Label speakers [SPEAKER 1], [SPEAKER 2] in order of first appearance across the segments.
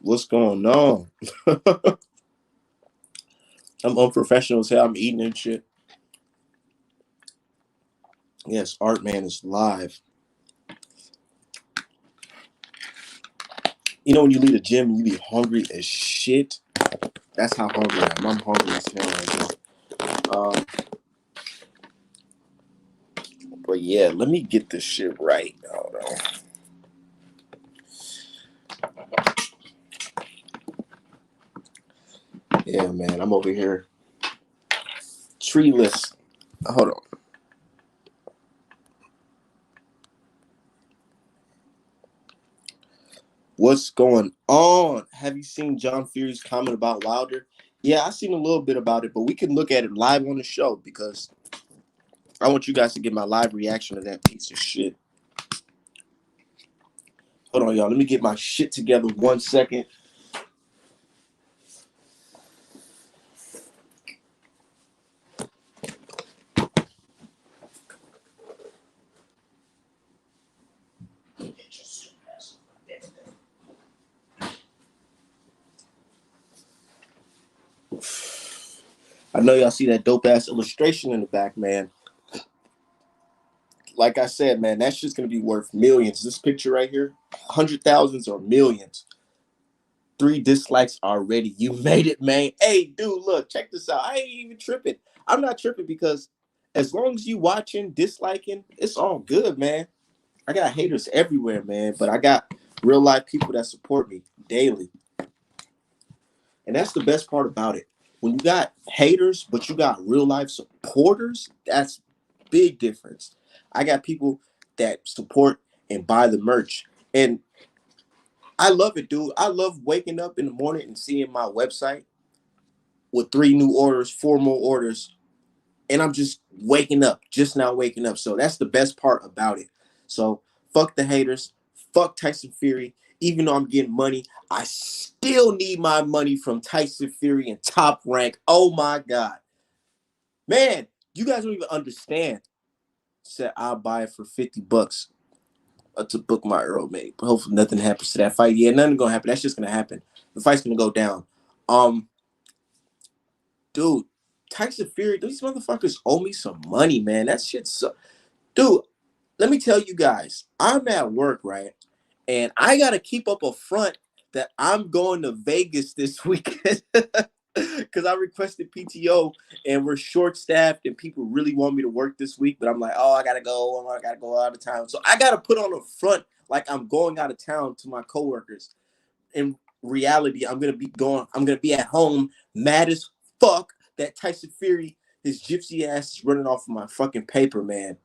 [SPEAKER 1] What's going on? I'm unprofessional as hell. I'm eating and shit. Yes, Art Man is live. You know when you leave the gym and you be hungry as shit? That's how hungry I am. I'm hungry as hell right now. But yeah, let me get this shit right. Hold on. Yeah, man, I'm over here treeless. Hold on. What's going on? Have you seen John Fury's comment about Wilder? Yeah, I seen a little bit about it, but we can look at it live on the show because I want you guys to get my live reaction to that piece of shit. Hold on, y'all. Let me get my shit together 1 second. I know y'all see that dope ass illustration in the back, man. Like I said, man, that's just gonna be worth millions. This picture right here, 100,000s or millions. 3 dislikes already. You made it, man. Hey, dude, look, check this out. I ain't even tripping. I'm not tripping because as long as you watching, disliking, it's all good, man. I got haters everywhere, man, but I got real life people that support me daily. And that's the best part about it. When you got haters, but you got real life supporters, that's big difference. I got people that support and buy the merch. And I love it, dude. I love waking up in the morning and seeing my website with 3 new orders, 4 more orders, and I'm just waking up, just now waking up. So that's the best part about it. So fuck the haters, fuck Tyson Fury. Even though I'm getting money, I still need my money from Tyson Fury and Top Rank. Oh my God. Man, you guys don't even understand. Said I'll buy it for $50 to book my Earl mate. But hopefully nothing happens to that fight. Yeah, nothing gonna happen. That's just gonna happen. The fight's gonna go down. Um, dude, Tyson Fury, these motherfuckers owe me some money, man. That shit's so dude, let me tell you guys, I'm at work, right? And I gotta keep up a front that I'm going to Vegas this weekend. Because I requested PTO and we're short staffed and people really want me to work this week, but I'm like, oh, I gotta go out of town. So I gotta put on a front like I'm going out of town to my coworkers. In reality, I'm gonna be at home mad as fuck that Tyson Fury, his gypsy ass is running off of my fucking paper, man.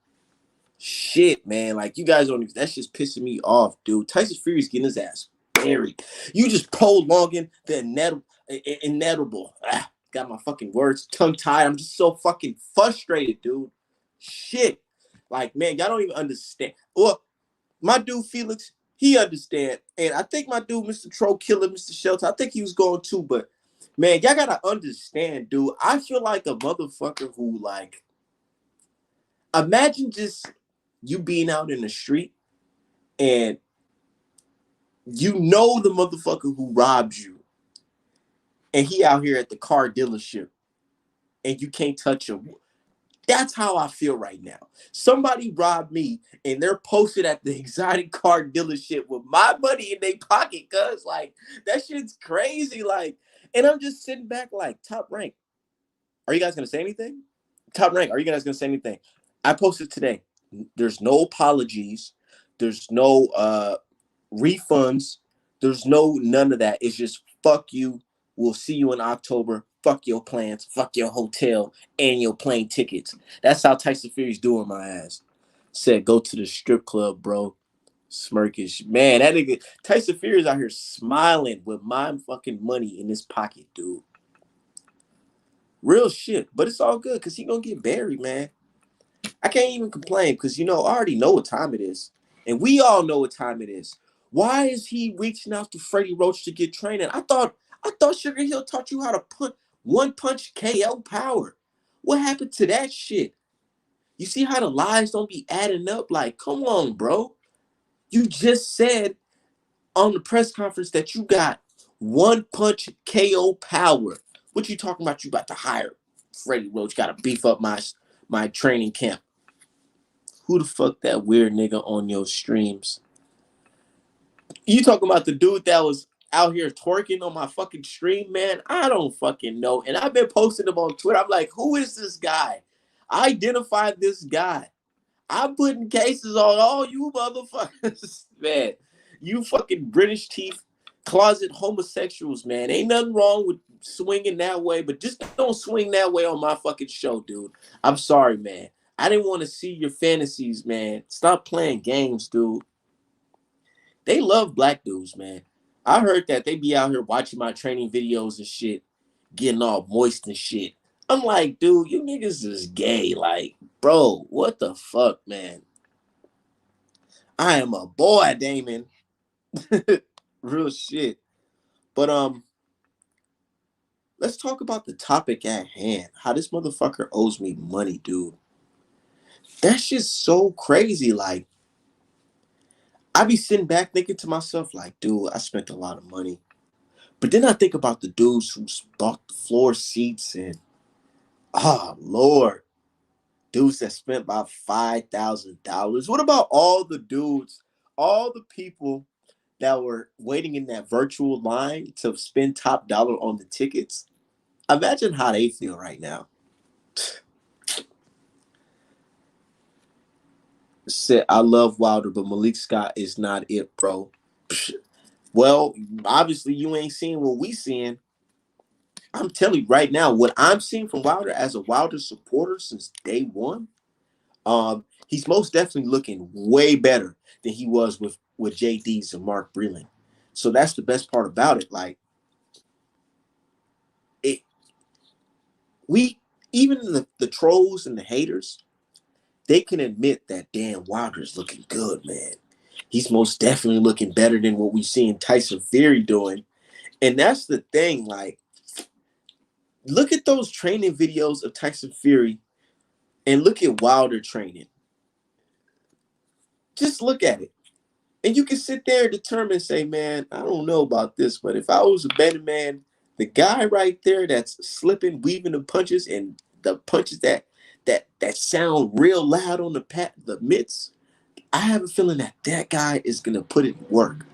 [SPEAKER 1] Shit, man. Like, you guys don't even, that's just pissing me off, dude. Tyson Fury's getting his ass buried. You just prolonging the inedible. Got my fucking words tongue tied. I'm just so fucking frustrated, dude. Shit. Like, man, y'all don't even understand. Well, my dude Felix, he understand. And I think my dude, Mr. Troll Killer, Mr. Shelter, I think he was going too, but man, y'all gotta understand, dude. I feel like a motherfucker who, like, imagine just you being out in the street and you know the motherfucker who robbed you and he out here at the car dealership and you can't touch him. That's how I feel right now. Somebody robbed me and they're posted at the exotic car dealership with my money in their pocket, cuz like that shit's crazy. Like, and I'm just sitting back like, Top Rank, are you guys gonna say anything? Top Rank, are you guys gonna say anything? I posted today. There's no apologies. There's no refunds. There's no none of that. It's just fuck you. We'll see you in October. Fuck your plans. Fuck your hotel and your plane tickets. That's how Tyson Fury's doing my ass. Said go to the strip club, bro. Smirkish. Man, that nigga Tyson Fury's out here smiling with my fucking money in his pocket, dude. Real shit. But it's all good because he gonna get buried, man. I can't even complain because, I already know what time it is. And we all know what time it is. Why is he reaching out to Freddie Roach to get training? I thought Sugar Hill taught you how to put one punch KO power. What happened to that shit? You see how the lies don't be adding up? Like, come on, bro. You just said on the press conference that you got One punch KO power. What you talking about? You about to hire Freddie Roach? Got to beef up my training camp. Who the fuck that weird nigga on your streams? You talking about the dude that was out here twerking on my fucking stream, man? I don't fucking know. And I've been posting him on Twitter. I'm like, who is this guy? I identified this guy. I'm putting cases on all you motherfuckers, man. You fucking British teeth, closet homosexuals, man. Ain't nothing wrong with swinging that way, but just don't swing that way on my fucking show, dude. I'm sorry, man. I didn't want to see your fantasies, man. Stop playing games, dude. They love black dudes, man. I heard that they be out here watching my training videos and shit, getting all moist and shit. I'm like, dude, you niggas is gay. Like, bro, what the fuck, man? I am a boy, Damon. Real shit. But let's talk about the topic at hand. How this motherfucker owes me money, dude. That shit's so crazy. Like, I be sitting back thinking to myself, like, dude, I spent a lot of money. But then I think about the dudes who bought the floor seats and, oh, Lord, dudes that spent about $5,000. What about all the dudes, all the people that were waiting in that virtual line to spend top dollar on the tickets? Imagine how they feel right now. Said, I love Wilder, but Malik Scott is not it, bro. Well, obviously you ain't seeing what we seeing. I'm telling you right now, what I'm seeing from Wilder as a Wilder supporter since day one, he's most definitely looking way better than he was with JD's and Mark Breland. So that's the best part about it. Like, it, we even the trolls and the haters, they can admit that damn Wilder's looking good, man. He's most definitely looking better than what we seen Tyson Fury doing. And that's the thing, like, look at those training videos of Tyson Fury and look at Wilder training. Just look at it. And you can sit there and determine and say, man, I don't know about this, but if I was a betting man, the guy right there that's slipping, weaving the punches and the punches that sound real loud on the mitts, I have a feeling that guy is going to put it in work.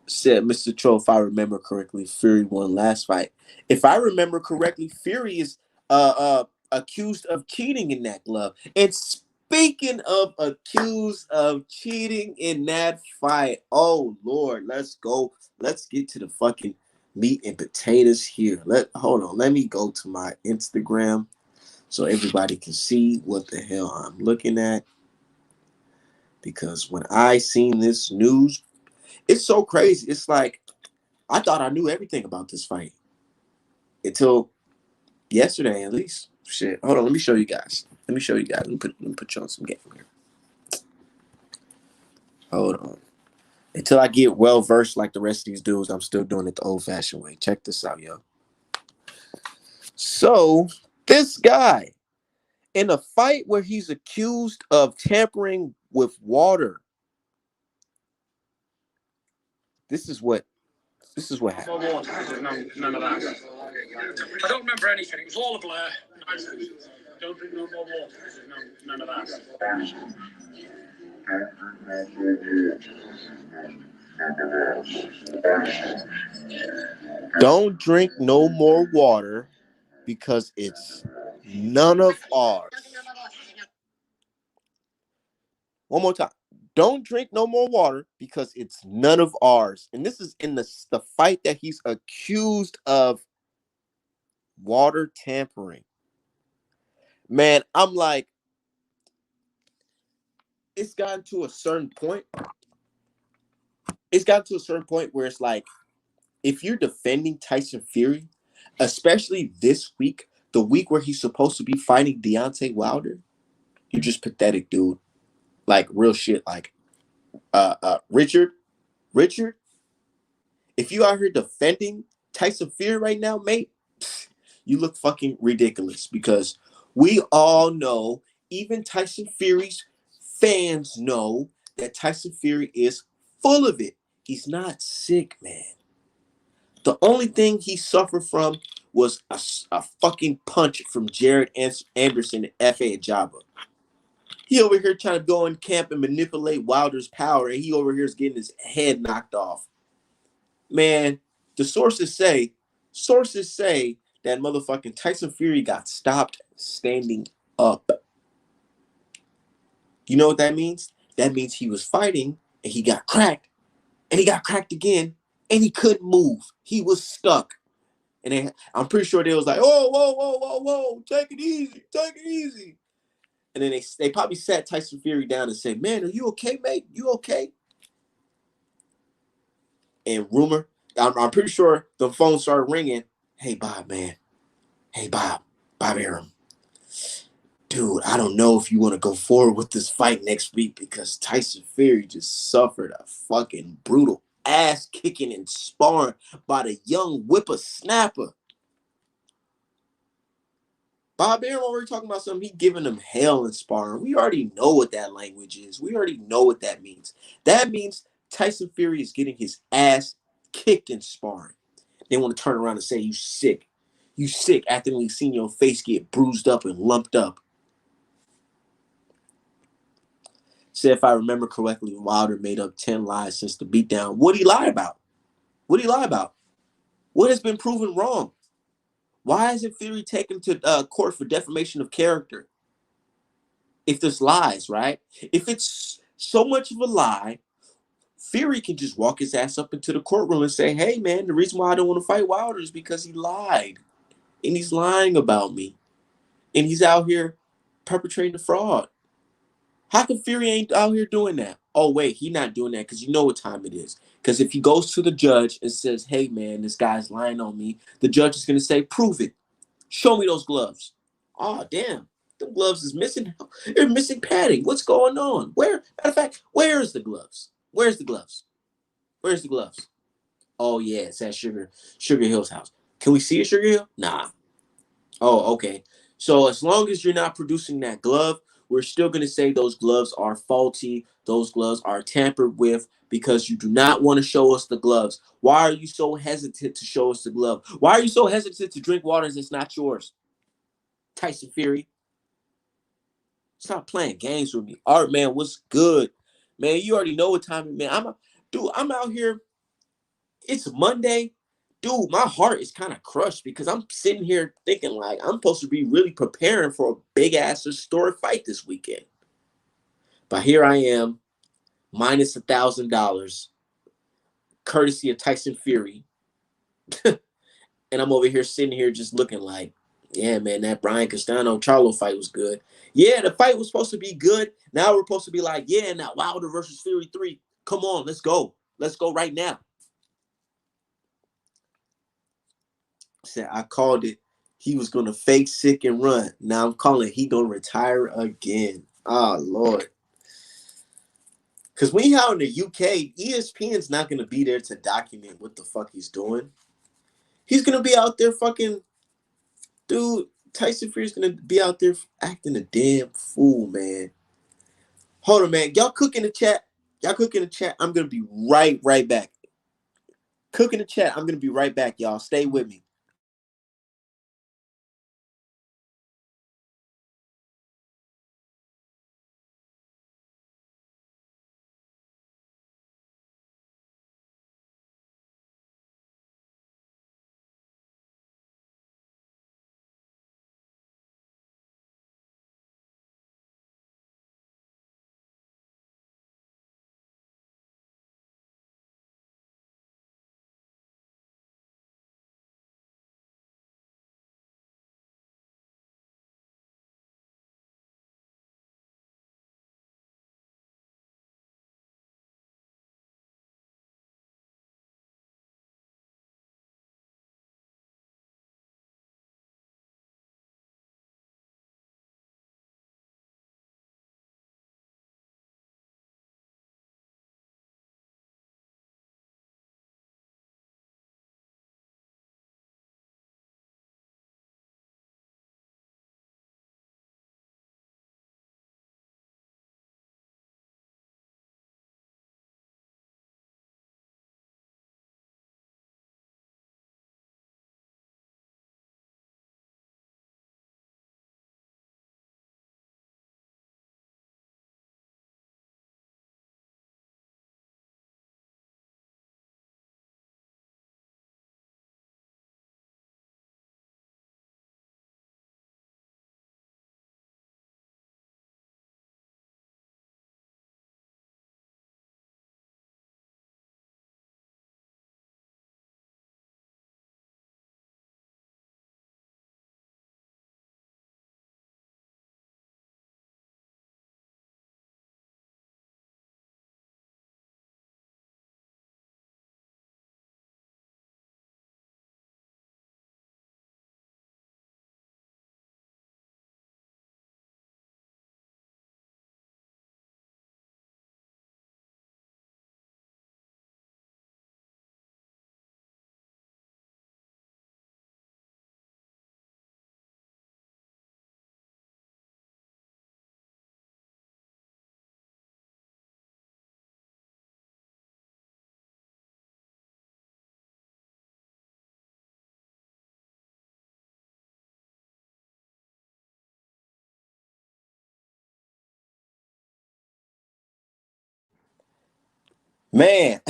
[SPEAKER 1] Said Mr. Troll, if I remember correctly, Fury won last fight. If I remember correctly, Fury is accused of cheating in that glove. And speaking of accused of cheating in that fight, oh Lord, let's go. Let's get to the fucking meat and potatoes here. Hold on. Let me go to my Instagram so everybody can see what the hell I'm looking at. Because when I seen this news, it's so crazy. It's like I thought I knew everything about this fight until yesterday, at least. Shit. Hold on. Let me show you guys. Let me put you on some game here. Hold on. Until I get well versed like the rest of these dudes, I'm still doing it the old-fashioned way. Check this out, yo. So this guy, in a fight where he's accused of tampering with water, this is what happened.
[SPEAKER 2] None of that. I don't remember anything. It was all a blur. Don't drink no more water. None of that.
[SPEAKER 1] Don't drink no more water because it's none of ours. One more time. Don't drink no more water because it's none of ours. And this is in the fight that he's accused of water tampering. Man, I'm like, it's gotten to a certain point. It's gotten to a certain point where it's like, if you're defending Tyson Fury, especially this week, the week where he's supposed to be fighting Deontay Wilder, you're just pathetic, dude. Like, real shit. Like, Richard, if you out here defending Tyson Fury right now, mate, you look fucking ridiculous because we all know, even Tyson Fury's fans know that Tyson Fury is full of it. He's not sick, man. The only thing he suffered from was a fucking punch from Jared Anderson at F.A. Jabba. He over here trying to go in camp and manipulate Wilder's power, and he over here is getting his head knocked off. Man, the sources say that motherfucking Tyson Fury got stopped standing up. You know what that means? That means he was fighting and he got cracked, and he got cracked again, and he couldn't move. He was stuck. And I'm pretty sure they was like, "Oh, whoa, whoa, whoa, whoa, take it easy, take it easy." And then they probably sat Tyson Fury down and said, "Man, are you okay, mate? You okay?" And I'm pretty sure the phone started ringing. "Hey, Bob, man. Hey, Bob Arum. Dude, I don't know if you want to go forward with this fight next week because Tyson Fury just suffered a fucking brutal ass kicking and sparring by the young whippersnapper. Bob Arum already talking about something. He giving them hell in sparring. We already know what that language is. We already know what that means. That means Tyson Fury is getting his ass kicked in sparring. They want to turn around and say you sick. You sick after we've seen your face get bruised up and lumped up. Said if I remember correctly, Wilder made up 10 lies since the beatdown. What did he lie about? What did he lie about? What has been proven wrong? Why isn't Fury taken to court for defamation of character? If there's lies, right? If it's so much of a lie, Fury can just walk his ass up into the courtroom and say, "Hey, man, the reason why I don't want to fight Wilder is because he lied. And he's lying about me. And he's out here perpetrating the fraud." How come Fury ain't out here doing that? Oh, wait, he not doing that because you know what time it is. Because if he goes to the judge and says, "Hey, man, this guy's lying on me," the judge is going to say, "Prove it. Show me those gloves." Oh, damn. The gloves is missing. They're missing padding. What's going on? Where? Matter of fact, where's the gloves? Where's the gloves? Where's the gloves? Oh, yeah, it's at Sugar Hill's house. Can we see it, Sugar Hill? Nah. Oh, okay. So as long as you're not producing that glove, we're still going to say those gloves are faulty. Those gloves are tampered with because you do not want to show us the gloves. Why are you so hesitant to show us the glove? Why are you so hesitant to drink water that's not yours? Tyson Fury, stop playing games with me. Art, man, what's good? Man, you already know what time it is, man. I'm out here. It's Monday. Dude, my heart is kind of crushed because I'm sitting here thinking like I'm supposed to be really preparing for a big ass historic fight this weekend. But here I am, minus $1,000, courtesy of Tyson Fury. And I'm over here sitting here just looking like, yeah, man, that Brian Castano Charlo fight was good. Yeah, the fight was supposed to be good. Now we're supposed to be like, yeah, now Wilder versus Fury 3. Come on, let's go. Let's go right now. Said I called it. He was gonna fake sick and run. Now I'm calling it he gonna retire again. Oh Lord. Cause when he out in the UK, ESPN's not gonna be there to document what the fuck he's doing. He's gonna be out there fucking dude. Tyson Fury's gonna be out there acting a damn fool, man. Hold on, man. Y'all cook in the chat. Y'all cook in the chat. I'm gonna be right back. Cook in the chat. I'm gonna be right back, y'all. Stay with me. Man.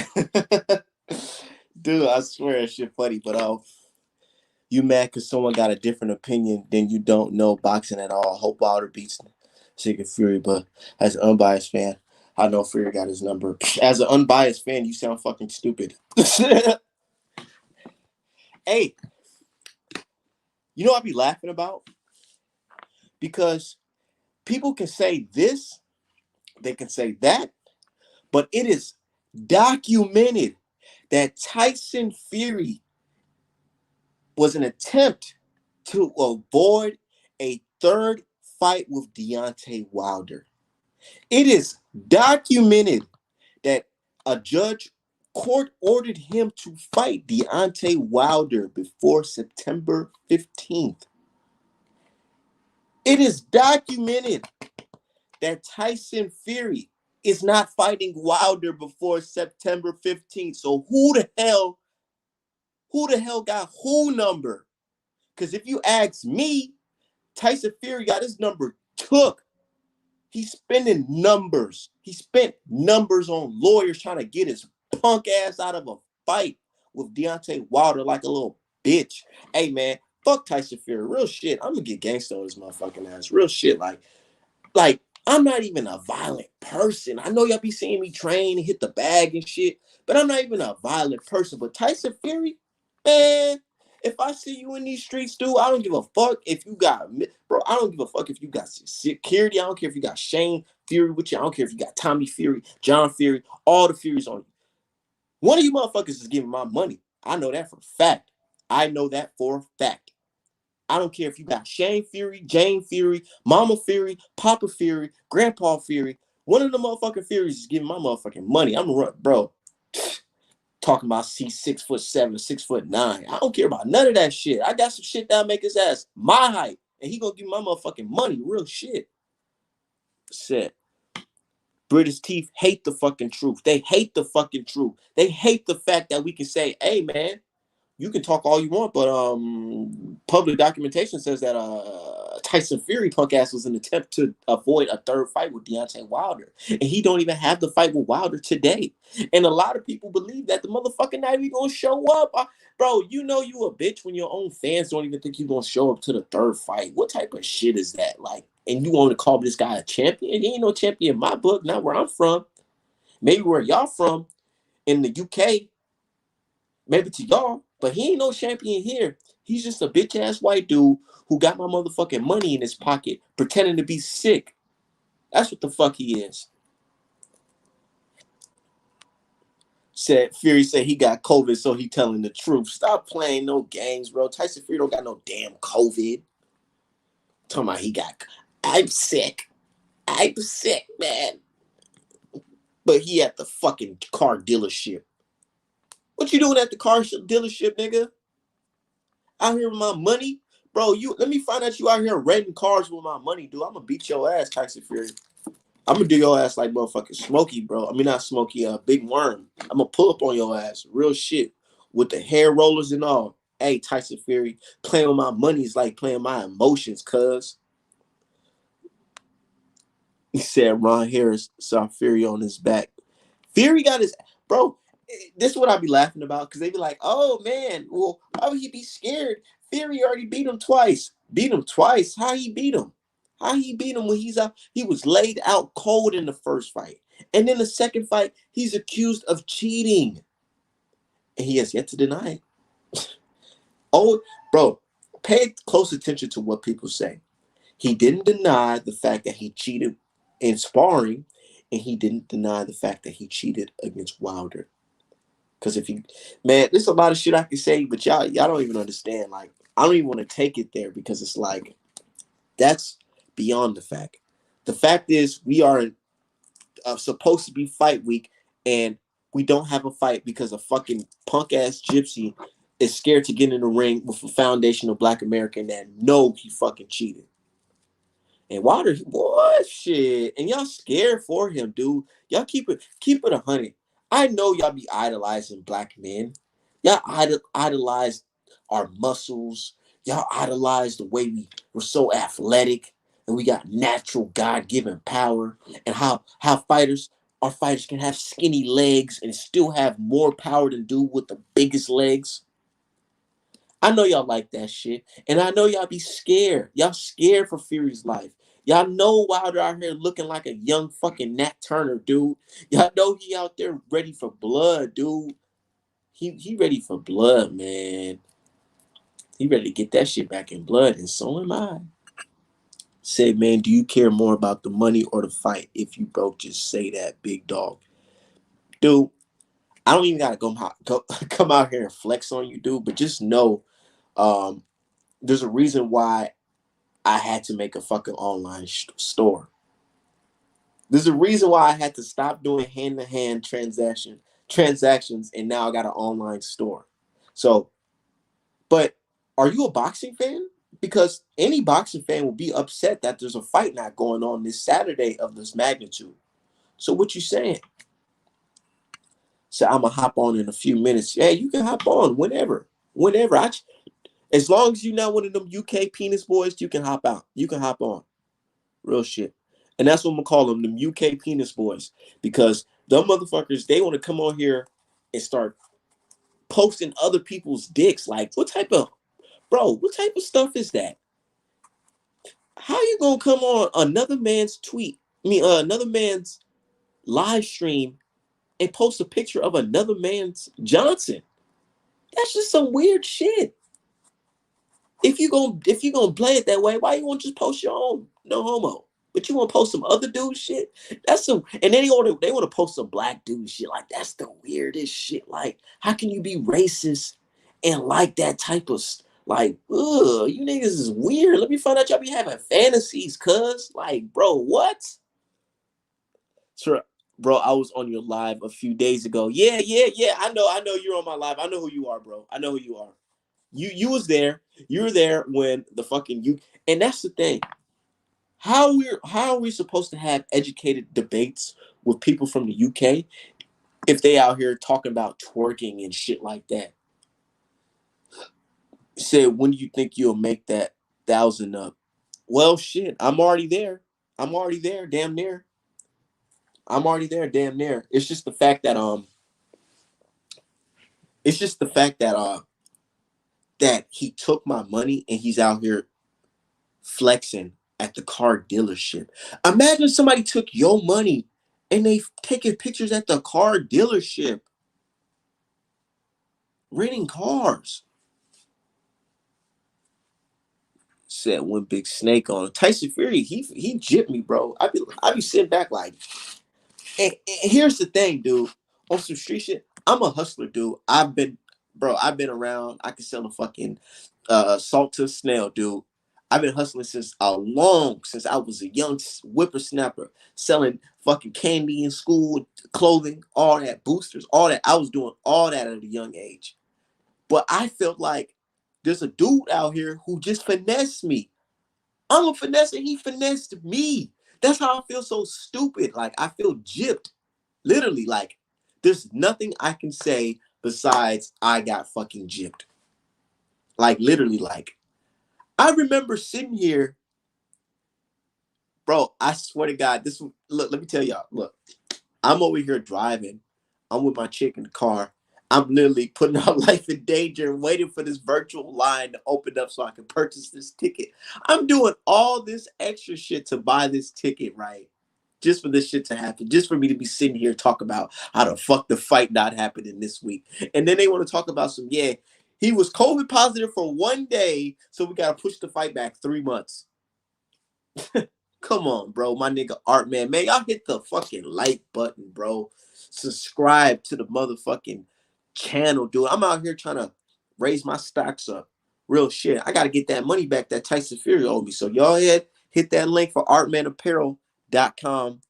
[SPEAKER 1] Dude, I swear that shit funny, but you mad because someone got a different opinion than you don't know boxing at all. Hope Wilder beats Sigurd Fury, but as an unbiased fan, I know Fury got his number. As an unbiased fan, you sound fucking stupid. Hey, you know what I be laughing about? Because people can say this, they can say that, but it is documented that Tyson Fury was an attempt to avoid a third fight with Deontay Wilder. It is documented that a judge court ordered him to fight Deontay Wilder before September 15th. It is documented that Tyson Fury is not fighting Wilder before September 15th. So who the hell got who number? Because if you ask me, Tyson Fury got his number took. He's spending numbers. He spent numbers on lawyers trying to get his punk ass out of a fight with Deontay Wilder like a little bitch. Hey, man, fuck Tyson Fury. Real shit. I'm going to get gangsta on his motherfucking ass. Real shit. Like, I'm not even a violent person. I know y'all be seeing me train and hit the bag and shit, but I'm not even a violent person. But Tyson Fury, man, if I see you in these streets, dude, I don't give a fuck if you got, bro, I don't give a fuck if you got security. I don't care if you got Shane Fury with you. I don't care if you got Tommy Fury, John Fury, all the Furies on you. One of you motherfuckers is giving my money. I know that for a fact. I know that for a fact. I don't care if you got Shane Fury, Jane Fury, Mama Fury, Papa Fury, Grandpa Fury. One of the motherfucking Furies is giving my motherfucking money. I'm a run, bro. Talking about C 6'7", 6'9". I don't care about none of that shit. I got some shit that'll make his ass my height, and he gonna give my motherfucking money. Real shit. Said British teeth hate the fucking truth. They hate the fucking truth. They hate the fact that we can say, "Hey, man, you can talk all you want, but public documentation says that Tyson Fury punk ass was an attempt to avoid a third fight with Deontay Wilder, and he don't even have the fight with Wilder today. And a lot of people believe that the motherfucking not even gonna show up, bro. You know you a bitch when your own fans don't even think you gonna show up to the third fight. What type of shit is that? Like, and you want to call this guy a champion? He ain't no champion in my book. Not where I'm from. Maybe where y'all from in the UK. Maybe to y'all, but he ain't no champion here. He's just a bitch ass white dude who got my motherfucking money in his pocket, pretending to be sick. That's what the fuck he is. Said Fury said he got COVID, so he telling the truth. Stop playing no games, bro. Tyson Fury don't got no damn COVID. Talking about he got. I'm sick. I'm sick, man. But he at the fucking car dealership. What you doing at the car dealership, nigga? Out here with my money, bro. You let me find out you out here renting cars with my money, dude. I'm gonna beat your ass, Tyson Fury. I'm gonna do your ass like motherfucking Smokey, bro. I mean not Smokey, Big Worm. I'm gonna pull up on your ass, real shit, with the hair rollers and all. Hey, Tyson Fury, playing with my money is like playing my emotions, cuz. He said Ron Harris saw Fury on his back. Fury got his bro. This is what I be laughing about because they be like, "Oh man, well, why would he be scared? Fury already beat him twice. Beat him twice? How he beat him? How he beat him when he's out? He was laid out cold in the first fight, and then the second fight, he's accused of cheating, and he has yet to deny it. Oh, bro, pay close attention to what people say. He didn't deny the fact that he cheated in sparring, and he didn't deny the fact that he cheated against Wilder. Because if you, man, there's a lot of shit I can say, but y'all don't even understand. Like, I don't even want to take it there because it's like that's beyond the fact. The fact is, we are supposed to be fight week, and we don't have a fight because a fucking punk ass gypsy is scared to get in the ring with a foundational Black American that know he fucking cheated. And Wilder, what shit? And y'all scared for him, dude. Y'all keep it 100. I know y'all be idolizing black men. Y'all idolize our muscles. Y'all idolize the way we're so athletic and we got natural God-given power and how fighters our fighters can have skinny legs and still have more power than dude with the biggest legs. I know y'all like that shit. And I know y'all be scared. Y'all scared for Fury's life. Y'all know Wilder out here looking like a young fucking Nat Turner, dude. Y'all know he out there ready for blood, dude. He ready for blood, man. He ready to get that shit back in blood, and so am I. Said, man, do you care more about the money or the fight? If you broke, just say that, big dog. Dude, I don't even gotta come out here and flex on you, dude. But just know, um, there's a reason why I had to make a fucking online store. There's a reason why I had to stop doing hand-to-hand transactions, and now I got an online store. So, but are you a boxing fan? Because any boxing fan will be upset that there's a fight not going on this Saturday of this magnitude. So what you saying? So I'm gonna hop on in a few minutes. Yeah, you can hop on whenever. As long as you're not one of them UK penis boys, you can hop out. You can hop on. Real shit. And that's what I'm gonna call them UK penis boys. Because them motherfuckers, they want to come on here and start posting other people's dicks. Like, what type of stuff is that? How you gonna come on another man's tweet? Another man's live stream and post a picture of another man's Johnson? That's just some weird shit. If you gonna play it that way, why you won't just post your own? No homo. But you want to post some other dude shit? That's some, and then they want to post some black dude shit. Like, that's the weirdest shit. Like, how can you be racist and like that type of like, ugh, you niggas is weird. Let me find out y'all be having fantasies, cuz. Like, bro, what? Sure, bro, I was on your live a few days ago. Yeah, yeah, yeah. I know you're on my live. I know who you are, bro. I know who you are. You was there. You were there when the fucking you. And that's the thing. How are we supposed to have educated debates with people from the UK if they out here talking about twerking and shit like that? Said, when do you think you'll make that 1,000 up? Well, shit, I'm already there. I'm already there, damn near. I'm already there, damn near. It's just the fact that he took my money and he's out here flexing at the car dealership. Imagine somebody took your money and they taking pictures at the car dealership, renting cars. Said one big snake on it. Tyson Fury, he jipped me, bro. I be sitting back like, and here's the thing, dude. On some street shit, I'm a hustler, dude. I've been around. I can sell a fucking salt to a snail, dude. I've been hustling since I was a young whippersnapper, selling fucking candy in school, clothing, all that, boosters, all that. I was doing all that at a young age. But I felt like there's a dude out here who just finessed me. I'm a finesse and he finessed me. That's how I feel so stupid. Like, I feel gypped. Literally, like, there's nothing I can say besides I got fucking gypped. Like, literally, like, I remember sitting here, bro. I swear to God, look, let me tell y'all, look, I'm over here driving. I'm with my chick in the car. I'm literally putting our life in danger and waiting for this virtual line to open up so I can purchase this ticket. I'm doing all this extra shit to buy this ticket, right? Just for this shit to happen, just for me to be sitting here talk about how the fuck the fight not happening this week. And then they want to talk about he was COVID positive for 1 day, so we got to push the fight back 3 months. Come on, bro. My nigga Art man, y'all hit the fucking like button, bro. Subscribe to the motherfucking channel, dude. I'm out here trying to raise my stocks up. Real shit. I gotta get that money back that Tyson Fury owed me. So y'all hit that link for artmanapparel.com.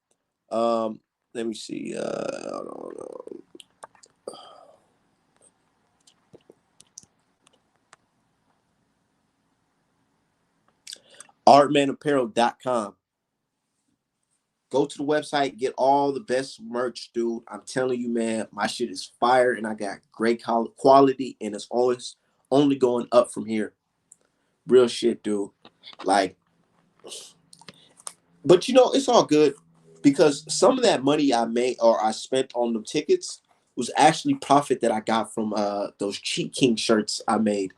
[SPEAKER 1] Let me see. Artmanapparel.com. Go to the website, get all the best merch, dude. I'm telling you, man, my shit is fire and I got great quality and it's always only going up from here. Real shit, dude. Like, but it's all good. because some of that money I made or I spent on the tickets was actually profit that I got from those Cheat King shirts I made.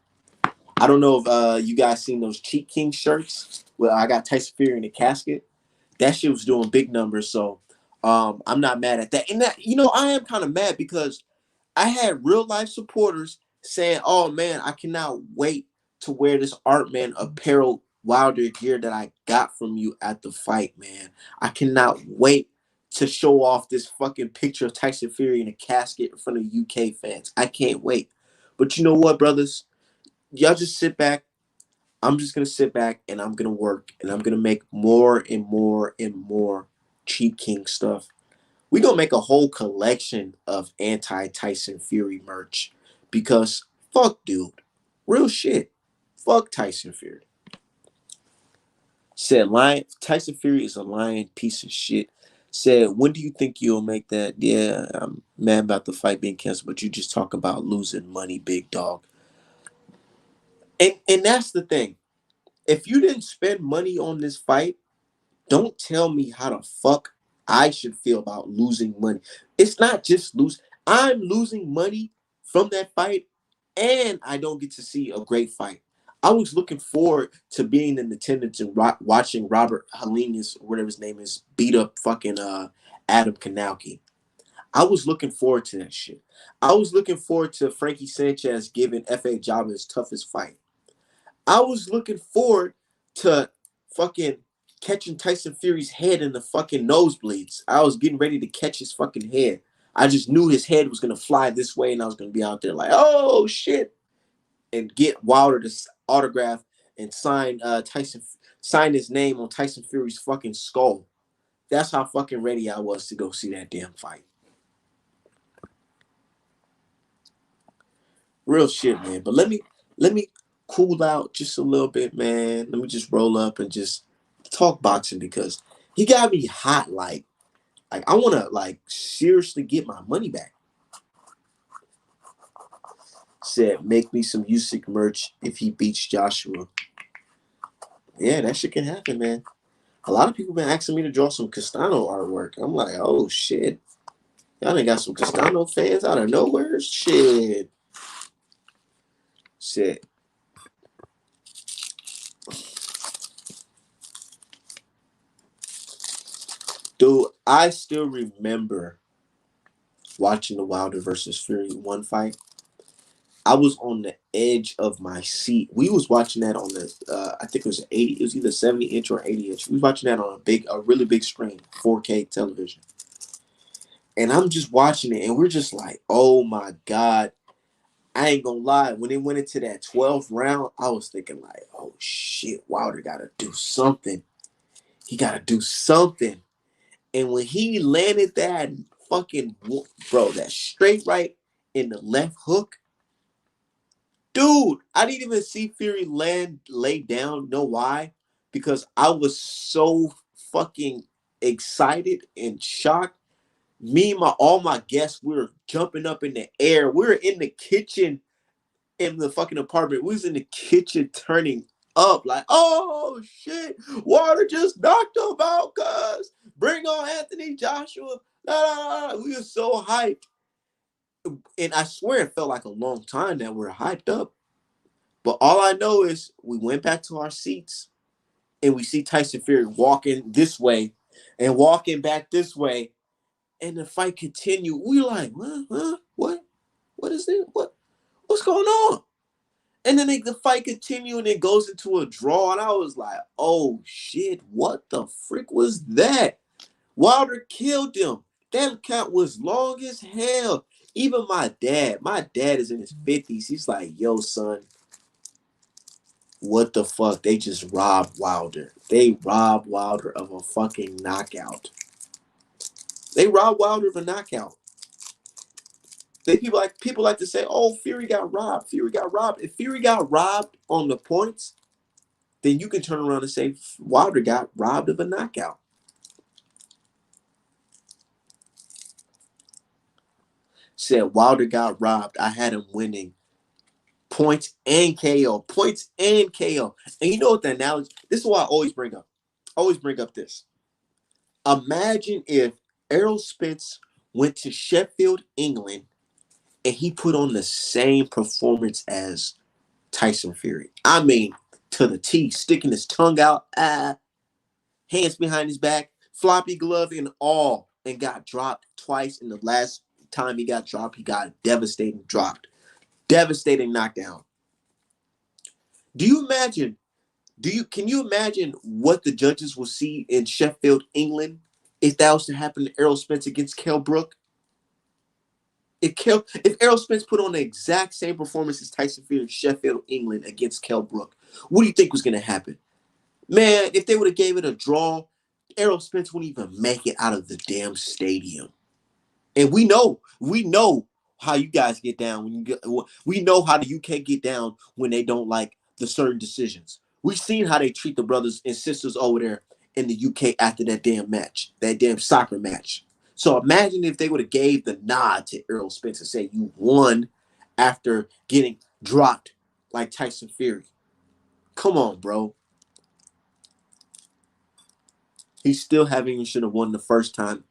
[SPEAKER 1] I don't know if you guys seen those Cheat King shirts. Well, I got Tyson Fury in the casket. That shit was doing big numbers, so I'm not mad at that. And that, I am kind of mad because I had real life supporters saying, "Oh man, I cannot wait to wear this Artman apparel Wilder gear that I got from you at the fight, man. I cannot wait to show off this fucking picture of Tyson Fury in a casket in front of UK fans. I can't wait." But you know what, brothers? Y'all just sit back. I'm just gonna sit back and I'm gonna work and I'm gonna make more and more and more Cheat King stuff. We gonna make a whole collection of anti Tyson Fury merch because fuck, dude, real shit. Fuck Tyson Fury. Said lion. Tyson Fury is a lying piece of shit. Said, when do you think you'll make that? Yeah, I'm mad about the fight being canceled, but you just talk about losing money, big dog. And that's the thing. If you didn't spend money on this fight, don't tell me how the fuck I should feel about losing money. It's not just lose. I'm losing money from that fight, and I don't get to see a great fight. I was looking forward to being in attendance and watching Robert Helenius, whatever his name is, beat up fucking Adam Kanauki. I was looking forward to that shit. I was looking forward to Frankie Sanchez giving F.A. Java his toughest fight. I was looking forward to fucking catching Tyson Fury's head in the fucking nosebleeds. I was getting ready to catch his fucking head. I just knew his head was gonna fly this way, and I was gonna be out there like, oh shit, and get Wilder to autograph and sign his name on Tyson Fury's fucking skull. That's how fucking ready I was to go see that damn fight. Real shit, man. But let me cool out just a little bit, man. Let me just roll up and just talk boxing because he got me hot. Like I want to like seriously get my money back. Said make me some Usyk merch if he beats Joshua. Yeah, that shit can happen, man. A lot of people been asking me to draw some Castano artwork. I'm like, oh shit, y'all done got some Castano fans out of nowhere. Shit. Dude, I still remember watching the Wilder versus Fury one fight. I was on the edge of my seat. We was watching that on the, I think it was 80. It was either 70-inch or 80-inch. We was watching that on a really big screen, 4K television. And I'm just watching it, and we're just like, oh my god! I ain't gonna lie. When it went into that 12th round, I was thinking like, oh shit, Wilder gotta do something. He gotta do something. And when he landed that fucking bro, that straight right in the left hook, dude, I didn't even see Fury lay down. Know why? Because I was so fucking excited and shocked. Me and all my guests, we were jumping up in the air. We were in the kitchen in the fucking apartment. We was in the kitchen turning up like, oh shit, Water just knocked him out, cuz. Bring on Anthony Joshua. We were so hyped. And I swear it felt like a long time that we are hyped up. But all I know is we went back to our seats and we see Tyson Fury walking this way and walking back this way. And the fight continued. We like, huh? What? What is this? What's going on? And then the fight continued and it goes into a draw. And I was like, oh shit, what the frick was that? Wilder killed him. That count was long as hell. Even my dad is in his 50s. He's like, yo, son, what the fuck? They just robbed Wilder. They robbed Wilder of a fucking knockout. They robbed Wilder of a knockout. People like to say, "Oh, Fury got robbed. Fury got robbed." If Fury got robbed on the points, then you can turn around and say Wilder got robbed of a knockout. Said Wilder got robbed. I had him winning points and KO, points and KO. And you know what the analogy? This is why I always bring up. I always bring up this. Imagine if Errol Spence went to Sheffield, England, and he put on the same performance as Tyson Fury. I mean, to the T, sticking his tongue out, hands behind his back, floppy glove and all, and got dropped twice. And the last time he got dropped, he got devastating dropped. Devastating knockdown. Do you imagine? Can you imagine what the judges will see in Sheffield, England, if that was to happen to Errol Spence against Kell Brook? If Errol Spence put on the exact same performance as Tyson Fury in Sheffield, England against Kell Brook, what do you think was going to happen? Man, if they would have gave it a draw, Errol Spence wouldn't even make it out of the damn stadium. And we know how you guys get down when you get. We know how the UK get down when they don't like the certain decisions. We've seen how they treat the brothers and sisters over there in the UK after that damn match, that damn soccer match. So imagine if they would have gave the nod to Errol Spence and say you won after getting dropped like Tyson Fury. Come on, bro. He still haven't even should have won the first time.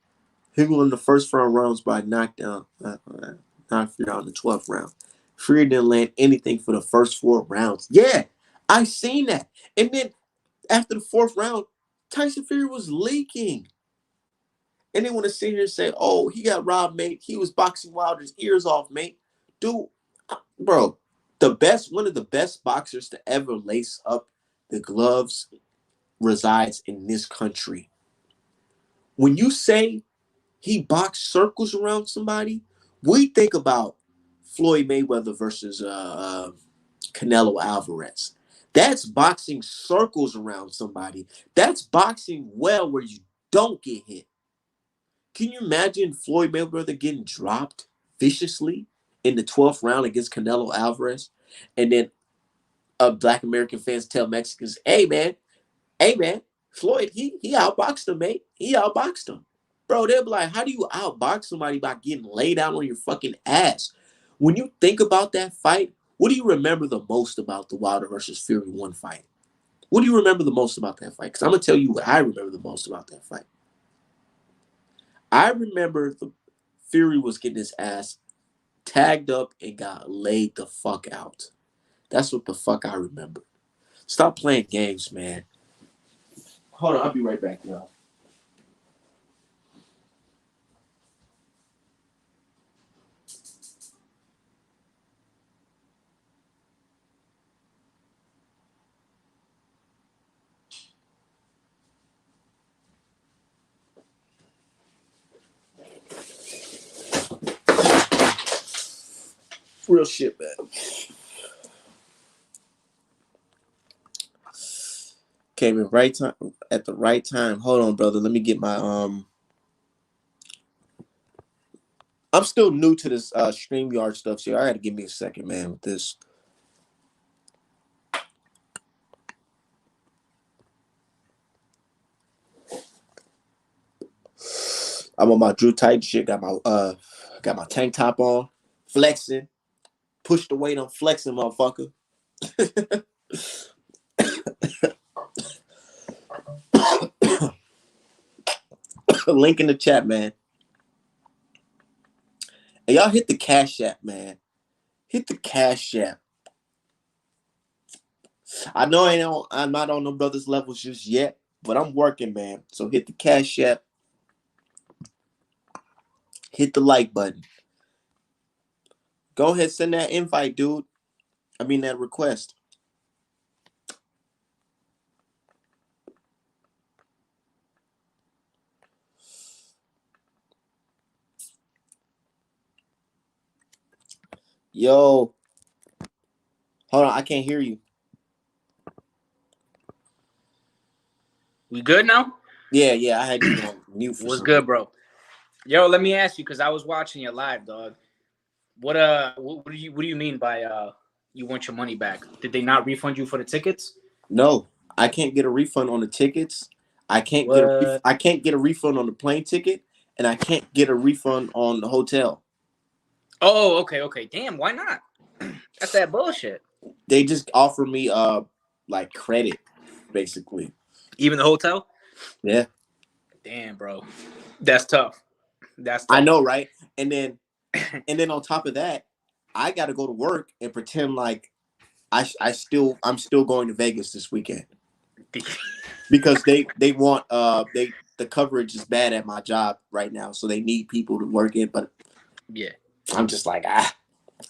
[SPEAKER 1] He won the first 4 rounds by knockdown. Knocked Fury out in the 12th round. Fury didn't land anything for the first 4 rounds. Yeah, I seen that. And then after the 4th round, Tyson Fury was leaking. And they want to sit here and say, oh, he got robbed, mate. He was boxing Wilder's ears off, mate. Dude, bro, one of the best boxers to ever lace up the gloves resides in this country. When you say he boxed circles around somebody, we think about Floyd Mayweather versus Canelo Alvarez. That's boxing circles around somebody. That's boxing well where you don't get hit. Can you imagine Floyd Mayweather getting dropped viciously in the 12th round against Canelo Alvarez? And then Black American fans tell Mexicans, hey man, Floyd, he outboxed him, mate. He outboxed him. Bro, they'll be like, how do you outbox somebody by getting laid out on your fucking ass? When you think about that fight, what do you remember the most about the Wilder versus Fury 1 fight? What do you remember the most about that fight? Because I'm going to tell you what I remember the most about that fight. I remember the Fury was getting his ass tagged up and got laid the fuck out. That's what the fuck I remember. Stop playing games, man. Hold on, I'll be right back, y'all. Real shit, man. Came in right time at the right time. Hold on, brother. Let me get my I'm still new to this StreamYard stuff, so I gotta give me a second, man, with this. I'm on my Drew Titan shit, got my tank top on, flexing, push the weight on flexing, motherfucker. Link in the chat, man. And y'all hit the Cash App, man. Hit the Cash App. I know I'm not on no brothers levels just yet, but I'm working, man. So hit the Cash App. Hit the like button. Go ahead, send that invite, dude. I mean that request. Yo. Hold on, I can't hear you.
[SPEAKER 2] We good now?
[SPEAKER 1] Yeah, I had you on mute for
[SPEAKER 2] What's
[SPEAKER 1] some.
[SPEAKER 2] good, bro? Yo, let me ask you, because I was watching you live, dog. What do you mean by you want your money back? Did they not refund you for the tickets?
[SPEAKER 1] No, I can't get a refund on the tickets. I can't
[SPEAKER 2] What?
[SPEAKER 1] get a refund on the plane ticket, and I can't get a refund on the hotel.
[SPEAKER 2] Oh, okay. Damn, why not? That's that bullshit.
[SPEAKER 1] They just offer me like credit, basically.
[SPEAKER 2] Even the hotel?
[SPEAKER 1] Yeah.
[SPEAKER 2] Damn, bro. That's tough. That's
[SPEAKER 1] I
[SPEAKER 2] tough.
[SPEAKER 1] know, right? And then on top of that, I got to go to work and pretend like I'm still going to Vegas this weekend because they want the coverage is bad at my job right now, so they need people to work it. But
[SPEAKER 2] Yeah.
[SPEAKER 1] I'm just like,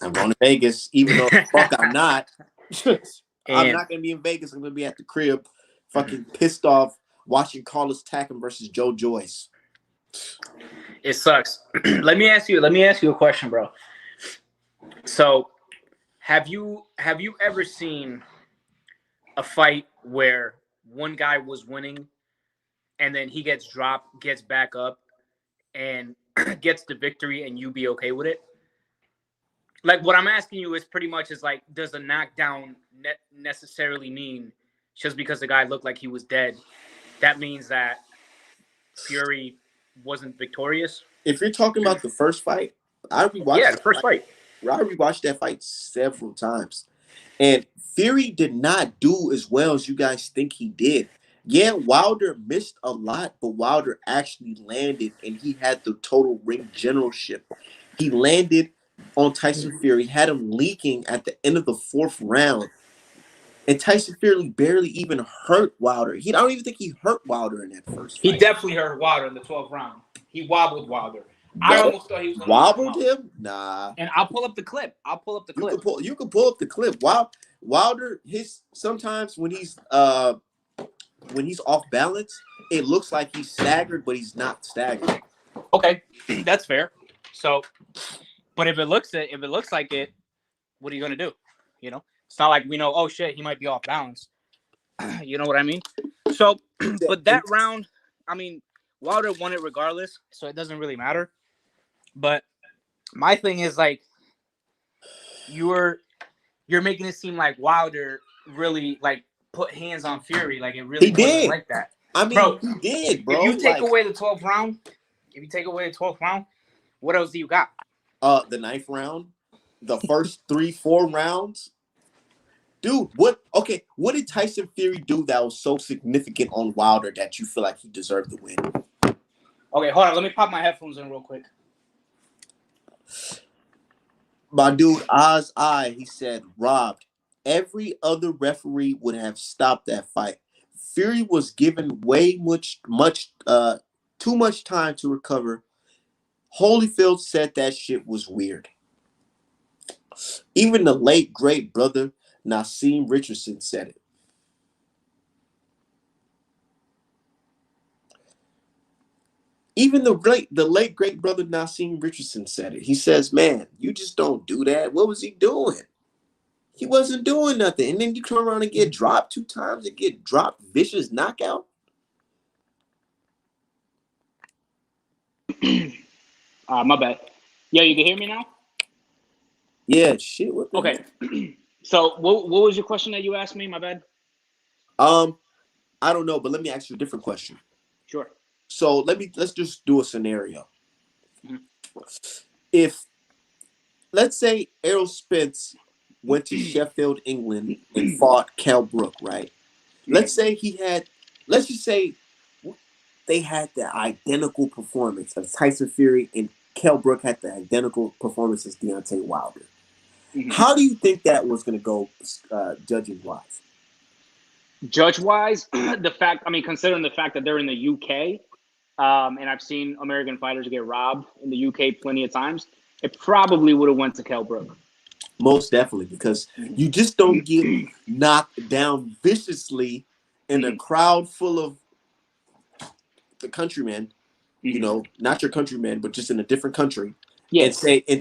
[SPEAKER 1] I'm going to Vegas, even though fuck I'm not. I'm
[SPEAKER 2] And
[SPEAKER 1] not gonna be in Vegas. I'm gonna be at the crib, fucking pissed off watching Carlos Takam versus Joe Joyce.
[SPEAKER 2] it sucks. Let me ask you a question, bro. So, have you ever seen a fight where one guy was winning and then he gets dropped, gets back up, and gets the victory, and you be okay with it? Like, what I'm asking you is pretty much is like, does a knockdown necessarily mean just because the guy looked like he was dead, that means that Fury wasn't victorious?
[SPEAKER 1] If you're talking about the first fight,
[SPEAKER 2] Yeah, the first fight.
[SPEAKER 1] I rewatched that fight several times, and Fury did not do as well as you guys think he did. Yeah, Wilder missed a lot, but Wilder actually landed, and he had the total ring generalship. He landed on Tyson Fury, had him leaking at the end of the fourth round, and Tyson Fury barely even hurt Wilder. I don't even think he hurt Wilder in that first
[SPEAKER 2] He
[SPEAKER 1] fight.
[SPEAKER 2] definitely hurt Wilder in the 12th round. He wobbled Wilder. I
[SPEAKER 1] What?
[SPEAKER 2] almost thought he was going to knock him
[SPEAKER 1] Wobbled
[SPEAKER 2] out.
[SPEAKER 1] him? Nah.
[SPEAKER 2] And I'll pull up the clip.
[SPEAKER 1] You can pull up the clip. Wilder, sometimes when he's off balance, it looks like he's staggered, but he's not staggered.
[SPEAKER 2] Okay, that's fair. So, but if it looks like it, what are you gonna do? You know, it's not like we know. Oh shit, he might be off balance. You know what I mean? So, but that round, I mean, Wilder won it regardless, so it doesn't really matter. But my thing is like, you're making it seem like Wilder really like put hands on Fury, like it really wasn't like that.
[SPEAKER 1] I mean,
[SPEAKER 2] bro,
[SPEAKER 1] he did, bro.
[SPEAKER 2] If you take away the 12th round, what else do you got?
[SPEAKER 1] The 9th round, the first 3-4 rounds. Dude, what did Tyson Fury do that was so significant on Wilder that you feel like he deserved the win?
[SPEAKER 2] Okay, hold on. Let me pop my headphones in real quick.
[SPEAKER 1] My dude, he said, robbed. Every other referee would have stopped that fight. Fury was given too much time to recover. Holyfield said that shit was weird. Even the late great brother Nassim Richardson said it. Even the late great brother Nassim Richardson said it. He says, "Man, you just don't do that. What was he doing? He wasn't doing nothing. And then you come around and get dropped 2 times and get dropped vicious knockout."
[SPEAKER 2] My bad. Yeah, you can hear me now?
[SPEAKER 1] Yeah, shit. What the
[SPEAKER 2] okay.
[SPEAKER 1] Heck?
[SPEAKER 2] So what was your question that you asked me? My bad.
[SPEAKER 1] I don't know, but let me ask you a different question.
[SPEAKER 2] Sure.
[SPEAKER 1] So let's just do a scenario.
[SPEAKER 2] Mm-hmm.
[SPEAKER 1] If, let's say, Errol Spence went to Sheffield, England, and fought Kell Brook, right? Mm-hmm. Let's just say they had the identical performance of Tyson Fury, and Kell Brook had the identical performance as Deontay Wilder. Mm-hmm. How do you think that was going to go, judging wise?
[SPEAKER 2] Judge wise, considering the fact that they're in the UK, and I've seen American fighters get robbed in the UK plenty of times, it probably would have went to Kell Brook.
[SPEAKER 1] Most definitely, because you just don't get knocked down viciously in a crowd full of the countrymen, you know, not your countrymen, but just in a different country, and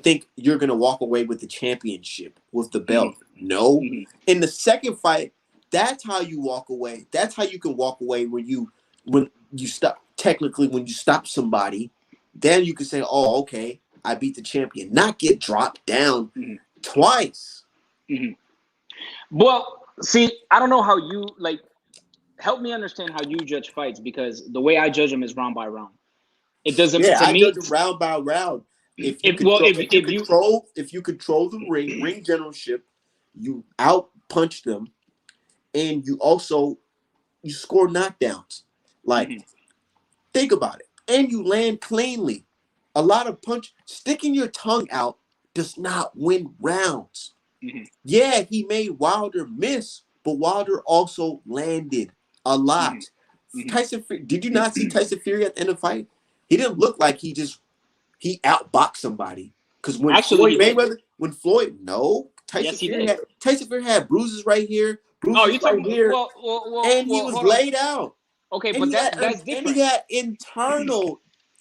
[SPEAKER 1] think you're gonna walk away with the championship, with the belt. No. In the second fight, that's how you walk away. That's how you can walk away when you stop. Technically, when you stop somebody, then you can say, "Oh, okay, I beat the champion." Not get dropped down twice.
[SPEAKER 2] Well, see, I don't know how you help me understand how you judge fights, because the way I judge them is round by round. It doesn't.
[SPEAKER 1] Yeah, I judge them round by round. If you control the ring generalship, you out punch them, and you score knockdowns. Like Think about it. And you land cleanly. A lot of sticking your tongue out does not win rounds.
[SPEAKER 2] Mm-hmm.
[SPEAKER 1] Yeah, he made Wilder miss, but Wilder also landed a lot.
[SPEAKER 2] Mm-hmm.
[SPEAKER 1] Did you not see Tyson Fury at the end of the fight? He didn't look like he outboxed somebody. Because
[SPEAKER 2] Actually, he did.
[SPEAKER 1] No,
[SPEAKER 2] Yes, he did.
[SPEAKER 1] Tyson Fury had bruises right here,
[SPEAKER 2] Oh,
[SPEAKER 1] bruises
[SPEAKER 2] you
[SPEAKER 1] right
[SPEAKER 2] talking?
[SPEAKER 1] here, and he
[SPEAKER 2] Well.
[SPEAKER 1] was
[SPEAKER 2] Hold on.
[SPEAKER 1] laid out.
[SPEAKER 2] Okay,
[SPEAKER 1] And
[SPEAKER 2] but
[SPEAKER 1] he had
[SPEAKER 2] that's
[SPEAKER 1] and
[SPEAKER 2] different.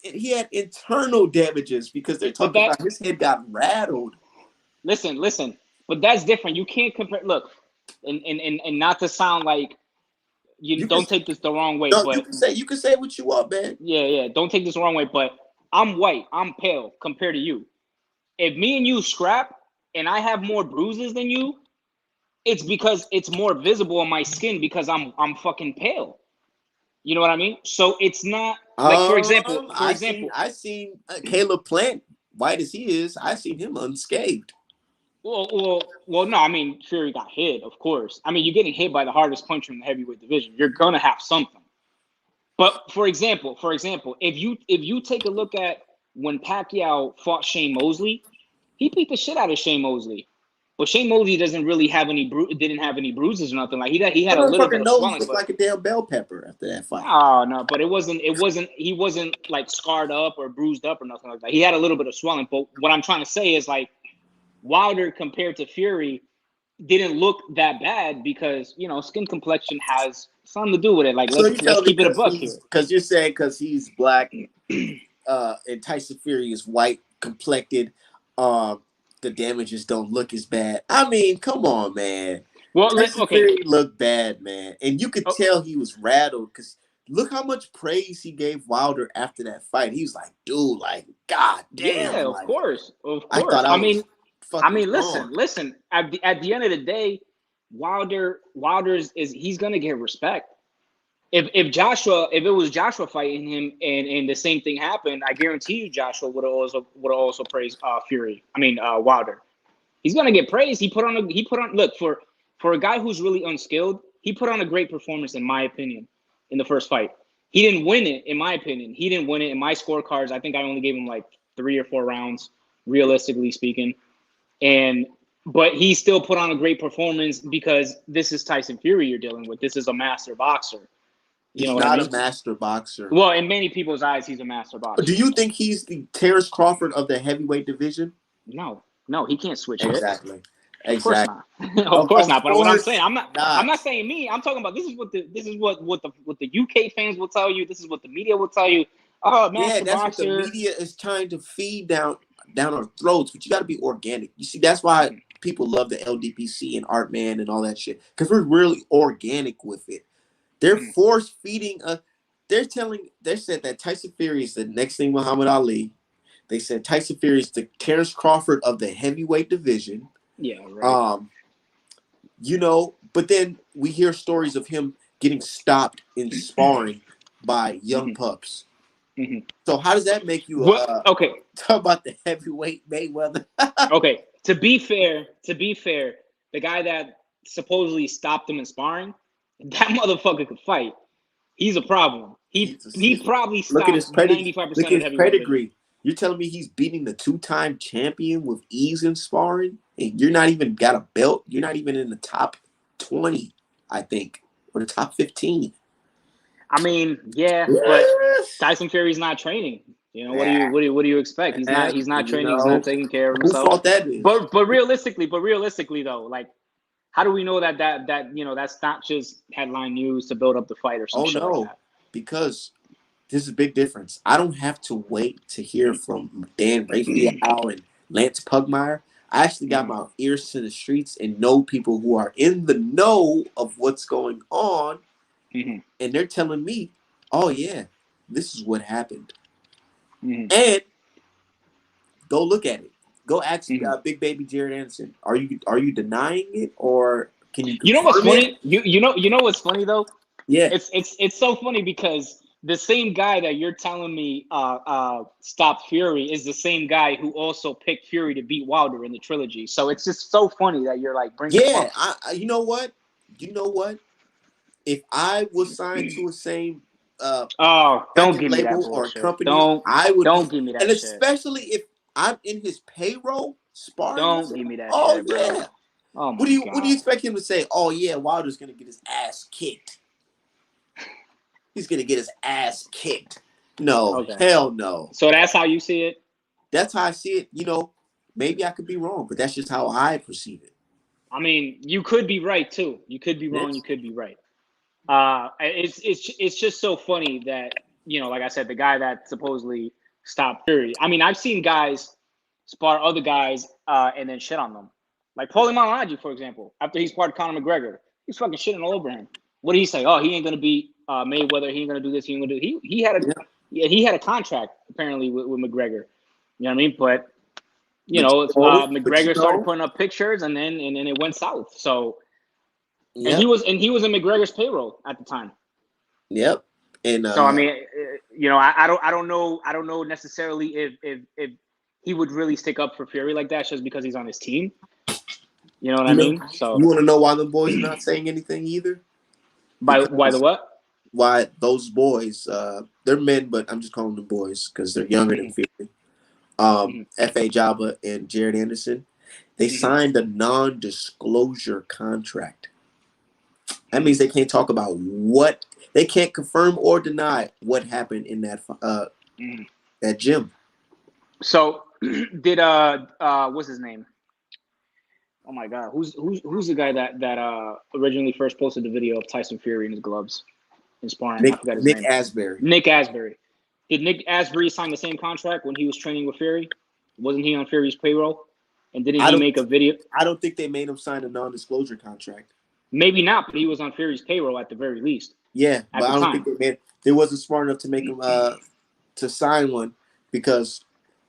[SPEAKER 1] he had internal damages because they're
[SPEAKER 2] But
[SPEAKER 1] talking about his head got rattled.
[SPEAKER 2] listen. But that's different. You can't compare. Look, and not to sound like you
[SPEAKER 1] You can
[SPEAKER 2] don't take this the wrong way,
[SPEAKER 1] no,
[SPEAKER 2] but
[SPEAKER 1] you can say what you want, man.
[SPEAKER 2] yeah, don't take this the wrong way. But I'm white. I'm pale compared to you. If me and you scrap and I have more bruises than you, it's because it's more visible on my skin because I'm fucking pale. You know what I mean? So it's not like
[SPEAKER 1] I seen Caleb Plant, white as he is. I seen him unscathed.
[SPEAKER 2] well. No, I mean Fury got hit, of course. I mean you're getting hit by the hardest puncher in the heavyweight division. You're gonna have something. But for example, if you take a look at when Pacquiao fought Shane Mosley, he beat the shit out of Shane Mosley. But Shane Mosley doesn't really have didn't have any bruises or nothing. Like he
[SPEAKER 1] That
[SPEAKER 2] had a little bit
[SPEAKER 1] motherfucker
[SPEAKER 2] of
[SPEAKER 1] nose
[SPEAKER 2] swelling,
[SPEAKER 1] looked
[SPEAKER 2] but
[SPEAKER 1] like a damn bell pepper after that fight.
[SPEAKER 2] no, but he wasn't like scarred up or bruised up or nothing like that. He had a little bit of swelling. But what I'm trying to say is like Wilder compared to Fury didn't look that bad because skin complexion has something to do with it. Like
[SPEAKER 1] So you
[SPEAKER 2] let's
[SPEAKER 1] tell me
[SPEAKER 2] keep it a buck here.
[SPEAKER 1] because you're saying because he's black, and Tyson Fury is white complected, the damages don't look as bad. I mean, come on, man.
[SPEAKER 2] Well,
[SPEAKER 1] Tyson
[SPEAKER 2] okay.
[SPEAKER 1] Fury looked bad, man, and you could tell he was rattled because look how much praise he gave Wilder after that fight. He was like, "Dude, like, god damn!"
[SPEAKER 2] Yeah, of
[SPEAKER 1] Like,
[SPEAKER 2] course,
[SPEAKER 1] I thought I was
[SPEAKER 2] I
[SPEAKER 1] fucking
[SPEAKER 2] mean,
[SPEAKER 1] gone.
[SPEAKER 2] listen. At the end of the day, Wilder's is he's gonna get respect. If it was Joshua fighting him and the same thing happened, I guarantee you Joshua would have also praised Fury. I mean Wilder. He's gonna get praised. Look for a guy who's really unskilled. He put on a great performance in my opinion in the first fight. He didn't win it in my opinion. He didn't win it in my scorecards. I think I only gave him like 3 or 4 rounds, realistically speaking. But he still put on a great performance because this is Tyson Fury you're dealing with. This is a master boxer. You know
[SPEAKER 1] He's
[SPEAKER 2] what I
[SPEAKER 1] not
[SPEAKER 2] mean?
[SPEAKER 1] a master boxer.
[SPEAKER 2] Well, in many people's eyes, he's a master boxer.
[SPEAKER 1] Do you think he's the Terrence Crawford of the heavyweight division?
[SPEAKER 2] No, he can't switch it.
[SPEAKER 1] Exactly.
[SPEAKER 2] Of course not.
[SPEAKER 1] Of
[SPEAKER 2] Course not. But what I'm
[SPEAKER 1] course
[SPEAKER 2] saying, I'm not saying me. I'm talking about this is what the UK fans will tell you. This is what the media will tell you. Oh,
[SPEAKER 1] Yeah,
[SPEAKER 2] master
[SPEAKER 1] that's what the
[SPEAKER 2] boxer.
[SPEAKER 1] media is trying to feed down our throats. But you got to be organic. You see, that's why people love the LDPC and Art Man and all that shit because we're really organic with it. They're force feeding us. They said that Tyson Fury is the next thing Muhammad Ali. They said Tyson Fury is the Terrence Crawford of the heavyweight division.
[SPEAKER 2] Yeah, right.
[SPEAKER 1] But then we hear stories of him getting stopped in sparring by young pups.
[SPEAKER 2] Mm-hmm.
[SPEAKER 1] So how does that make you
[SPEAKER 2] okay.
[SPEAKER 1] talk about the heavyweight Mayweather?
[SPEAKER 2] Okay. To be fair, the guy that supposedly stopped him in sparring, that motherfucker could fight. He's a problem. He probably
[SPEAKER 1] Look at his
[SPEAKER 2] stopped 95% of the heavyweight
[SPEAKER 1] pedigree. You're telling me he's beating the 2-time champion with ease in sparring, and you're not even got a belt. You're not even in the top 20, I think, or the top 15.
[SPEAKER 2] I mean, yeah, but Tyson Fury's not training. What do you expect? He's not training. He's not taking care of himself.
[SPEAKER 1] Who fought that bitch?
[SPEAKER 2] But realistically though, like, how do we know that that's not just headline news to build up the fight or something like that?
[SPEAKER 1] Because this is a big difference. I don't have to wait to hear from Dan Rafael and Lance Pugmire. I actually got my ears to the streets and know people who are in the know of what's going on.
[SPEAKER 2] Mm-hmm.
[SPEAKER 1] And they're telling me, oh, yeah, this is what happened.
[SPEAKER 2] Mm-hmm.
[SPEAKER 1] And go look at it. Go ask Big Baby Jared Anderson. Are you denying it or can you confirm
[SPEAKER 2] You know what's funny?
[SPEAKER 1] it?
[SPEAKER 2] You know what's funny though?
[SPEAKER 1] Yeah.
[SPEAKER 2] It's so funny because the same guy that you're telling me stopped Fury is the same guy who also picked Fury to beat Wilder in the trilogy. So it's just so funny that you're like bringing him up.
[SPEAKER 1] You know what? If I was signed to a same
[SPEAKER 2] Oh, don't
[SPEAKER 1] record
[SPEAKER 2] give me that
[SPEAKER 1] label or a
[SPEAKER 2] bullshit.
[SPEAKER 1] company, I would
[SPEAKER 2] Don't
[SPEAKER 1] be,
[SPEAKER 2] give me
[SPEAKER 1] and
[SPEAKER 2] that shit.
[SPEAKER 1] especially if I'm in his payroll sparring with
[SPEAKER 2] Don't give
[SPEAKER 1] him.
[SPEAKER 2] me that
[SPEAKER 1] Oh
[SPEAKER 2] shit, bro.
[SPEAKER 1] yeah.
[SPEAKER 2] Oh
[SPEAKER 1] What
[SPEAKER 2] my
[SPEAKER 1] do you
[SPEAKER 2] god.
[SPEAKER 1] expect him to say? Oh yeah, Wilder's gonna get his ass kicked. He's gonna get his ass kicked. No,
[SPEAKER 2] Okay.
[SPEAKER 1] hell no.
[SPEAKER 2] So that's how you see it?
[SPEAKER 1] That's how I see it. Maybe I could be wrong, but that's just how I perceive it.
[SPEAKER 2] I mean, you could be right too. You could be wrong, you
[SPEAKER 1] Yes.
[SPEAKER 2] could be right. It's just so funny that, like I said, the guy that supposedly stopped Fury. I mean, I've seen guys spar other guys and then shit on them. Like Paulie Malignaggi, for example, after he sparred Conor McGregor, he's fucking shitting all over him. What did he say? Oh, he ain't gonna beat Mayweather. He ain't gonna do this. He ain't gonna do.
[SPEAKER 1] Yeah.
[SPEAKER 2] He had a contract apparently with McGregor. You know what I mean? But
[SPEAKER 1] But
[SPEAKER 2] McGregor started putting up pictures, and then it went south. So and
[SPEAKER 1] yep,
[SPEAKER 2] he was in McGregor's payroll at the time.
[SPEAKER 1] yep. And
[SPEAKER 2] So I mean, I don't know necessarily if he would really stick up for Fury like that just because he's on his team. You know what I
[SPEAKER 1] you know,
[SPEAKER 2] mean? So
[SPEAKER 1] you want to know why the boys are not saying anything either?
[SPEAKER 2] why the
[SPEAKER 1] Because
[SPEAKER 2] what?
[SPEAKER 1] why those boys, they're men, but I'm just calling them boys because they're younger than
[SPEAKER 2] Mm-hmm.
[SPEAKER 1] Fury.
[SPEAKER 2] Mm-hmm.
[SPEAKER 1] F.A. Jabba and Jared Anderson, they
[SPEAKER 2] Mm-hmm.
[SPEAKER 1] signed a non-disclosure contract. That means
[SPEAKER 2] Mm-hmm.
[SPEAKER 1] they can't talk about what they can't confirm or deny what happened in
[SPEAKER 2] Mm-hmm.
[SPEAKER 1] that gym.
[SPEAKER 2] So did what's his name? Oh my god, who's the guy that originally first posted the video of Tyson Fury in his gloves in sparring? I forgot his
[SPEAKER 1] Nick
[SPEAKER 2] name.
[SPEAKER 1] Asbury.
[SPEAKER 2] Nick Asbury. Did Nick Asbury sign the same contract when he was training with Fury? Wasn't he on Fury's payroll? And didn't
[SPEAKER 1] I
[SPEAKER 2] he
[SPEAKER 1] don't
[SPEAKER 2] make a video?
[SPEAKER 1] I don't think they made him sign a non-disclosure contract.
[SPEAKER 2] Maybe not, but he was on Fury's payroll at the very least
[SPEAKER 1] Yeah,
[SPEAKER 2] at
[SPEAKER 1] but
[SPEAKER 2] the
[SPEAKER 1] I don't think
[SPEAKER 2] time.
[SPEAKER 1] they wasn't smart enough to make him to sign one because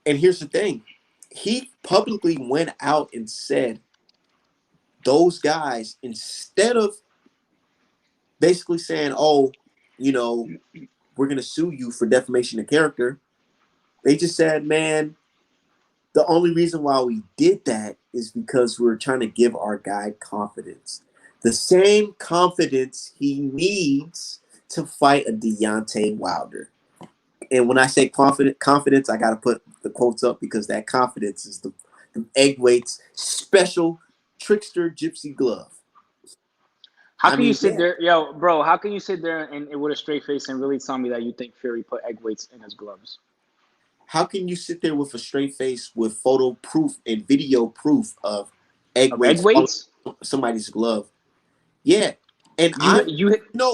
[SPEAKER 1] and here's the thing. He publicly went out and said those guys, instead of basically saying, "Oh, you know, we're gonna sue you for defamation of character," they just said, "Man, the only reason why we did that is because we were trying to give our guy confidence, the same confidence he needs to fight a Deontay Wilder." And when I say confidence, I gotta put the quotes up because that confidence is the egg weights special trickster gypsy glove.
[SPEAKER 2] How
[SPEAKER 1] I
[SPEAKER 2] can you
[SPEAKER 1] mean,
[SPEAKER 2] sit
[SPEAKER 1] yeah.
[SPEAKER 2] there, yo, bro? How can you sit there and with a straight face and really tell me that you think Fury put egg weights in his gloves?
[SPEAKER 1] How can you sit there with a straight face with photo proof and video proof of egg
[SPEAKER 2] Of egg
[SPEAKER 1] weights on
[SPEAKER 2] weights?
[SPEAKER 1] somebody's glove? Yeah, and
[SPEAKER 2] You you you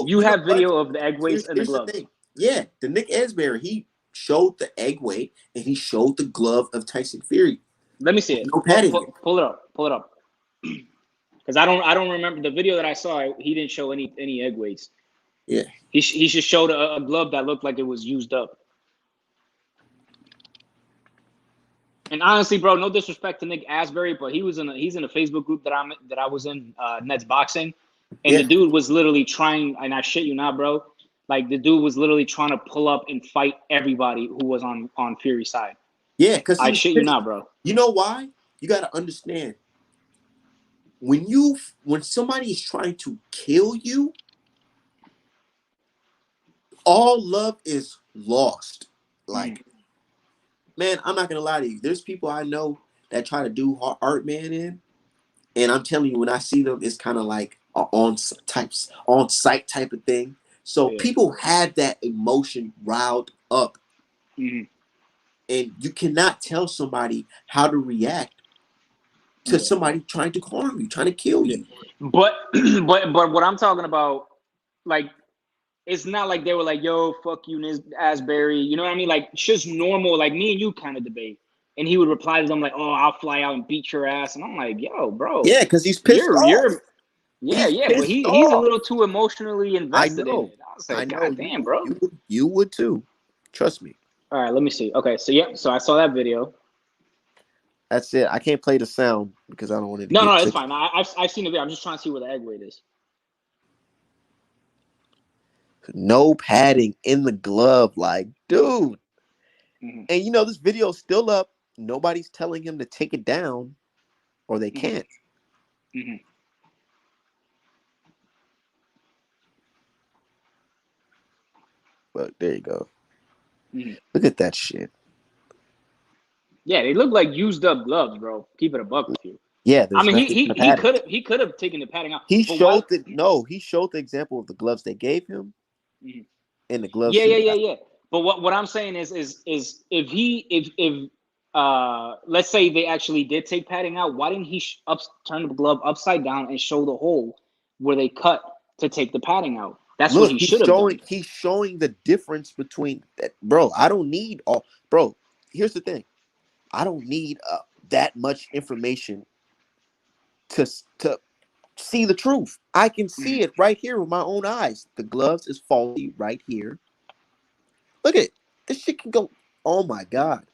[SPEAKER 1] you know
[SPEAKER 2] have
[SPEAKER 1] what?
[SPEAKER 2] video of the egg weights in the
[SPEAKER 1] Here's the
[SPEAKER 2] gloves.
[SPEAKER 1] thing. Yeah, the Nick Asbury, he showed the egg weight and he showed the glove of Tyson Fury.
[SPEAKER 2] Let me see it.
[SPEAKER 1] No padding it.
[SPEAKER 2] Pull it up. Pull it up. Because I don't remember the video that I saw. He didn't show any egg weights.
[SPEAKER 1] Yeah.
[SPEAKER 2] He just showed a glove that looked like it was used up. And honestly, bro, no disrespect to Nick Asbury, but he's in a Facebook group that I was in, Nets Boxing, and the
[SPEAKER 1] Yeah.
[SPEAKER 2] dude was literally trying, and I shit you not, bro. Like the dude was literally trying to pull up and fight everybody who was on Fury's side.
[SPEAKER 1] Yeah, because he
[SPEAKER 2] I
[SPEAKER 1] was
[SPEAKER 2] shit you
[SPEAKER 1] pissed.
[SPEAKER 2] not, bro.
[SPEAKER 1] You know why? You got to understand when somebody is trying to kill you, all love is lost.
[SPEAKER 2] Mm.
[SPEAKER 1] Like, man, I'm not gonna lie to you. There's people I know that try to do art man in, and I'm telling you, when I see them, it's kind of like a on site type of thing. So
[SPEAKER 2] Yeah.
[SPEAKER 1] people have that emotion riled up,
[SPEAKER 2] Mm-hmm.
[SPEAKER 1] and you cannot tell somebody how to react to
[SPEAKER 2] Yeah.
[SPEAKER 1] somebody trying to harm you, trying to kill
[SPEAKER 2] Yeah.
[SPEAKER 1] you.
[SPEAKER 2] But but what I'm talking about, like, it's not like they were like, "Yo, fuck you, Ms. Asbury." You know what I mean? Like, it's just normal, like me and you kind of debate. And he would reply to them like, "Oh, I'll fly out and beat your ass." And I'm like, "Yo, bro,
[SPEAKER 1] Yeah, because he's pissed off.
[SPEAKER 2] yeah,
[SPEAKER 1] He's
[SPEAKER 2] yeah." But
[SPEAKER 1] pissed
[SPEAKER 2] he's a
[SPEAKER 1] off.
[SPEAKER 2] little too emotionally
[SPEAKER 1] I
[SPEAKER 2] invested in
[SPEAKER 1] know.
[SPEAKER 2] it. I was
[SPEAKER 1] I
[SPEAKER 2] like,
[SPEAKER 1] know.
[SPEAKER 2] "God damn, bro."
[SPEAKER 1] You would too. Trust me.
[SPEAKER 2] All right, let me see. Okay, so yeah, so I saw that video.
[SPEAKER 1] That's it. I can't play the sound because I don't want it to
[SPEAKER 2] No,
[SPEAKER 1] get
[SPEAKER 2] it's
[SPEAKER 1] clicky.
[SPEAKER 2] fine. I've seen the video. I'm just trying to see where the egg weight is.
[SPEAKER 1] No padding in the glove, like, dude.
[SPEAKER 2] Mm-hmm.
[SPEAKER 1] And this video's still up. Nobody's telling him to take it down, or they
[SPEAKER 2] Mm-hmm.
[SPEAKER 1] can't.
[SPEAKER 2] Mm-hmm.
[SPEAKER 1] But there you go.
[SPEAKER 2] Mhm.
[SPEAKER 1] Look at that shit.
[SPEAKER 2] Yeah, they look like used up gloves, bro. Keep it a buck with you.
[SPEAKER 1] Yeah,
[SPEAKER 2] I
[SPEAKER 1] there's
[SPEAKER 2] mean,
[SPEAKER 1] nothing in the
[SPEAKER 2] he
[SPEAKER 1] padding.
[SPEAKER 2] could have taken the padding out,
[SPEAKER 1] He
[SPEAKER 2] but what?
[SPEAKER 1] showed the no. He showed the example of the gloves they gave him
[SPEAKER 2] Mhm.
[SPEAKER 1] and the gloves
[SPEAKER 2] Yeah,
[SPEAKER 1] he
[SPEAKER 2] yeah, yeah,
[SPEAKER 1] got.
[SPEAKER 2] yeah. But what I'm saying is if let's say they actually did take padding out, why didn't he turn the glove upside down and show the hole where they cut to take the padding out? That's what
[SPEAKER 1] Look,
[SPEAKER 2] he should have done.
[SPEAKER 1] he's showing the difference between that, bro. I don't need all, bro. Here's the thing. I don't need that much information to see the truth. I can see
[SPEAKER 2] Mhm.
[SPEAKER 1] it right here with my own eyes. The gloves is faulty right here. Look at it. This shit can go. Oh my god.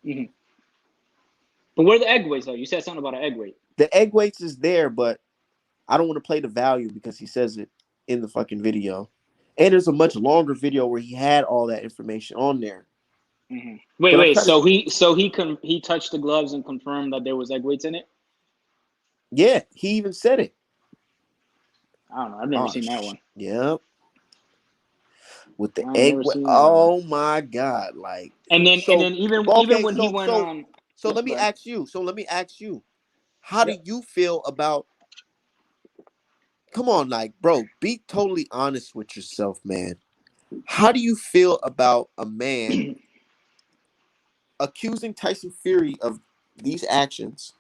[SPEAKER 2] Mhm. But where the egg weights though? You said something about an egg weight.
[SPEAKER 1] The egg weights is there, but I don't want to play the value because he says it in the fucking video. And there's a much longer video where he had all that information on there.
[SPEAKER 2] Wait,
[SPEAKER 1] But I'm
[SPEAKER 2] wait.
[SPEAKER 1] trying to.
[SPEAKER 2] So he touched the gloves and confirmed that there was egg weights in it.
[SPEAKER 1] Yeah, he even said it.
[SPEAKER 2] I don't know. I've never
[SPEAKER 1] Oh,
[SPEAKER 2] seen that one.
[SPEAKER 1] yep. With the
[SPEAKER 2] I've
[SPEAKER 1] egg.
[SPEAKER 2] never seen that one.
[SPEAKER 1] Oh my god! Like
[SPEAKER 2] And then
[SPEAKER 1] so.
[SPEAKER 2] even
[SPEAKER 1] Okay,
[SPEAKER 2] when he went on,
[SPEAKER 1] so
[SPEAKER 2] yep,
[SPEAKER 1] let
[SPEAKER 2] go
[SPEAKER 1] me
[SPEAKER 2] ahead.
[SPEAKER 1] ask you. How do
[SPEAKER 2] Yep.
[SPEAKER 1] you feel about? Come on, like, bro, be totally honest with yourself, man. How do you feel about a man accusing Tyson Fury of these actions,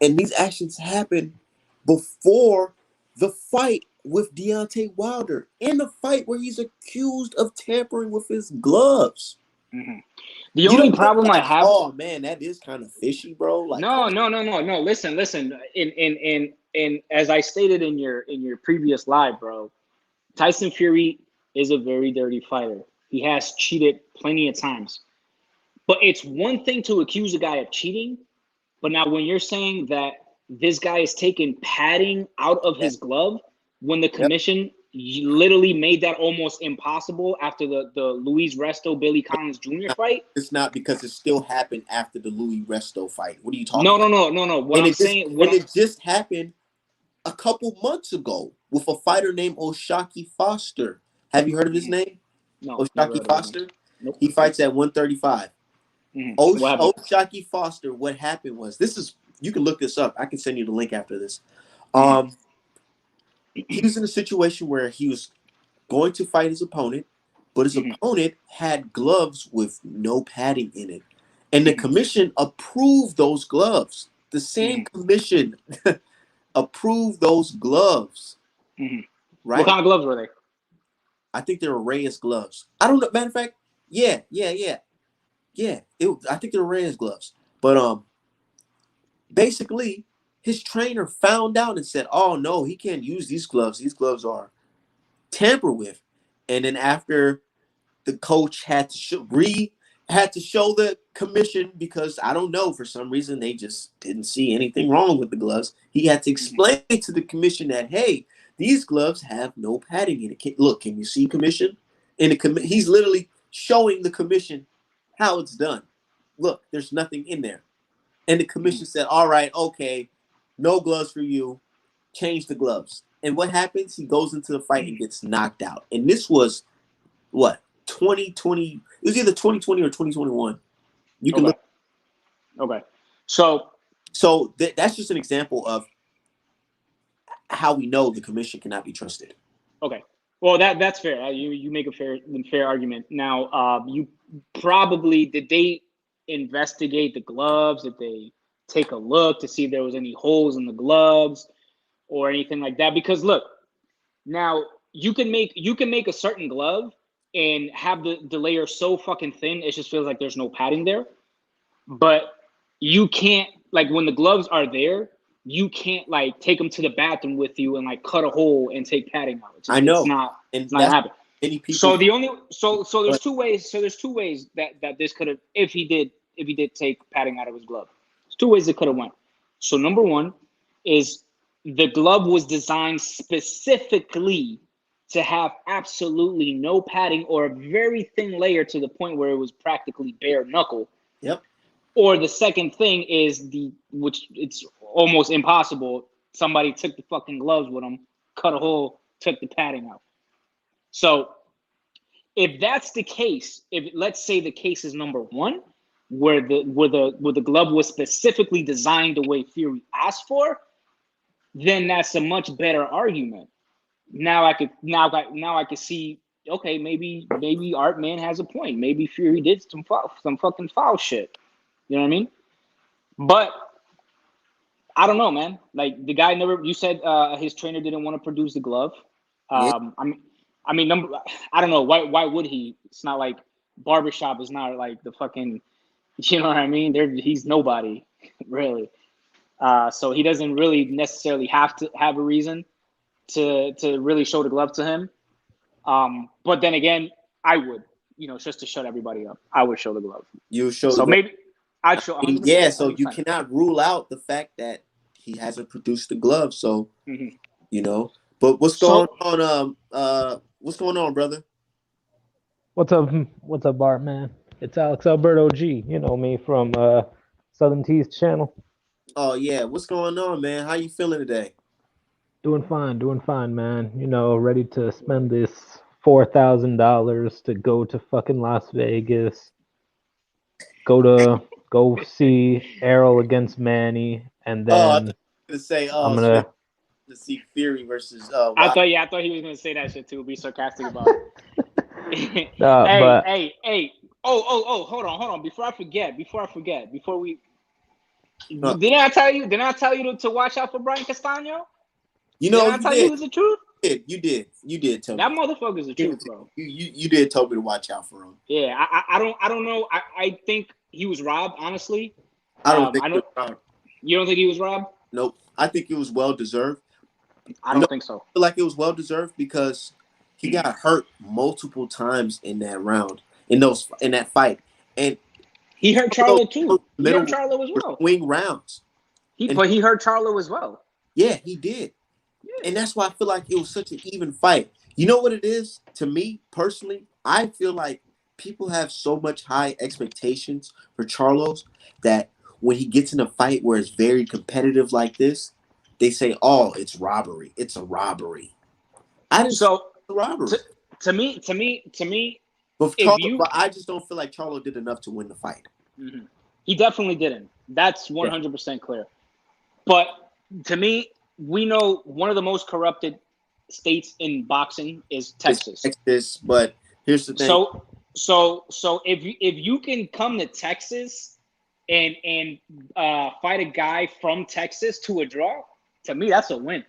[SPEAKER 1] and these actions happen before the fight with Deontay Wilder, in the fight where he's accused of tampering with his gloves?
[SPEAKER 2] hmm The
[SPEAKER 1] You
[SPEAKER 2] only
[SPEAKER 1] don't think
[SPEAKER 2] problem I
[SPEAKER 1] like,
[SPEAKER 2] have,
[SPEAKER 1] oh man, that is kind of fishy, bro? Like, come
[SPEAKER 2] no,
[SPEAKER 1] on.
[SPEAKER 2] no, no, no, no. Listen. In as I stated in your previous live, bro, Tyson Fury is a very dirty fighter. He has cheated plenty of times. But it's one thing to accuse a guy of cheating, but now when you're saying that this guy is taking padding out of
[SPEAKER 1] Yeah.
[SPEAKER 2] his glove when the
[SPEAKER 1] Yep.
[SPEAKER 2] commission literally made that almost impossible after the Luis Resto Billy Collins Jr. fight.
[SPEAKER 1] It's not because it still happened after the Louis Resto fight. What are you talking
[SPEAKER 2] No,
[SPEAKER 1] about?
[SPEAKER 2] no, no, no, no. What I'm saying, what
[SPEAKER 1] And
[SPEAKER 2] I'm
[SPEAKER 1] it just happened a couple months ago with a fighter named Oshaki Foster. Have you heard of his
[SPEAKER 2] mhm.
[SPEAKER 1] name?
[SPEAKER 2] No, never
[SPEAKER 1] Oshaki
[SPEAKER 2] heard of his name.
[SPEAKER 1] Foster.
[SPEAKER 2] Nope.
[SPEAKER 1] He fights at 135.
[SPEAKER 2] What happened?
[SPEAKER 1] Oshaki Foster. What happened was, this is, you can look this up. I can send you the link after this.
[SPEAKER 2] Mhm.
[SPEAKER 1] Um, he was in a situation where he was going to fight his opponent, but his
[SPEAKER 2] Mhm.
[SPEAKER 1] opponent had gloves with no padding in it. And the
[SPEAKER 2] Mhm.
[SPEAKER 1] commission approved those gloves. The same
[SPEAKER 2] Mhm.
[SPEAKER 1] commission approved those gloves,
[SPEAKER 2] Mhm. What
[SPEAKER 1] right?
[SPEAKER 2] kind of gloves were they?
[SPEAKER 1] I think they were Reyes gloves. I don't know. Matter of fact, yeah. I think they were Reyes gloves. But basically, his trainer found out and said, "Oh no, he can't use these gloves. These gloves are tampered with." And then after the coach had to show the commission, because I don't know, for some reason they just didn't see anything wrong with the gloves. He had to
[SPEAKER 2] Mhm.
[SPEAKER 1] explain to the commission that, hey, these gloves have no padding in it. Look, can you see, commission? And
[SPEAKER 2] Mhm.
[SPEAKER 1] he's literally showing the commission how it's done. Look, there's nothing in there. And the
[SPEAKER 2] Mhm.
[SPEAKER 1] commission said, all right, okay, no gloves for you. Change the gloves. And what happens? He goes into the fight and gets knocked out. And this was what, 2020? It was either 2020 or 2021. You can
[SPEAKER 2] Okay.
[SPEAKER 1] look.
[SPEAKER 2] Okay. So
[SPEAKER 1] So that's just an example of how we know the commission cannot be trusted.
[SPEAKER 2] okay. Well, that's fair. You make a fair argument. Now, you probably did they investigate the gloves? Did they take a look to see if there was any holes in the gloves or anything like that? Because look, now you can make a certain glove and have the layer so fucking thin it just feels like there's no padding there. But you can't, like, when the gloves are there, you can't like take them to the bathroom with you and like cut a hole and take padding out. It's
[SPEAKER 1] I
[SPEAKER 2] just it's
[SPEAKER 1] know,
[SPEAKER 2] not
[SPEAKER 1] and
[SPEAKER 2] it's not gonna
[SPEAKER 1] that's
[SPEAKER 2] happen.
[SPEAKER 1] many people.
[SPEAKER 2] So the only so
[SPEAKER 1] But
[SPEAKER 2] there's two ways that this could have, if he did take padding out of his glove. There's two ways it could have went. So number one is the glove was designed specifically to have absolutely no padding or a very thin layer to the point where it was practically bare knuckle.
[SPEAKER 1] yep,
[SPEAKER 2] Or the second thing is which it's almost impossible. Somebody took the fucking gloves with them, cut a hole, took the padding out. So if that's the case, if let's say the case is number one, where the glove was specifically designed the way Fury asked for, then that's a much better argument. Now I could see, okay, maybe Art Man has a point. Maybe Fury did some fucking foul shit. You know what I mean? But I don't know, man. Like the guy never. You said his trainer didn't want to produce the glove.
[SPEAKER 1] Yeah.
[SPEAKER 2] I mean, I don't know. Why would he? It's not like barbershop is not like the fucking. You know what I mean? He's nobody, really. So he doesn't really necessarily have to have a reason to really show the glove to him. But then again, I would, just to shut everybody up, I would show the glove.
[SPEAKER 1] You show the
[SPEAKER 2] So
[SPEAKER 1] glove.
[SPEAKER 2] maybe I'd show 100%.
[SPEAKER 1] Yeah, so you
[SPEAKER 2] 100%.
[SPEAKER 1] cannot rule out the fact that he hasn't produced the glove. So
[SPEAKER 2] Mm-hmm.
[SPEAKER 1] But what's going
[SPEAKER 2] So
[SPEAKER 1] on? What's going on, brother?
[SPEAKER 3] What's up? What's up, Bart, man? It's Alex Alberto G. You know me from Southern Teas channel.
[SPEAKER 1] Oh yeah, what's going on, man? How you feeling today?
[SPEAKER 3] Doing fine, man. Ready to spend this $4,000 to go to fucking Las Vegas. Go see Errol against Manny, and
[SPEAKER 1] Oh, I was
[SPEAKER 3] then
[SPEAKER 1] gonna say,
[SPEAKER 3] I'm
[SPEAKER 1] shit,
[SPEAKER 3] gonna.
[SPEAKER 1] to see Fury versus
[SPEAKER 2] I
[SPEAKER 1] Wild.
[SPEAKER 2] thought he was gonna say that shit too. Be sarcastic about it.
[SPEAKER 3] But
[SPEAKER 2] Hey. Oh, hold on. Before I forget, before we
[SPEAKER 1] Uh,
[SPEAKER 2] didn't I tell you? Didn't I tell you to watch out for Brian Castano?
[SPEAKER 1] you
[SPEAKER 2] Didn't
[SPEAKER 1] know,
[SPEAKER 2] I
[SPEAKER 1] you
[SPEAKER 2] tell you it
[SPEAKER 1] did,
[SPEAKER 2] was the truth?
[SPEAKER 1] you did tell
[SPEAKER 2] That
[SPEAKER 1] me.
[SPEAKER 2] motherfucker's the truth, bro.
[SPEAKER 1] You did tell me to watch out for him.
[SPEAKER 2] Yeah, I don't know. I think he was robbed, honestly.
[SPEAKER 1] I don't think
[SPEAKER 2] I
[SPEAKER 1] it was
[SPEAKER 2] know
[SPEAKER 1] wrong.
[SPEAKER 2] you don't think he was robbed?
[SPEAKER 1] Nope. I think it was well deserved.
[SPEAKER 2] I
[SPEAKER 1] You know,
[SPEAKER 2] don't think so.
[SPEAKER 1] I feel like it was well deserved because he got hurt multiple times in that round, in that fight, and
[SPEAKER 2] He hurt Charlo too. He
[SPEAKER 1] middle
[SPEAKER 2] hurt Charlo as
[SPEAKER 1] were
[SPEAKER 2] well.
[SPEAKER 1] swing rounds.
[SPEAKER 2] But he hurt Charlo as well.
[SPEAKER 1] Yeah, he did.
[SPEAKER 2] Yeah.
[SPEAKER 1] And that's why I feel like it was such an even fight. You know what it is? To me, personally, I feel like people have so much high expectations for Charlos that when he gets in a fight where it's very competitive like this, they say, oh, it's robbery. It's a robbery. I didn't
[SPEAKER 2] So
[SPEAKER 1] a robbery.
[SPEAKER 2] to me,
[SPEAKER 1] But,
[SPEAKER 2] if you,
[SPEAKER 1] but I just don't feel like Charlo did enough to win the fight.
[SPEAKER 2] he definitely didn't. That's 100% clear. But to me, we know one of the most corrupted states in boxing is Texas.
[SPEAKER 1] It's Texas, but here's the thing.
[SPEAKER 2] So if you can come to Texas and fight a guy from Texas to a draw, to me that's a win.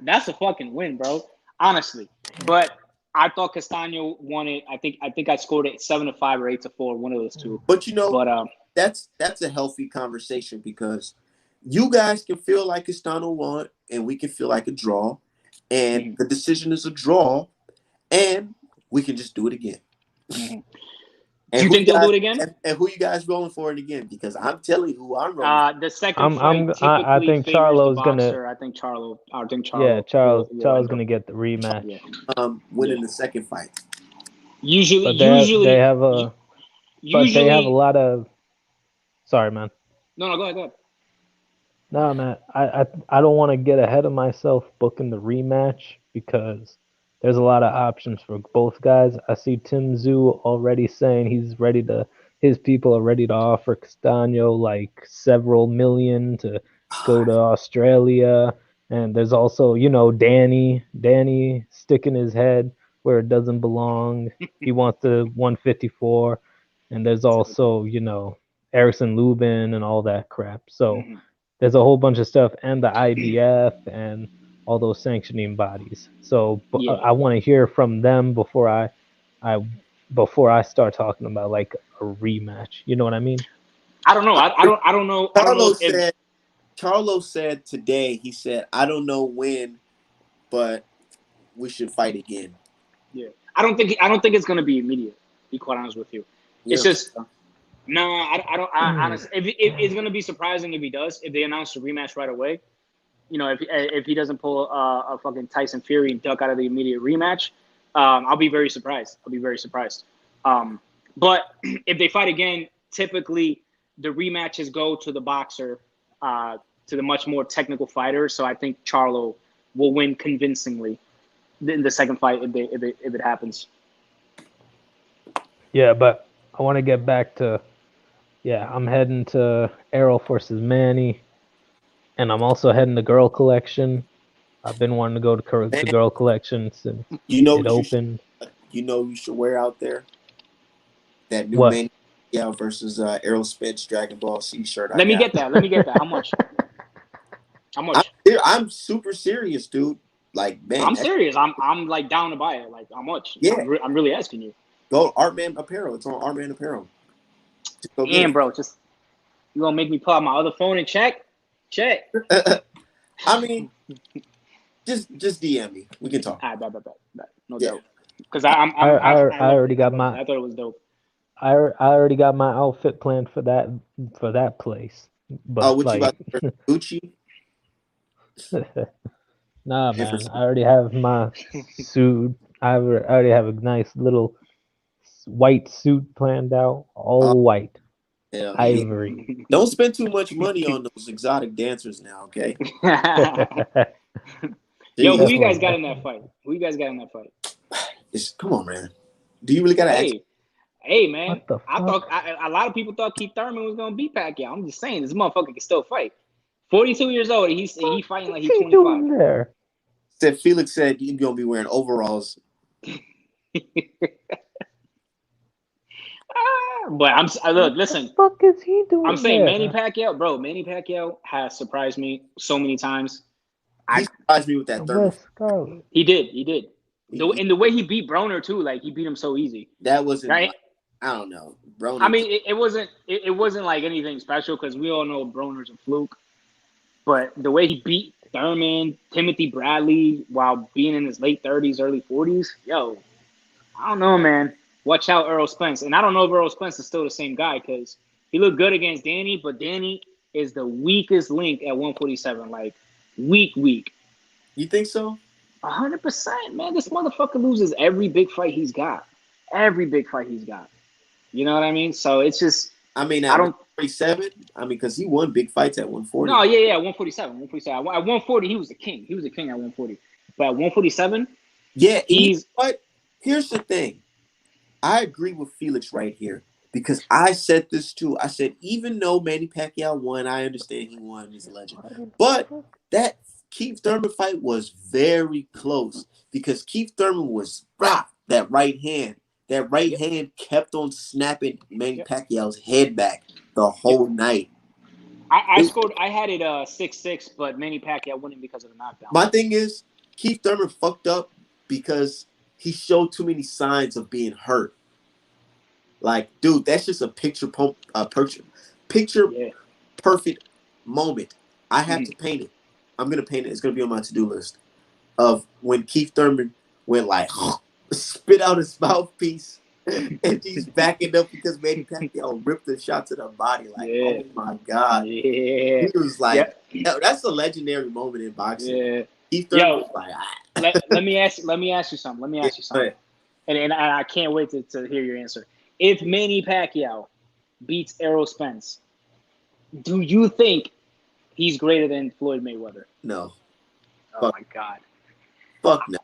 [SPEAKER 2] That's a fucking win, bro. Honestly. But I thought Castano won it. I think I scored it 7-5 or 8-4, one of those two.
[SPEAKER 1] But that's a healthy conversation because you guys can feel like Castano won, and we can feel like a draw, and the decision is a draw, and we can just do it again.
[SPEAKER 2] Do you think they'll do it again?
[SPEAKER 1] And who you guys rolling for it again? Because I'm telling you who I'm rolling.
[SPEAKER 2] The second fight typically
[SPEAKER 3] I think
[SPEAKER 2] favors
[SPEAKER 3] Charlo's
[SPEAKER 2] the
[SPEAKER 3] gonna.
[SPEAKER 2] boxer. I think Charlo.
[SPEAKER 3] Yeah, Charlo's
[SPEAKER 2] will
[SPEAKER 3] gonna get the rematch.
[SPEAKER 1] Winning the second fight.
[SPEAKER 2] Usually,
[SPEAKER 3] They have a lot of. Sorry, man.
[SPEAKER 2] No, go ahead.
[SPEAKER 3] No, man. I don't want to get ahead of myself booking the rematch because there's a lot of options for both guys. I see Tim Zhu already saying his people are ready to offer Castano like several million to go to Australia. And there's also, Danny sticking his head where it doesn't belong. He wants the 154. And there's also, Erickson Lubin and all that crap. So there's a whole bunch of stuff, and the IBF and all those sanctioning bodies. So I want to hear from them before I start talking about like a rematch. You know what I mean?
[SPEAKER 2] I don't know. I don't know.
[SPEAKER 1] Charlo said today. He said, "I don't know when, but we should fight again."
[SPEAKER 2] Yeah, I don't think it's going to be immediate. To be quite honest with you, it's just no. I don't. Honestly, if it's going to be surprising if he does. If they announce a rematch right away, if he doesn't pull a fucking Tyson Fury and duck out of the immediate rematch, I'll be very surprised. But if they fight again, typically the rematches go to the boxer, to the much more technical fighter. So I think Charlo will win convincingly. in the second fight if it happens.
[SPEAKER 3] Yeah, but I want to get back to I'm heading to Errol versus Manny, and I'm also heading to Girl Collection. I've been wanting to go to
[SPEAKER 1] Man,
[SPEAKER 3] the Girl Collection since
[SPEAKER 1] you know
[SPEAKER 3] it
[SPEAKER 1] what
[SPEAKER 3] opened.
[SPEAKER 1] you should wear out there? That new
[SPEAKER 3] What?
[SPEAKER 1] Manny Pacquiao versus Errol Spence Dragon Ball C shirt I
[SPEAKER 2] Let me
[SPEAKER 1] got.
[SPEAKER 2] get that. Let me get that. How much? How much?
[SPEAKER 1] I'm super serious, dude. Like, man,
[SPEAKER 2] I'm serious. I'm like down to buy it. Like, how much?
[SPEAKER 1] yeah.
[SPEAKER 2] I'm really asking you.
[SPEAKER 1] Go Artman Apparel. It's on Artman Apparel. Just go get
[SPEAKER 2] Damn, bro. Just you gonna make me pull out my other phone and check? Check.
[SPEAKER 1] it. I mean, just DM me. We can talk.
[SPEAKER 2] All right, bet. No
[SPEAKER 1] Yeah.
[SPEAKER 2] doubt. Because
[SPEAKER 3] I already got my
[SPEAKER 2] I thought it was dope.
[SPEAKER 3] I already got my outfit planned for that place.
[SPEAKER 1] Oh,
[SPEAKER 3] But
[SPEAKER 1] what you
[SPEAKER 3] like,
[SPEAKER 1] about to wear? Gucci?
[SPEAKER 3] nah,
[SPEAKER 1] And for
[SPEAKER 3] man. I already have my suit. Already have a nice little white suit planned out,
[SPEAKER 1] oh,
[SPEAKER 3] all white,
[SPEAKER 1] hell yeah.
[SPEAKER 3] ivory.
[SPEAKER 1] Don't spend too much money on those exotic dancers now, okay?
[SPEAKER 2] Yo, who
[SPEAKER 1] Jeez.
[SPEAKER 2] you guys got in
[SPEAKER 3] Definitely.
[SPEAKER 2] that fight? Who you guys got in that fight?
[SPEAKER 1] Come on, man. Do you really gotta ask?
[SPEAKER 2] Hey, man.
[SPEAKER 3] What the
[SPEAKER 2] I
[SPEAKER 3] fuck?
[SPEAKER 2] thought a lot of people thought Keith Thurman was gonna beat Pacquiao. I'm just saying, this motherfucker can still fight. 42 years old. He fighting like he's
[SPEAKER 3] What's he
[SPEAKER 2] 25.
[SPEAKER 3] doing there?
[SPEAKER 1] Felix said you're gonna be wearing overalls.
[SPEAKER 2] But look, listen.
[SPEAKER 3] What the fuck is he doing
[SPEAKER 2] I'm saying
[SPEAKER 3] there?
[SPEAKER 2] Manny Pacquiao, bro. Manny Pacquiao has surprised me so many times.
[SPEAKER 1] He surprised me with that Thurman.
[SPEAKER 3] West Scarlet.
[SPEAKER 2] He did.
[SPEAKER 1] He-
[SPEAKER 2] And the way he beat Broner too, like he beat him so easy,
[SPEAKER 1] That wasn't
[SPEAKER 2] right?
[SPEAKER 1] like, I don't know. Broner.
[SPEAKER 2] I mean, it wasn't like anything special because we all know Broner's a fluke. But the way he beat Thurman, Timothy Bradley, while being in his late 30s, early 40s, yo, I don't know, man. Watch out, Errol Spence. And I don't know if Errol Spence is still the same guy because he looked good against Danny, but Danny is the weakest link at 147. Like, weak.
[SPEAKER 1] You think so?
[SPEAKER 2] 100%, man. This motherfucker loses every big fight he's got. Every big fight he's got. You know what I mean? So it's just,
[SPEAKER 1] I mean,
[SPEAKER 2] I
[SPEAKER 1] at
[SPEAKER 2] don't.
[SPEAKER 1] 147. I mean, because he won big fights at 140.
[SPEAKER 2] No, yeah, 147. At 140, he was the king. He was the king at 140. But at 147,
[SPEAKER 1] Yeah,
[SPEAKER 2] he's.
[SPEAKER 1] But here's the thing. I agree with Felix right here because I said this too. I said even though Manny Pacquiao won, I understand he won. He's a legend, but that Keith Thurman fight was very close because Keith Thurman was that right hand. That right hand kept on snapping Manny Pacquiao's head back the whole night.
[SPEAKER 2] I scored. I had it 6-6, but Manny Pacquiao winning because of the knockdown.
[SPEAKER 1] My thing is Keith Thurman fucked up because he showed too many signs of being hurt. Like, dude, that's just a picture perfect moment. I have to paint it. I'm gonna paint it. It's gonna be on my to-do list of when Keith Thurman went like spit out his mouthpiece and he's backing up because Manny Pacquiao ripped the shot to the body. Like, oh my god, he was like, that's a legendary moment in boxing.
[SPEAKER 2] Yeah.
[SPEAKER 1] Keith Thurman was like,
[SPEAKER 2] let me ask you something. And I can't wait to hear your answer. If Manny Pacquiao beats Errol Spence, do you think he's greater than Floyd Mayweather?
[SPEAKER 1] No.
[SPEAKER 2] Oh my god.
[SPEAKER 1] Fuck no.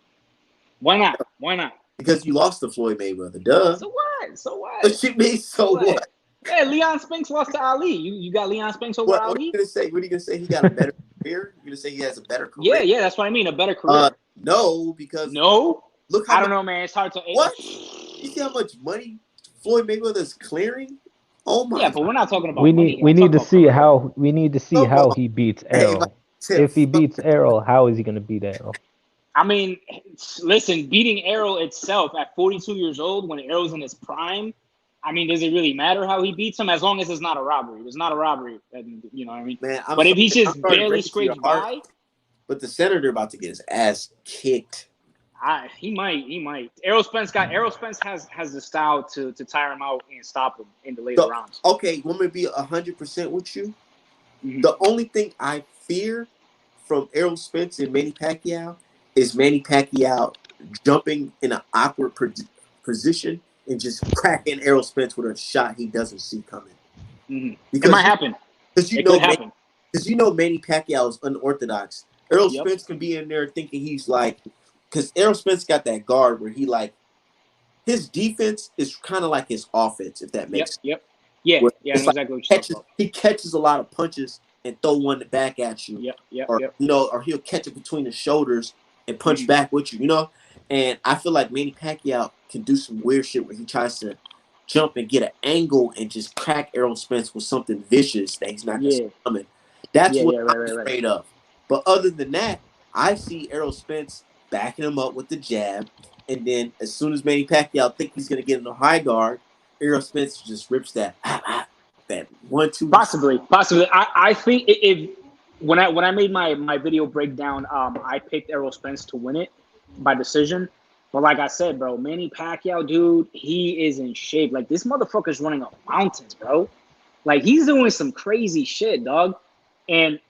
[SPEAKER 2] Why not?
[SPEAKER 1] Because you lost to Floyd Mayweather. Duh.
[SPEAKER 2] So what?
[SPEAKER 1] What you mean? So what?
[SPEAKER 2] Yeah, Leon Spinks lost to Ali. You got Leon Spinks over Ali?
[SPEAKER 1] What are you gonna say? What are you gonna say? He got a better career? You're gonna say he has a better career?
[SPEAKER 2] Yeah, that's what I mean. A better career.
[SPEAKER 1] No, because look how
[SPEAKER 2] I don't know, man. It's hard to.
[SPEAKER 1] What? You see how much money Floyd Mayweather is clearing? Oh my!
[SPEAKER 2] Yeah, but we're not talking about.
[SPEAKER 3] We need to see how he beats Errol. If he beats Errol, how is he gonna beat Errol?
[SPEAKER 2] I mean, listen, beating Errol itself at 42 years old when Errol's in his prime, I mean, does it really matter how he beats him as long as it's not a robbery? It's not a robbery, you know what I mean?
[SPEAKER 1] Man,
[SPEAKER 2] but if he's just barely scraped by,
[SPEAKER 1] but the senator about to get his ass kicked.
[SPEAKER 2] He might. Errol Spence has the style to tire him out and stop him in the later rounds.
[SPEAKER 1] Okay, want me to be 100% with you?
[SPEAKER 2] Mm-hmm.
[SPEAKER 1] The only thing I fear from Errol Spence and Manny Pacquiao is Manny Pacquiao jumping in an awkward position and just cracking Errol Spence with a shot he doesn't see coming.
[SPEAKER 2] Mm-hmm. It might happen.
[SPEAKER 1] Because you know Manny Pacquiao is unorthodox. Errol Spence can be in there thinking he's like because Errol Spence got that guard where he like his defense is kind of like his offense, if that
[SPEAKER 2] Yep,
[SPEAKER 1] makes sense.
[SPEAKER 2] yep. Yeah,
[SPEAKER 1] Where
[SPEAKER 2] yeah, I
[SPEAKER 1] it's
[SPEAKER 2] know
[SPEAKER 1] like
[SPEAKER 2] exactly what you're talking about.
[SPEAKER 1] he catches a lot of punches and throw one back at you,
[SPEAKER 2] Yep, yep,
[SPEAKER 1] or
[SPEAKER 2] yep.
[SPEAKER 1] or he'll catch it between the shoulders and punch
[SPEAKER 2] Mhm.
[SPEAKER 1] back with you. And I feel like Manny Pacquiao can do some weird shit where he tries to jump and get an angle and just crack Errol Spence with something vicious that he's not gonna see
[SPEAKER 2] Yeah,
[SPEAKER 1] coming. That's
[SPEAKER 2] yeah,
[SPEAKER 1] what
[SPEAKER 2] yeah, right,
[SPEAKER 1] I'm
[SPEAKER 2] right, right.
[SPEAKER 1] afraid of. But other than that, I see Errol Spence backing him up with the jab, and then as soon as Manny Pacquiao think he's gonna get in the high guard, Errol Spence just rips that that 1-2.
[SPEAKER 2] Possibly, possibly. I think if when I made my video breakdown, I picked Errol Spence to win it by decision. But like I said, bro, Manny Pacquiao, dude, he is in shape. Like this motherfucker's running up mountains, bro. Like he's doing some crazy shit, dog. And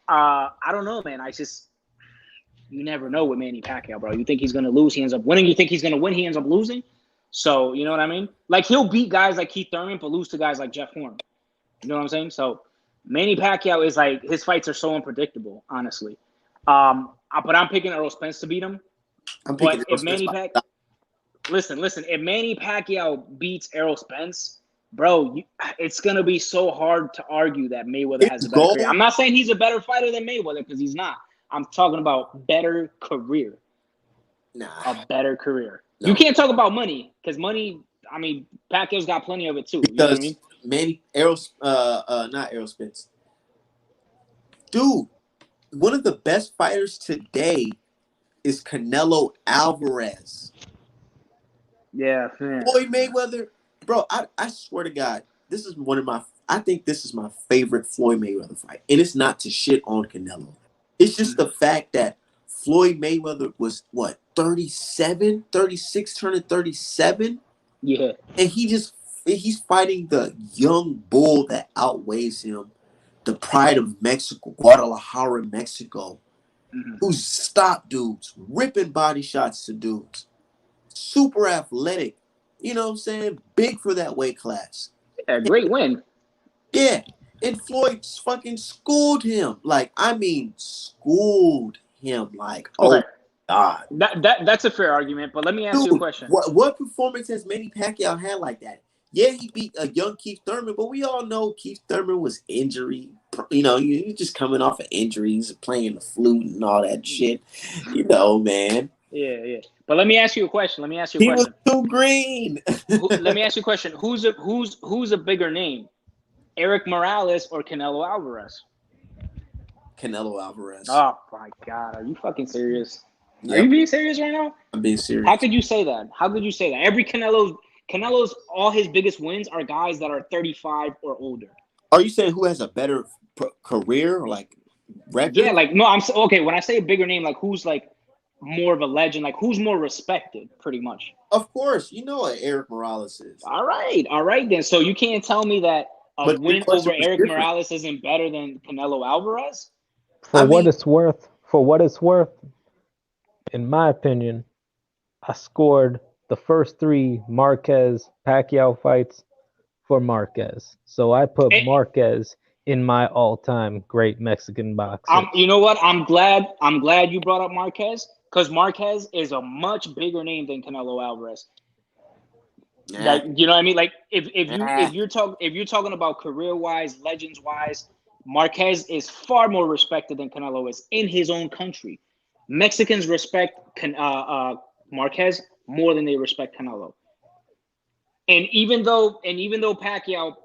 [SPEAKER 2] I don't know, man. You never know with Manny Pacquiao, bro. You think he's gonna lose, he ends up winning. You think he's gonna win, he ends up losing. So you know what I mean? Like he'll beat guys like Keith Thurman, but lose to guys like Jeff Horn. You know what I'm saying? So Manny Pacquiao is like his fights are so unpredictable, honestly. But I'm picking Errol Spence to beat him.
[SPEAKER 1] I'm picking
[SPEAKER 2] But
[SPEAKER 1] Errol
[SPEAKER 2] if
[SPEAKER 1] Spence
[SPEAKER 2] Manny
[SPEAKER 1] by
[SPEAKER 2] Pac, listen, if Manny Pacquiao beats Errol Spence, bro, it's gonna be so hard to argue that Mayweather has
[SPEAKER 1] his
[SPEAKER 2] a better career.
[SPEAKER 1] goal.
[SPEAKER 2] I'm not saying he's a better fighter than Mayweather because he's not. I'm talking about better career,
[SPEAKER 1] Nah,
[SPEAKER 2] a better career. You
[SPEAKER 1] no,
[SPEAKER 2] can't talk about money because money. I mean, Pacquiao's got plenty of it too. You know what I
[SPEAKER 1] because
[SPEAKER 2] mean?
[SPEAKER 1] Not Errol Spence, dude. One of the best fighters today is Canelo Alvarez.
[SPEAKER 2] Yeah, man.
[SPEAKER 1] Floyd Mayweather, bro. I swear to God, this is one of my. I think this is my favorite Floyd Mayweather fight, and it's not to shit on Canelo. It's just the fact that Floyd Mayweather was what 37, 36, turning 37,
[SPEAKER 2] Yeah.
[SPEAKER 1] and he's fighting the young bull that outweighs him, the pride of Mexico, Guadalajara, Mexico,
[SPEAKER 2] Mm-hmm.
[SPEAKER 1] who's stopped dudes, ripping body shots to dudes, super athletic, you know what I'm saying? Big for that weight class.
[SPEAKER 2] Yeah, great win.
[SPEAKER 1] Yeah. And Floyd fucking schooled him. Like, I mean, schooled him. Like, oh
[SPEAKER 2] Okay.
[SPEAKER 1] God.
[SPEAKER 2] That's a fair argument, but let me ask you a
[SPEAKER 1] Dude,
[SPEAKER 2] question.
[SPEAKER 1] what performance has Manny Pacquiao had like that? Yeah, he beat a young Keith Thurman, but we all know Keith Thurman was injury. You're just coming off of injuries, playing the flute and all that shit. Man.
[SPEAKER 2] Yeah, yeah. But let me ask you a question.
[SPEAKER 1] He was too green.
[SPEAKER 2] Let me ask you a question. Who's a bigger name? Eric Morales or Canelo Alvarez?
[SPEAKER 1] Canelo Alvarez.
[SPEAKER 2] Oh my God. Are you fucking serious?
[SPEAKER 1] Yep.
[SPEAKER 2] Are you being serious right now?
[SPEAKER 1] I'm being serious.
[SPEAKER 2] How could you say that? Every Canelo's all his biggest wins are guys that are 35 or older.
[SPEAKER 1] Are you saying who has a better career or like record?
[SPEAKER 2] Yeah, like no, okay. When I say a bigger name, like who's like more of a legend, like who's more respected, pretty much.
[SPEAKER 1] Of course, you know what Eric Morales is.
[SPEAKER 2] All right then. So you can't tell me that a win over Eric Morales isn't better than Canelo Alvarez?
[SPEAKER 3] For what it's worth, in my opinion, I scored the first 3 Marquez Pacquiao fights for Marquez. So I put Marquez in my all-time great Mexican boxer.
[SPEAKER 2] You know what? I'm glad you brought up Marquez because Marquez is a much bigger name than Canelo Alvarez. Like, you know what I mean? Like if you're talking about career-wise, legends-wise, Marquez is far more respected than Canelo is in his own country. Mexicans respect Marquez more than they respect Canelo. And even though Pacquiao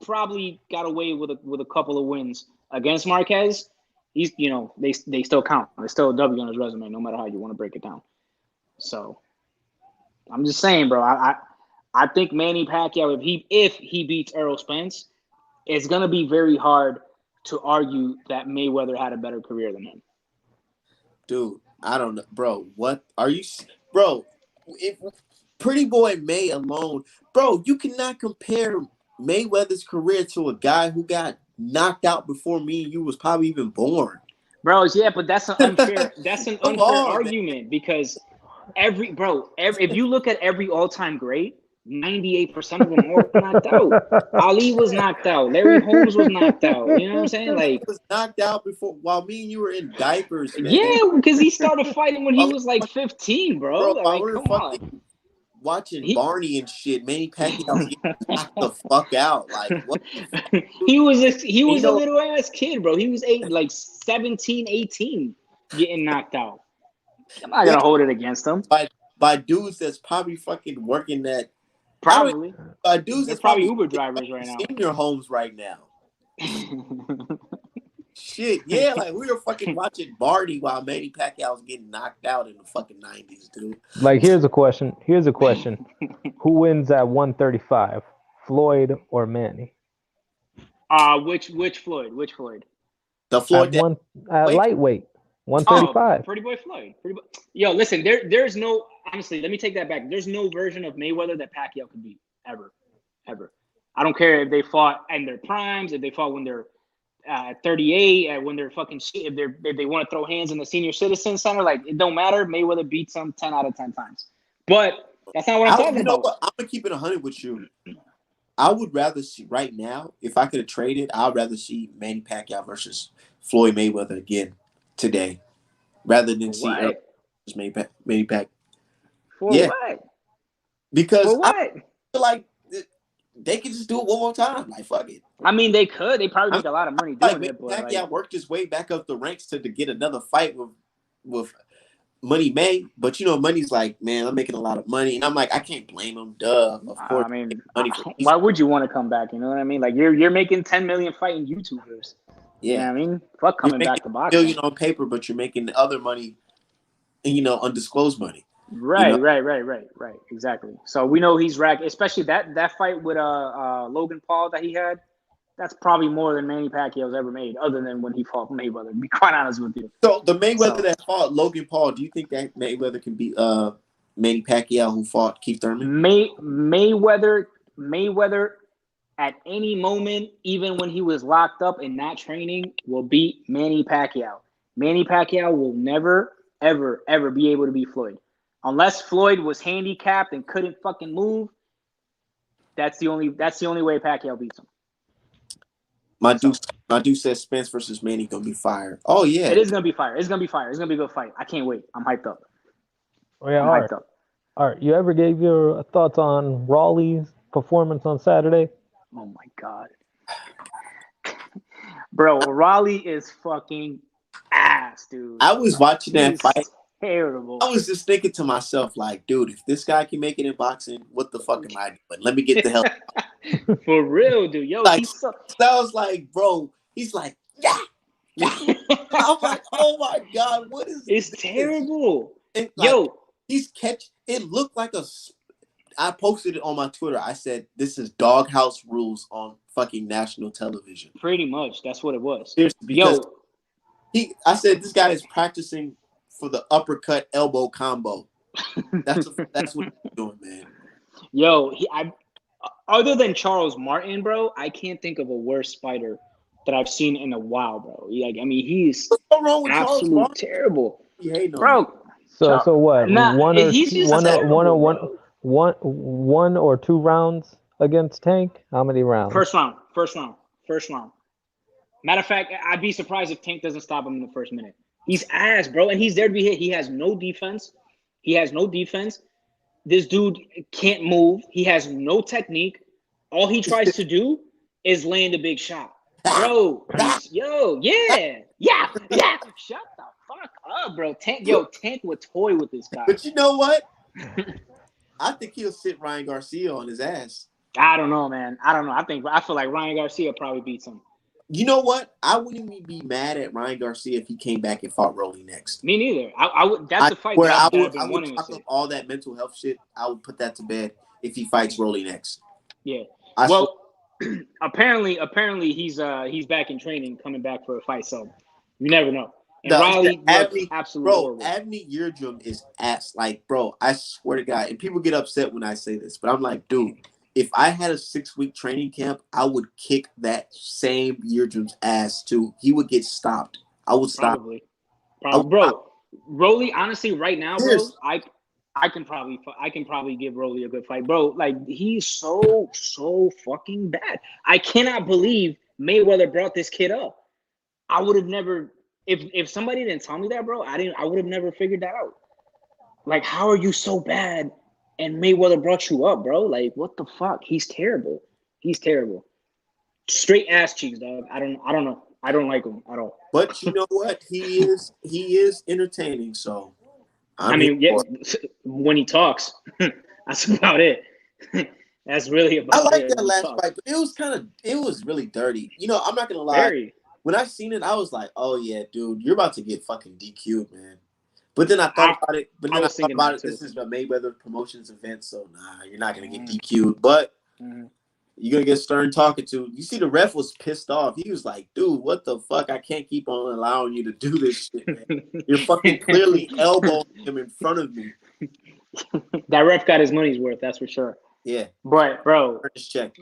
[SPEAKER 2] probably got away with a couple of wins against Marquez, he's they still count. There's still a W on his resume, no matter how you want to break it down. So I'm just saying, bro. I think Manny Pacquiao, if he beats Errol Spence, it's gonna be very hard to argue that Mayweather had a better career than him.
[SPEAKER 1] Dude, I don't know, bro. What are you, bro? If Pretty Boy May alone, bro, you cannot compare Mayweather's career to a guy who got knocked out before me and you was probably even born.
[SPEAKER 2] Bro, yeah, but that's an unfair argument,
[SPEAKER 1] man.
[SPEAKER 2] because if you look at every all-time great, 98% of them all knocked out. Ali was knocked out. Larry Holmes was knocked out. You know what I'm saying?
[SPEAKER 1] He
[SPEAKER 2] Like,
[SPEAKER 1] was knocked out before while me and you were in diapers, man.
[SPEAKER 2] yeah, because he started fighting when he
[SPEAKER 1] While,
[SPEAKER 2] was like 15, bro.
[SPEAKER 1] bro,
[SPEAKER 2] I
[SPEAKER 1] while
[SPEAKER 2] mean,
[SPEAKER 1] we were
[SPEAKER 2] come on.
[SPEAKER 1] fucking watching
[SPEAKER 2] He
[SPEAKER 1] Barney and shit, Manny Pacquiao was getting knocked the fuck out. Like, what the fuck?
[SPEAKER 2] he
[SPEAKER 1] You
[SPEAKER 2] was a
[SPEAKER 1] know,
[SPEAKER 2] little ass kid, bro. He was like 17, 18 getting knocked out. I'm not
[SPEAKER 1] yeah,
[SPEAKER 2] gonna hold it against him.
[SPEAKER 1] by dudes that's probably fucking working that. I don't
[SPEAKER 2] Probably.
[SPEAKER 1] by dudes
[SPEAKER 2] They're
[SPEAKER 1] that's
[SPEAKER 2] probably
[SPEAKER 1] probably
[SPEAKER 2] Uber drivers right now.
[SPEAKER 1] senior homes right now. Shit, yeah, like we were fucking watching Barney while Manny Pacquiao was getting knocked out in the fucking 90s, dude.
[SPEAKER 3] Like, here's a question. Who wins at 135, Floyd or Manny?
[SPEAKER 2] Which Floyd? Which Floyd?
[SPEAKER 1] The
[SPEAKER 3] At
[SPEAKER 1] Floyd that
[SPEAKER 3] one at
[SPEAKER 1] way
[SPEAKER 3] lightweight,
[SPEAKER 2] Oh,
[SPEAKER 3] 135.
[SPEAKER 2] Pretty Boy Floyd. Yo, listen, there's no honestly, let me take that back. There's no version of Mayweather that Pacquiao could beat ever. Ever. I don't care if they fought in their primes, if they fought when they're 38, when they're fucking shit, if they want to throw hands in the senior citizen center, like it don't matter. Mayweather beats them 10 out of 10 times. But that's not what I'm talking
[SPEAKER 1] you know
[SPEAKER 2] about.
[SPEAKER 1] what? I'm gonna keep it 100 with you. I would rather see right now, if I could have traded, I'd rather see Manny Pacquiao versus Floyd Mayweather again today, rather than
[SPEAKER 2] For
[SPEAKER 1] see Earl
[SPEAKER 2] what?
[SPEAKER 1] versus Manny Pacquiao.
[SPEAKER 2] For
[SPEAKER 1] Yeah,
[SPEAKER 2] what?
[SPEAKER 1] because
[SPEAKER 2] For
[SPEAKER 1] I
[SPEAKER 2] what?
[SPEAKER 1] feel like they could just do it one more time. Like fuck it.
[SPEAKER 2] I mean, they could. They probably
[SPEAKER 1] I
[SPEAKER 2] make a lot of money
[SPEAKER 1] like
[SPEAKER 2] doing
[SPEAKER 1] Manny
[SPEAKER 2] it, but
[SPEAKER 1] Pacquiao
[SPEAKER 2] like,
[SPEAKER 1] worked his way back up the ranks to get another fight with Money May, but you know, Money's like, man, I'm making a lot of money, and I'm like, I can't blame him. Duh, of course,
[SPEAKER 2] I mean,
[SPEAKER 1] money for
[SPEAKER 2] why would you want to come back? You know what I mean? Like you're making 10 million fighting YouTubers. You know
[SPEAKER 1] yeah.
[SPEAKER 2] what I mean? Fuck
[SPEAKER 1] You're
[SPEAKER 2] coming
[SPEAKER 1] making
[SPEAKER 2] back to
[SPEAKER 1] a
[SPEAKER 2] boxing.
[SPEAKER 1] billion on paper, but you're making the other money, undisclosed money.
[SPEAKER 2] Right. Exactly. So we know he's racked, especially that fight with Logan Paul that he had. That's probably more than Manny Pacquiao's ever made, other than when he fought Mayweather. To be quite honest with you.
[SPEAKER 1] So the Mayweather
[SPEAKER 2] So
[SPEAKER 1] that fought Logan Paul, do you think that Mayweather can beat Manny Pacquiao who fought Keith Thurman?
[SPEAKER 2] Mayweather at any moment, even when he was locked up and not training, will beat Manny Pacquiao. Manny Pacquiao will never, ever, ever be able to beat Floyd. Unless Floyd was handicapped and couldn't fucking move, that's the only way Pacquiao beats him.
[SPEAKER 1] My dude says Spence versus Manny gonna be fire. Oh yeah,
[SPEAKER 2] It is gonna be fire. It's gonna be fire. It's gonna be a good fight. I can't wait. I'm hyped up.
[SPEAKER 3] Oh yeah,
[SPEAKER 2] I'm hyped up.
[SPEAKER 3] all right. You ever gave your thoughts on Raleigh's performance on Saturday?
[SPEAKER 2] Oh my god, bro, Raleigh is fucking ass, dude.
[SPEAKER 1] I was watching that
[SPEAKER 2] He's
[SPEAKER 1] fight.
[SPEAKER 2] terrible.
[SPEAKER 1] I was just thinking to myself, like, dude, if this guy can make it in boxing, what the fuck am I doing? Let me get the hell.
[SPEAKER 2] For real, dude. Yo,
[SPEAKER 1] Like,
[SPEAKER 2] he's so.
[SPEAKER 1] I was like, bro, he's like, yeah. I'm like, oh my god, what is
[SPEAKER 2] It's
[SPEAKER 1] this?
[SPEAKER 2] terrible.
[SPEAKER 1] It, like,
[SPEAKER 2] Yo,
[SPEAKER 1] he's catch. It looked like a. I posted it on my Twitter. I said, this is doghouse rules on fucking national television.
[SPEAKER 2] pretty much. That's what it was.
[SPEAKER 1] Seriously, because
[SPEAKER 2] Yo,
[SPEAKER 1] I said this guy is practicing for the uppercut elbow combo. That's what he's doing, man.
[SPEAKER 2] yo, other than Charles Martin, bro, I can't think of a worse fighter that I've seen in a while, bro. Like, I mean, he's
[SPEAKER 1] What's so wrong with Charles
[SPEAKER 2] absolute
[SPEAKER 1] Barkley?
[SPEAKER 2] terrible,
[SPEAKER 1] You hating on him?
[SPEAKER 2] bro.
[SPEAKER 3] So what?
[SPEAKER 2] Nah,
[SPEAKER 3] One or
[SPEAKER 2] he's
[SPEAKER 3] two,
[SPEAKER 2] just
[SPEAKER 3] one or
[SPEAKER 2] terrible,
[SPEAKER 3] one or
[SPEAKER 2] bro.
[SPEAKER 3] one or two rounds against Tank? How many rounds?
[SPEAKER 2] First round. Matter of fact, I'd be surprised if Tank doesn't stop him in the first minute. He's ass, bro, and he's there to be hit. He has no defense. This dude can't move. He has no technique. All he tries to do is land a big shot. Bro, yeah. Shut the fuck up, bro. Tank would toy with this guy.
[SPEAKER 1] But you know what? I think he'll sit Ryan Garcia on his ass.
[SPEAKER 2] I don't know, man. I don't know. I feel like Ryan Garcia probably beats him.
[SPEAKER 1] You know what? I wouldn't even be mad at Ryan Garcia if he came back and fought Rolly next.
[SPEAKER 2] Me neither. I would. That's a fight
[SPEAKER 1] Where
[SPEAKER 2] that
[SPEAKER 1] I
[SPEAKER 2] I've been
[SPEAKER 1] would
[SPEAKER 2] wanting to
[SPEAKER 1] talk
[SPEAKER 2] see.
[SPEAKER 1] up all that mental health shit. I would put that to bed if he fights Rolly next.
[SPEAKER 2] Yeah.
[SPEAKER 1] I
[SPEAKER 2] Well, apparently he's back in training, coming back for a fight. So you never know. And Riley looks absolutely horrible.
[SPEAKER 1] Avni Eardrum is ass. Like, bro, I swear to God, and people get upset when I say this, but I'm like, dude, if I had a 6-week training camp, I would kick that same Eardrum's ass too. He would get stopped. I would stop.
[SPEAKER 2] Probably. Bro, Rolly, honestly, right now, bro, I can probably give Rolly a good fight, bro. Like he's so fucking bad. I cannot believe Mayweather brought this kid up. I would have never if somebody didn't tell me that, bro. I would have never figured that out. Like, how are you so bad? And Mayweather brought you up, bro. Like, what the fuck? He's terrible. He's terrible. Straight ass cheeks, dog. I don't know. I don't like him at all.
[SPEAKER 1] But you know what? He is entertaining. So I'm here
[SPEAKER 2] Yeah,
[SPEAKER 1] for it.
[SPEAKER 2] when he talks, that's about it. That's really
[SPEAKER 1] I
[SPEAKER 2] about
[SPEAKER 1] like
[SPEAKER 2] it.
[SPEAKER 1] that
[SPEAKER 2] When he
[SPEAKER 1] last
[SPEAKER 2] talks.
[SPEAKER 1] fight, but it was really dirty. You know, I'm not gonna lie.
[SPEAKER 2] Very.
[SPEAKER 1] When I seen it, I was like, "Oh yeah, dude, you're about to get fucking DQ'd, man." But then I thought about it. But
[SPEAKER 2] I
[SPEAKER 1] then I
[SPEAKER 2] was
[SPEAKER 1] thought
[SPEAKER 2] thinking
[SPEAKER 1] about
[SPEAKER 2] that
[SPEAKER 1] it.
[SPEAKER 2] too.
[SPEAKER 1] This is a Mayweather promotions event, so nah, you're not gonna get DQ'd. But you're gonna get stern talking to. You see, the ref was pissed off. He was like, "Dude, what the fuck? I can't keep on allowing you to do this shit, man. You're fucking clearly elbowing him in front of me."
[SPEAKER 2] That ref got his money's worth, that's for sure.
[SPEAKER 1] Yeah,
[SPEAKER 2] But bro,
[SPEAKER 1] first check.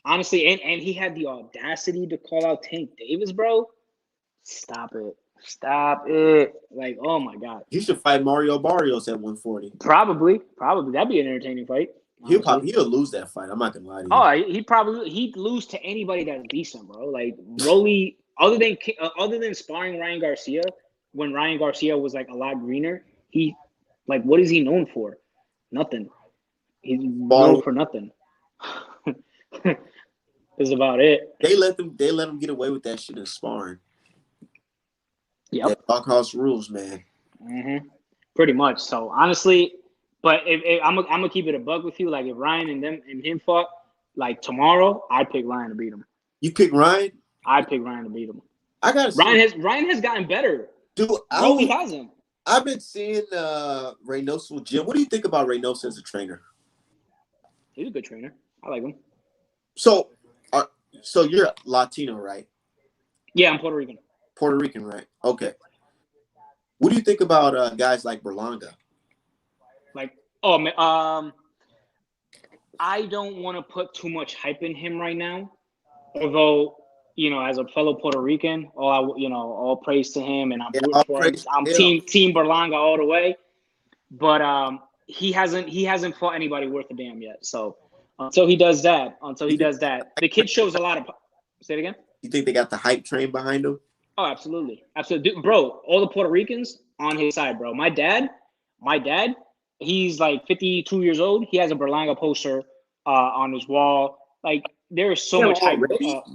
[SPEAKER 2] honestly, and he had the audacity to call out Tank Davis, bro. Stop it. Stop it. Like, oh my God.
[SPEAKER 1] He should fight Mario Barrios at 140.
[SPEAKER 2] Probably. That'd be an entertaining fight. Honestly.
[SPEAKER 1] He'll lose that fight. I'm not gonna lie to you.
[SPEAKER 2] Oh, he'd lose to anybody that's decent, bro. Like Rolly, other than sparring Ryan Garcia, when Ryan Garcia was like a lot greener, what is he known for? Nothing. He's known for nothing. That's about it.
[SPEAKER 1] They let him get away with that shit in sparring.
[SPEAKER 2] Yep.
[SPEAKER 1] That doghouse rules, man.
[SPEAKER 2] Mm-hmm. Pretty much. So honestly, but if I'm gonna keep it a bug with you, like if Ryan and him fought, like tomorrow, I'd pick Ryan to beat him.
[SPEAKER 1] You pick Ryan?
[SPEAKER 2] I'd pick Ryan to beat him.
[SPEAKER 1] I gotta
[SPEAKER 2] Ryan has gotten better.
[SPEAKER 1] Dude,
[SPEAKER 2] Rolly hasn't.
[SPEAKER 1] I've been seeing Reynoso Jim. What do you think about Reynoso as a trainer?
[SPEAKER 2] He's a good trainer. I like him.
[SPEAKER 1] So you're Latino, right?
[SPEAKER 2] Yeah, I'm Puerto Rican.
[SPEAKER 1] Puerto Rican, right? Okay. What do you think about guys like Berlanga?
[SPEAKER 2] Like, oh man, I don't want to put too much hype in him right now. Although, as a fellow Puerto Rican, all praise to him, and I'm rooting for him. I'm team Berlanga all the way. But he hasn't fought anybody worth a damn yet. So until he does that, the kid shows a lot of. Say it again.
[SPEAKER 1] You think they got the hype train behind him?
[SPEAKER 2] Oh, absolutely. Dude, bro, all the Puerto Ricans on his side, bro. My dad, he's like 52 years old. He has a Berlanga poster on his wall. Like, there's so much hype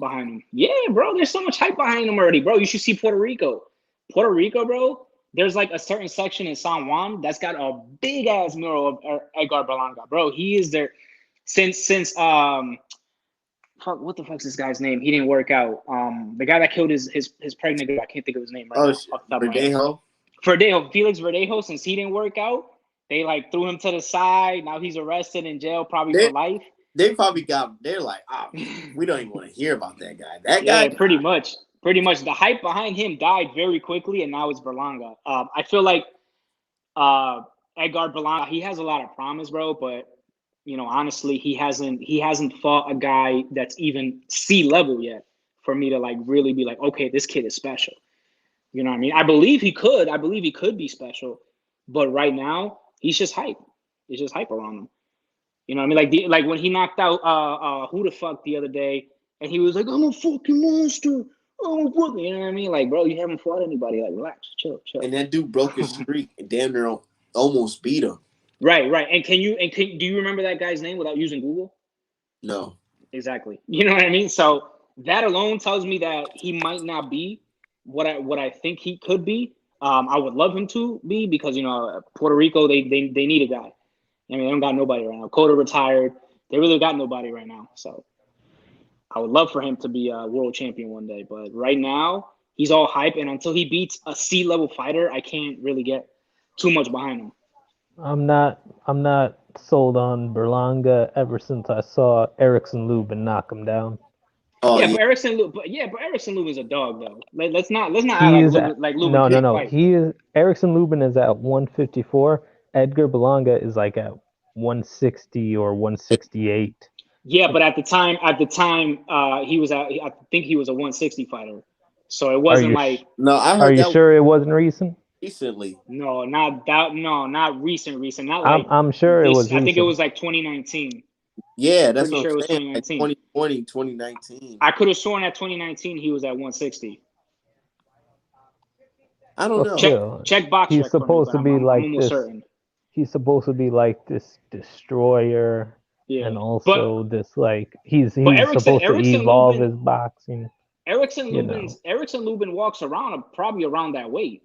[SPEAKER 2] behind him. Yeah, bro, there's so much hype behind him already, bro. You should see Puerto Rico. Puerto Rico, bro, there's like a certain section in San Juan that's got a big-ass mural of Edgar Berlanga. Bro, he is there since what the fuck's this guy's name? He didn't work out. The guy that killed his pregnant girl. I can't think of his name right now.
[SPEAKER 1] Verdejo.
[SPEAKER 2] Felix Verdejo. Since he didn't work out, they like threw him to the side. Now he's arrested in jail, probably for life.
[SPEAKER 1] They're like, we don't even want to hear about that guy.
[SPEAKER 2] Yeah, pretty much. The hype behind him died very quickly, and now it's Berlanga. I feel like Edgar Berlanga, he has a lot of promise, bro, but honestly, he hasn't fought a guy that's even C level yet for me to like really be like, okay, this kid is special. You know what I mean? I believe he could be special, but right now he's just hype. It's just hype around him. You know what I mean? Like when he knocked out who the fuck the other day, and he was like, I'm a fucking monster. You know what I mean? Like, bro, you haven't fought anybody. Like, relax, chill.
[SPEAKER 1] And that dude broke his streak and damn near almost beat him.
[SPEAKER 2] Right. And do you remember that guy's name without using Google?
[SPEAKER 1] No.
[SPEAKER 2] Exactly. You know what I mean? So that alone tells me that he might not be what I think he could be. I would love him to be because Puerto Rico they need a guy. I mean, they don't got nobody right now. Cota retired. They really got nobody right now. So I would love for him to be a world champion one day. But right now, he's all hype. And until he beats a C-level fighter, I can't really get too much behind him.
[SPEAKER 3] I'm not sold on Berlanga ever since I saw Erickson Lubin knock him down.
[SPEAKER 2] Oh, yeah, but Erickson Lubin's a dog though. Let's not act like Lubin.
[SPEAKER 3] No. He is Erickson Lubin is at 154. Edgar Berlanga is like at 160 or 168.
[SPEAKER 2] Yeah, but at the time, he was I think he was a 160 fighter. So it wasn't like.
[SPEAKER 1] No, I heard.
[SPEAKER 3] Are you sure it wasn't recent?
[SPEAKER 1] recently.
[SPEAKER 2] No, not that. No, not recent. Not
[SPEAKER 3] I'm
[SPEAKER 2] like
[SPEAKER 3] I'm sure it
[SPEAKER 2] this.
[SPEAKER 3] was
[SPEAKER 2] I think it
[SPEAKER 3] recent.
[SPEAKER 2] was like 2019.
[SPEAKER 1] Yeah, that's
[SPEAKER 2] Pretty
[SPEAKER 1] what
[SPEAKER 2] sure it
[SPEAKER 1] I'm
[SPEAKER 2] was
[SPEAKER 1] saying. Like
[SPEAKER 2] 2019.
[SPEAKER 1] 2020, 2019.
[SPEAKER 2] I could have sworn at 2019 he was at 160.
[SPEAKER 1] I don't
[SPEAKER 3] Well,
[SPEAKER 1] know.
[SPEAKER 3] still,
[SPEAKER 2] Check box
[SPEAKER 3] he's
[SPEAKER 2] rec for me,
[SPEAKER 3] supposed
[SPEAKER 2] but
[SPEAKER 3] to
[SPEAKER 2] I'm
[SPEAKER 3] be
[SPEAKER 2] I'm, I'm
[SPEAKER 3] like
[SPEAKER 2] almost
[SPEAKER 3] this.
[SPEAKER 2] certain.
[SPEAKER 3] He's supposed to be like this destroyer,
[SPEAKER 2] Yeah,
[SPEAKER 3] and
[SPEAKER 2] but
[SPEAKER 3] also this like he's
[SPEAKER 2] but
[SPEAKER 3] he's
[SPEAKER 2] Erickson
[SPEAKER 3] supposed to
[SPEAKER 2] Erickson
[SPEAKER 3] evolve
[SPEAKER 2] Lubin
[SPEAKER 3] his boxing. You know,
[SPEAKER 2] Erickson Lubin walks around probably around that weight.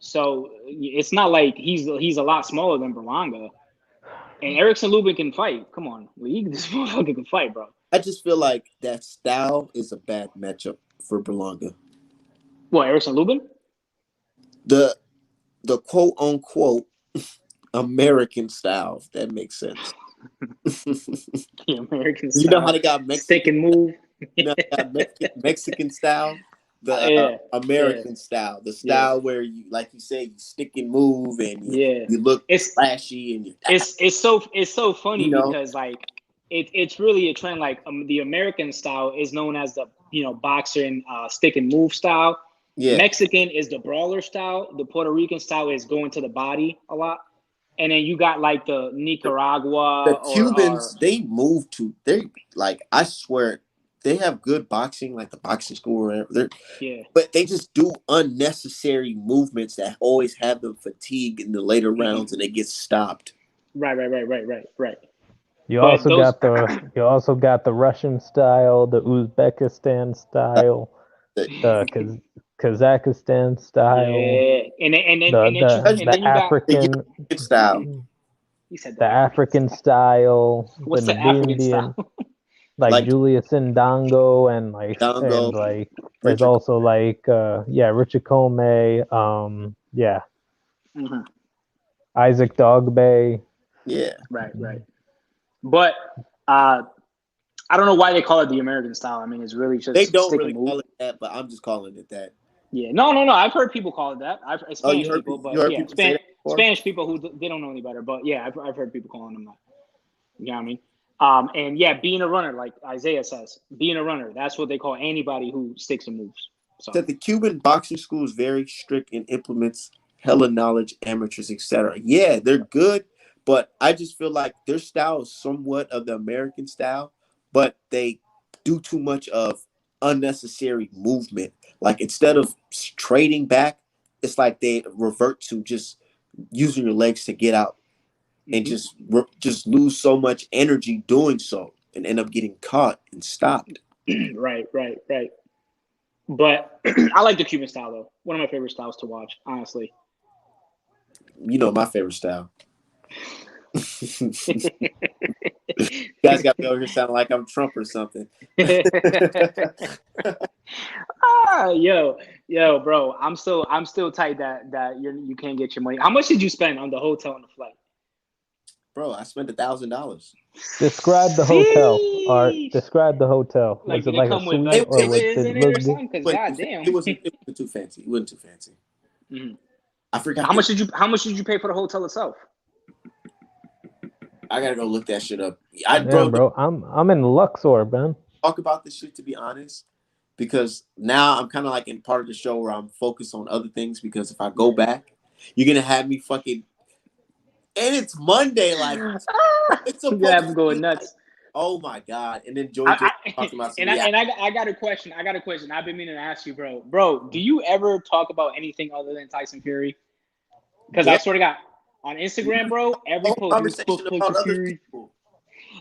[SPEAKER 2] So it's not like he's a lot smaller than Berlanga. And Erickson Lubin can fight. Come on, this motherfucker can fight, bro.
[SPEAKER 1] I just feel like that style is a bad matchup for Berlanga.
[SPEAKER 2] What, Erickson Lubin?
[SPEAKER 1] The quote unquote American style, if that makes sense.
[SPEAKER 2] The American
[SPEAKER 1] You know
[SPEAKER 2] style,
[SPEAKER 1] how they got
[SPEAKER 2] stick
[SPEAKER 1] Mexican,
[SPEAKER 2] and move.
[SPEAKER 1] you know, how they got Mexican style, the
[SPEAKER 2] Yeah, yeah,
[SPEAKER 1] American style, the
[SPEAKER 2] yeah,
[SPEAKER 1] style where you, like you say, you stick and move and
[SPEAKER 2] yeah.
[SPEAKER 1] you look
[SPEAKER 2] It's
[SPEAKER 1] flashy and you,
[SPEAKER 2] it's so funny
[SPEAKER 1] you know,
[SPEAKER 2] because like it's really a trend. Like the American style is known as the boxing stick and move style.
[SPEAKER 1] yeah.
[SPEAKER 2] Mexican is the brawler style. The Puerto Rican style is going to the body a lot. And then you got like the
[SPEAKER 1] The
[SPEAKER 2] Nicaragua or
[SPEAKER 1] Cubans, they move to they like I swear they have good boxing, like the boxing school or whatever.
[SPEAKER 2] yeah.
[SPEAKER 1] But they just do unnecessary movements that always have them fatigued in the later
[SPEAKER 2] Mm-hmm.
[SPEAKER 1] rounds and they get stopped.
[SPEAKER 2] Right.
[SPEAKER 3] you
[SPEAKER 2] But
[SPEAKER 3] also
[SPEAKER 2] those,
[SPEAKER 3] got the Russian style, the Uzbekistan
[SPEAKER 1] Uh,
[SPEAKER 3] style,
[SPEAKER 1] the-
[SPEAKER 3] the Kazakhstan style,
[SPEAKER 2] yeah,
[SPEAKER 3] the the
[SPEAKER 2] and
[SPEAKER 3] the
[SPEAKER 2] then you got.
[SPEAKER 1] the
[SPEAKER 3] African
[SPEAKER 1] European style,
[SPEAKER 2] He said
[SPEAKER 3] the
[SPEAKER 2] the African
[SPEAKER 3] African
[SPEAKER 2] style.
[SPEAKER 3] style, the
[SPEAKER 2] What's the African style?
[SPEAKER 3] Namibia, like
[SPEAKER 1] like
[SPEAKER 3] Julius Ndango, and
[SPEAKER 1] Dongo,
[SPEAKER 3] there's
[SPEAKER 1] Richard.
[SPEAKER 3] also Richard Comey, yeah,
[SPEAKER 2] Mm-hmm.
[SPEAKER 3] Isaac Dogbay.
[SPEAKER 1] Yeah,
[SPEAKER 2] Right. But uh, I don't know why they call it the American style. I mean, it's really
[SPEAKER 1] they
[SPEAKER 2] just
[SPEAKER 1] don't
[SPEAKER 2] stick and
[SPEAKER 1] really
[SPEAKER 2] move.
[SPEAKER 1] call it that, but I'm just calling it that.
[SPEAKER 2] Yeah, no. I've heard people call it that.
[SPEAKER 1] Oh, you
[SPEAKER 2] Spanish
[SPEAKER 1] heard
[SPEAKER 2] people,
[SPEAKER 1] you
[SPEAKER 2] but
[SPEAKER 1] heard
[SPEAKER 2] yeah,
[SPEAKER 1] people say that before?
[SPEAKER 2] Spanish people who they don't know any better. But yeah, I've heard people calling them that. You know what I mean? And yeah, being a runner, like Isaiah says, being a runner, that's what they call anybody who sticks and moves. So
[SPEAKER 1] That the Cuban boxing school is very strict and implements hella knowledge, amateurs, etc. Yeah, they're good, but I just feel like their style is somewhat of the American style, but they do too much of unnecessary movement. Like instead of trading back, it's like they revert to just using your legs to get out and
[SPEAKER 2] mm-hmm.
[SPEAKER 1] just lose so much energy doing so and end up getting caught and stopped.
[SPEAKER 2] right. But I like the Cuban style though. One of my favorite styles to watch, honestly.
[SPEAKER 1] You know my favorite style. You guys got me over here sounding like I'm Trump or something.
[SPEAKER 2] Yo, bro, I'm still tight that you can't get your money. How much did you spend on the hotel and the flight?
[SPEAKER 1] Bro, I spent $1,000.
[SPEAKER 3] Describe the hotel, Art.
[SPEAKER 2] Sheesh.
[SPEAKER 3] Describe the hotel.
[SPEAKER 2] Like,
[SPEAKER 3] Was it
[SPEAKER 2] did it
[SPEAKER 3] like a
[SPEAKER 2] come with
[SPEAKER 3] suite,
[SPEAKER 2] like
[SPEAKER 3] or
[SPEAKER 2] pizzas
[SPEAKER 3] did
[SPEAKER 2] in
[SPEAKER 3] it
[SPEAKER 2] it
[SPEAKER 3] look
[SPEAKER 2] or
[SPEAKER 3] good?
[SPEAKER 2] something? Because
[SPEAKER 1] It
[SPEAKER 2] goddamn.
[SPEAKER 1] wasn't too fancy. It wasn't too fancy.
[SPEAKER 2] Mhm.
[SPEAKER 1] I forgot.
[SPEAKER 2] How much did you pay for the hotel itself?
[SPEAKER 1] I gotta go look that shit up.
[SPEAKER 3] Yeah,
[SPEAKER 1] Bro, don't
[SPEAKER 3] bro. I'm in Luxor, man.
[SPEAKER 1] talk about this shit to be honest, because now I'm kind of like in part of the show where I'm focused on other things. Because if I go back, you're gonna have me fucking, and it's Monday. Like it's
[SPEAKER 2] You gotta have
[SPEAKER 1] supposed
[SPEAKER 2] them
[SPEAKER 1] to
[SPEAKER 2] going
[SPEAKER 1] be like,
[SPEAKER 2] nuts.
[SPEAKER 1] oh my god. And then Joy just talking about some reaction.
[SPEAKER 2] I got a question. I've been meaning to ask you, bro. Bro, do you ever talk about anything other than Tyson Fury? Because I
[SPEAKER 1] Yeah,
[SPEAKER 2] swear to God, on Instagram, bro, every
[SPEAKER 1] whole
[SPEAKER 2] post you
[SPEAKER 1] conversation
[SPEAKER 2] post
[SPEAKER 1] about
[SPEAKER 2] Tyson
[SPEAKER 1] other
[SPEAKER 2] Fury.
[SPEAKER 1] people.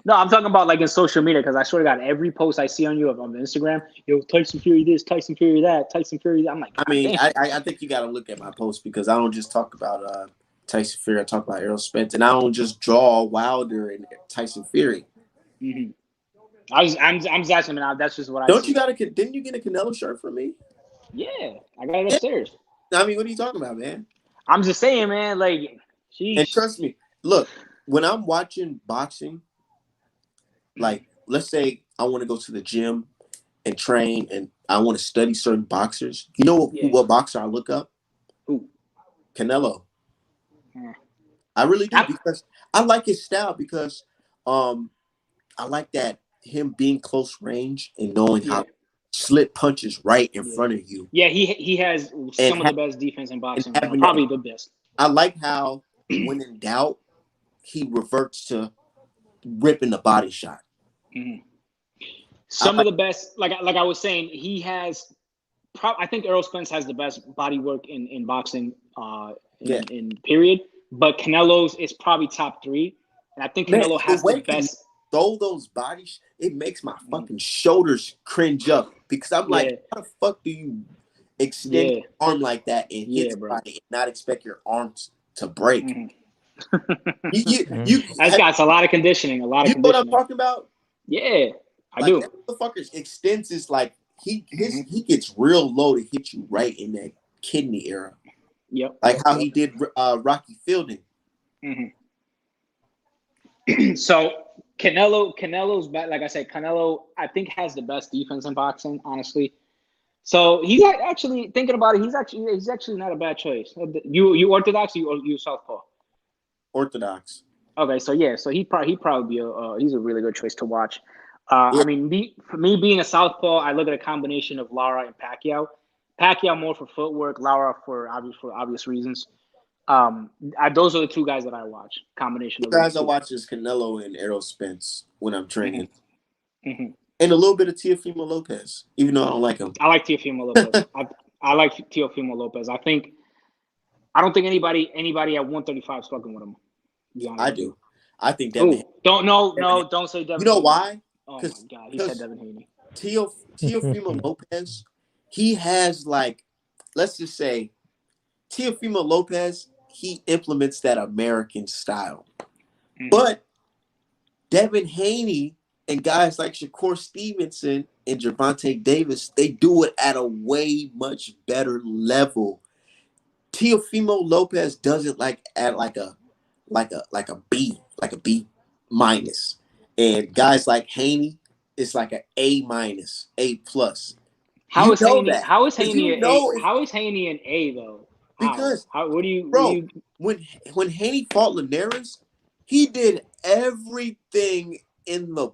[SPEAKER 2] No, I'm talking about like in social media. Because I swear to God, every post I see on you on Instagram, yo, Tyson Fury this, Tyson Fury that, Tyson Fury that. I'm like,
[SPEAKER 1] I
[SPEAKER 2] God
[SPEAKER 1] mean,
[SPEAKER 2] damn.
[SPEAKER 1] I think you got to look at my post because I don't just talk about Tyson Fury. I talk about Errol Spence, and I don't just draw Wilder and Tyson Fury.
[SPEAKER 2] Mm-hmm. I'm just asking, man. That's just what I
[SPEAKER 1] Don't you
[SPEAKER 2] see.
[SPEAKER 1] got a? Didn't you get a Canelo shirt from me?
[SPEAKER 2] Yeah, I got it
[SPEAKER 1] Yeah.
[SPEAKER 2] upstairs.
[SPEAKER 1] I mean, what are you talking about, man?
[SPEAKER 2] I'm just saying, man. Like,
[SPEAKER 1] And
[SPEAKER 2] sheesh.
[SPEAKER 1] trust me, look, when I'm watching boxing, like let's say I want to go to the gym and train, and I want to study certain boxers. You know
[SPEAKER 2] Yeah.
[SPEAKER 1] what boxer I look up?
[SPEAKER 2] Who?
[SPEAKER 1] Canelo.
[SPEAKER 2] Yeah.
[SPEAKER 1] I really do
[SPEAKER 2] I'm,
[SPEAKER 1] because I like his style because I like that him being close range and knowing how
[SPEAKER 2] yeah.
[SPEAKER 1] to slip punches right in
[SPEAKER 2] Yeah.
[SPEAKER 1] front of you.
[SPEAKER 2] Yeah, he has some of the best defense in boxing, probably the best.
[SPEAKER 1] I like how when in doubt, he reverts to ripping the body shot.
[SPEAKER 2] Mm-hmm. Some of the best, like I was saying, he has. I think Errol Spence has the best body work in boxing, in period. But Canelo's is probably top 3, and I think
[SPEAKER 1] Man,
[SPEAKER 2] Canelo has the best.
[SPEAKER 1] Throw those bodies, it makes my fucking shoulders cringe up because I'm like, how the fuck do you extend your arm like that and hit somebody and not expect your arms to break?
[SPEAKER 2] That's got a lot of conditioning. A lot of conditioning.
[SPEAKER 1] You know what I'm talking about?
[SPEAKER 2] Yeah, I
[SPEAKER 1] like,
[SPEAKER 2] do.
[SPEAKER 1] That motherfucker extends his like he gets real low to hit you right in that kidney era.
[SPEAKER 2] Yep.
[SPEAKER 1] Like how he did Rocky Fielding.
[SPEAKER 2] So Canelo's back. Like I said, Canelo I think has the best defense in boxing, honestly. So he's actually thinking about it. He's actually not a bad choice. You Orthodox or you Southpaw?
[SPEAKER 1] Orthodox.
[SPEAKER 2] Okay, so yeah, so he'd probably be he's a really good choice to watch. I mean, for me being a Southpaw, I look at a combination of Lara and Pacquiao. Pacquiao more for footwork, Lara for obvious reasons. Those are the 2 guys that I watch. Combination of
[SPEAKER 1] the guys
[SPEAKER 2] those 2.
[SPEAKER 1] I watch is Canelo and Errol Spence when I'm training,
[SPEAKER 2] and
[SPEAKER 1] a little bit of Teofimo Lopez, even though I don't like him.
[SPEAKER 2] I like Teofimo Lopez. I like Teofimo Lopez. I don't think anybody at 135 is fucking with him.
[SPEAKER 1] I do. I think Devin.
[SPEAKER 2] Don't say Devin.
[SPEAKER 1] You know why?
[SPEAKER 2] Oh my god, he said Devin Haney.
[SPEAKER 1] Teofimo Lopez, he has like, let's just say, Teofimo Lopez, he implements that American style. But Devin Haney and guys like Shakur Stevenson and Gervonta Davis, they do it at a way much better level. Teofimo Lopez does it at a B minus. And guys like Haney, it's like an A minus, A plus.
[SPEAKER 2] How is Haney an A though?
[SPEAKER 1] Because
[SPEAKER 2] what do you
[SPEAKER 1] when Haney fought Linares, he did everything in the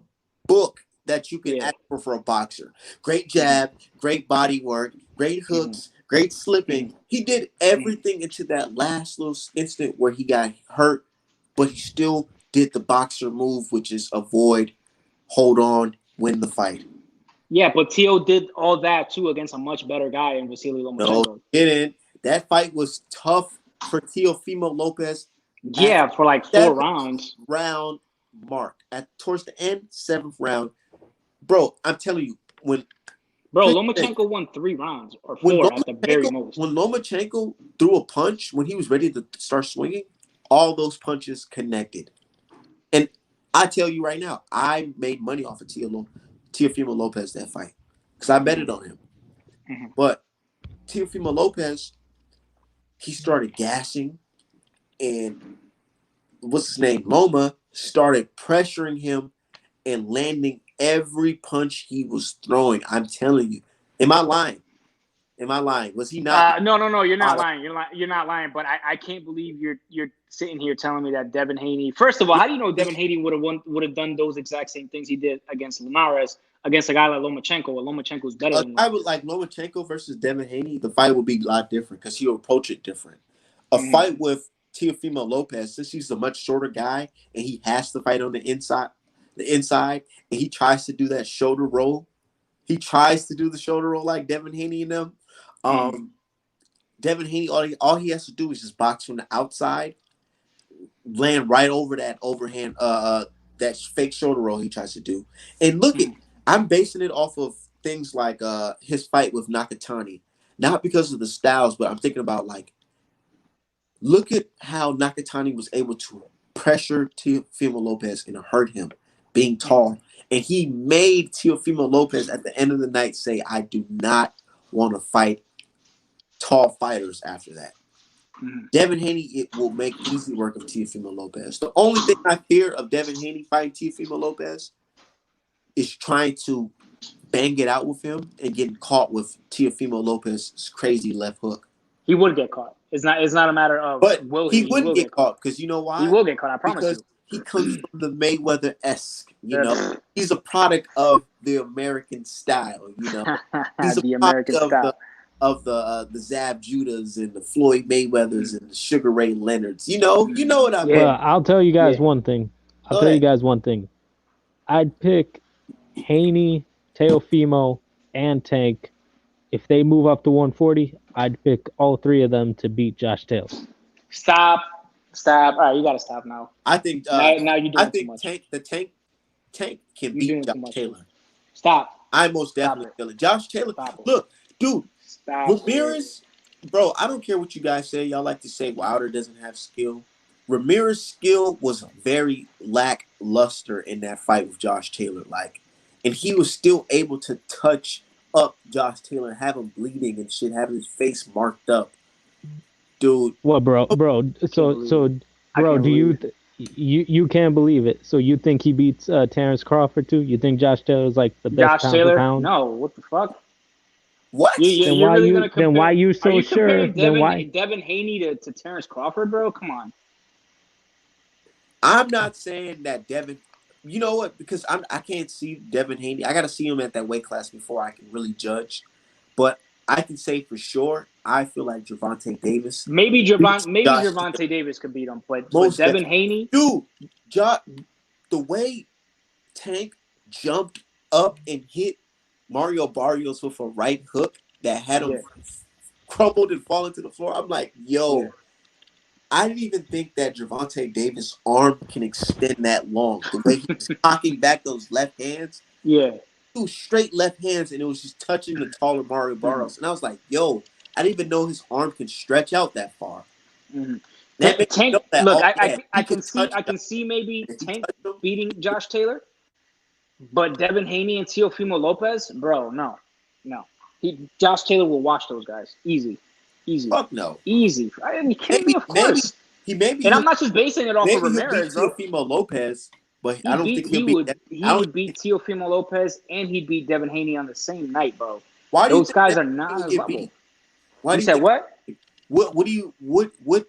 [SPEAKER 1] book that you can ask for a boxer. Great jab, great body work, great hooks, great slipping. He did everything into that last little instant where he got hurt, but he still did the boxer move, which is avoid, hold on, win the fight.
[SPEAKER 2] Yeah, but Teo did all that too against a much better guy in Vasily Lomachenko.
[SPEAKER 1] No, he didn't. That fight was tough for Teofimo Lopez.
[SPEAKER 2] Yeah, for like 4 rounds.
[SPEAKER 1] Round mark towards the end, 7th round, bro. I'm telling you,
[SPEAKER 2] Lomachenko won 3 rounds or 4 at the very most.
[SPEAKER 1] When Lomachenko threw a punch when he was ready to start swinging, all those punches connected. And I tell you right now, I made money off of Teofimo Lopez that fight because I betted on him. But Teofimo Lopez, he started gassing, and what's his name? Loma started pressuring him and landing every punch he was throwing. I'm telling you. Am I lying? Was he not?
[SPEAKER 2] No. You're not lying. You're not lying. But I can't believe you're sitting here telling me that Devin Haney. First of all, how do you know Devin Haney would have done those exact same things he did against Linares against a guy like Lomachenko? Well, Lomachenko's better than him.
[SPEAKER 1] I would like Lomachenko versus Devin Haney. The fight would be a lot different because he'll approach it different. A fight with Teofimo Lopez, since he's a much shorter guy and he has to fight on the inside, and he tries to do that shoulder roll. He tries to do the shoulder roll like Devin Haney and them. Devin Haney, all he has to do is just box from the outside, land right over that overhand, that fake shoulder roll he tries to do. And look I'm basing it off of things like his fight with Nakatani, not because of the styles, but I'm thinking about look at how Nakatani was able to pressure Teofimo Lopez and hurt him, being tall. And he made Teofimo Lopez at the end of the night say, I do not want to fight tall fighters after that. Devin Haney, it will make easy work of Teofimo Lopez. The only thing I fear of Devin Haney fighting Teofimo Lopez is trying to bang it out with him and getting caught with Teofimo Lopez's crazy left hook.
[SPEAKER 2] He would get caught. It's not a matter of
[SPEAKER 1] he wouldn't get caught because you know why?
[SPEAKER 2] He will get caught, I promise you.
[SPEAKER 1] he comes from the Mayweather-esque, He's a product of the American style, He's a
[SPEAKER 2] The
[SPEAKER 1] product
[SPEAKER 2] American
[SPEAKER 1] of
[SPEAKER 2] style.
[SPEAKER 1] the Zab Judahs and the Floyd Mayweathers and the Sugar Ray Leonards. You know what I mean.
[SPEAKER 3] Well, I'll tell you guys
[SPEAKER 2] Yeah.
[SPEAKER 3] one thing.
[SPEAKER 1] Go ahead.
[SPEAKER 3] I'd pick Haney, Teofimo, and Tank. If they move up to 140, I'd pick all three of them to beat Josh Taylor.
[SPEAKER 2] Stop. All right, you gotta stop now.
[SPEAKER 1] I think
[SPEAKER 2] Now you're doing too much.
[SPEAKER 1] Tank can
[SPEAKER 2] You're
[SPEAKER 1] beat
[SPEAKER 2] doing
[SPEAKER 1] Josh
[SPEAKER 2] too much.
[SPEAKER 1] Taylor.
[SPEAKER 2] Stop.
[SPEAKER 1] I most
[SPEAKER 2] Stop
[SPEAKER 1] definitely
[SPEAKER 2] it.
[SPEAKER 1] feel it. Josh Taylor,
[SPEAKER 2] Stop it.
[SPEAKER 1] look, dude,
[SPEAKER 2] Stop.
[SPEAKER 1] Ramirez, bro, I don't care what you guys say. Y'all like to say Wilder doesn't have skill. Ramirez's skill was very lackluster in that fight with Josh Taylor. And he was still able to touch up Josh Taylor, have him bleeding and shit, having his face marked up. Dude.
[SPEAKER 3] What, bro? Do you can't believe it? So you think he beats Terrence Crawford too? You think Josh Taylor's like the best
[SPEAKER 2] Josh
[SPEAKER 3] pound for
[SPEAKER 2] Taylor?
[SPEAKER 3] pound?
[SPEAKER 2] No, what the fuck?
[SPEAKER 1] What?
[SPEAKER 2] You're really gonna compare?
[SPEAKER 3] Then why you so
[SPEAKER 2] are you
[SPEAKER 3] sure?
[SPEAKER 2] comparing Devin Haney to Terrence Crawford, bro? Come on.
[SPEAKER 1] I'm not saying that Devin. You know what? Because I can't see Devin Haney. I got to see him at that weight class before I can really judge. But I can say for sure, I feel like Gervonta Davis.
[SPEAKER 2] Maybe Gervonta Davis could beat him, but Devin Haney,
[SPEAKER 1] dude, the way Tank jumped up and hit Mario Barrios with a right hook that had him crumbled and fallen to the floor. I'm like, yo. Yeah. I didn't even think that Gervonta Davis' arm can extend that long. The way he was cocking back those left hands.
[SPEAKER 2] Yeah.
[SPEAKER 1] Two straight left hands, and it was just touching the taller Mario Barrios. And I was like, yo, I didn't even know his arm could stretch out that far.
[SPEAKER 2] Mm-hmm. Tank, look, I can see maybe Tank beating Josh Taylor, but Devin Haney and Teofimo Lopez, bro, no. Josh Taylor will watch those guys. Easy.
[SPEAKER 1] Fuck no.
[SPEAKER 2] Easy. Are you kidding me? Of course. And I'm not just basing it off of Ramirez, bro.
[SPEAKER 1] Teofimo Lopez, but I don't think
[SPEAKER 2] he would beat Teofimo Lopez and he'd beat Devin Haney on the same night, bro. Those guys are not on his level.
[SPEAKER 1] Why
[SPEAKER 2] you said what?
[SPEAKER 1] What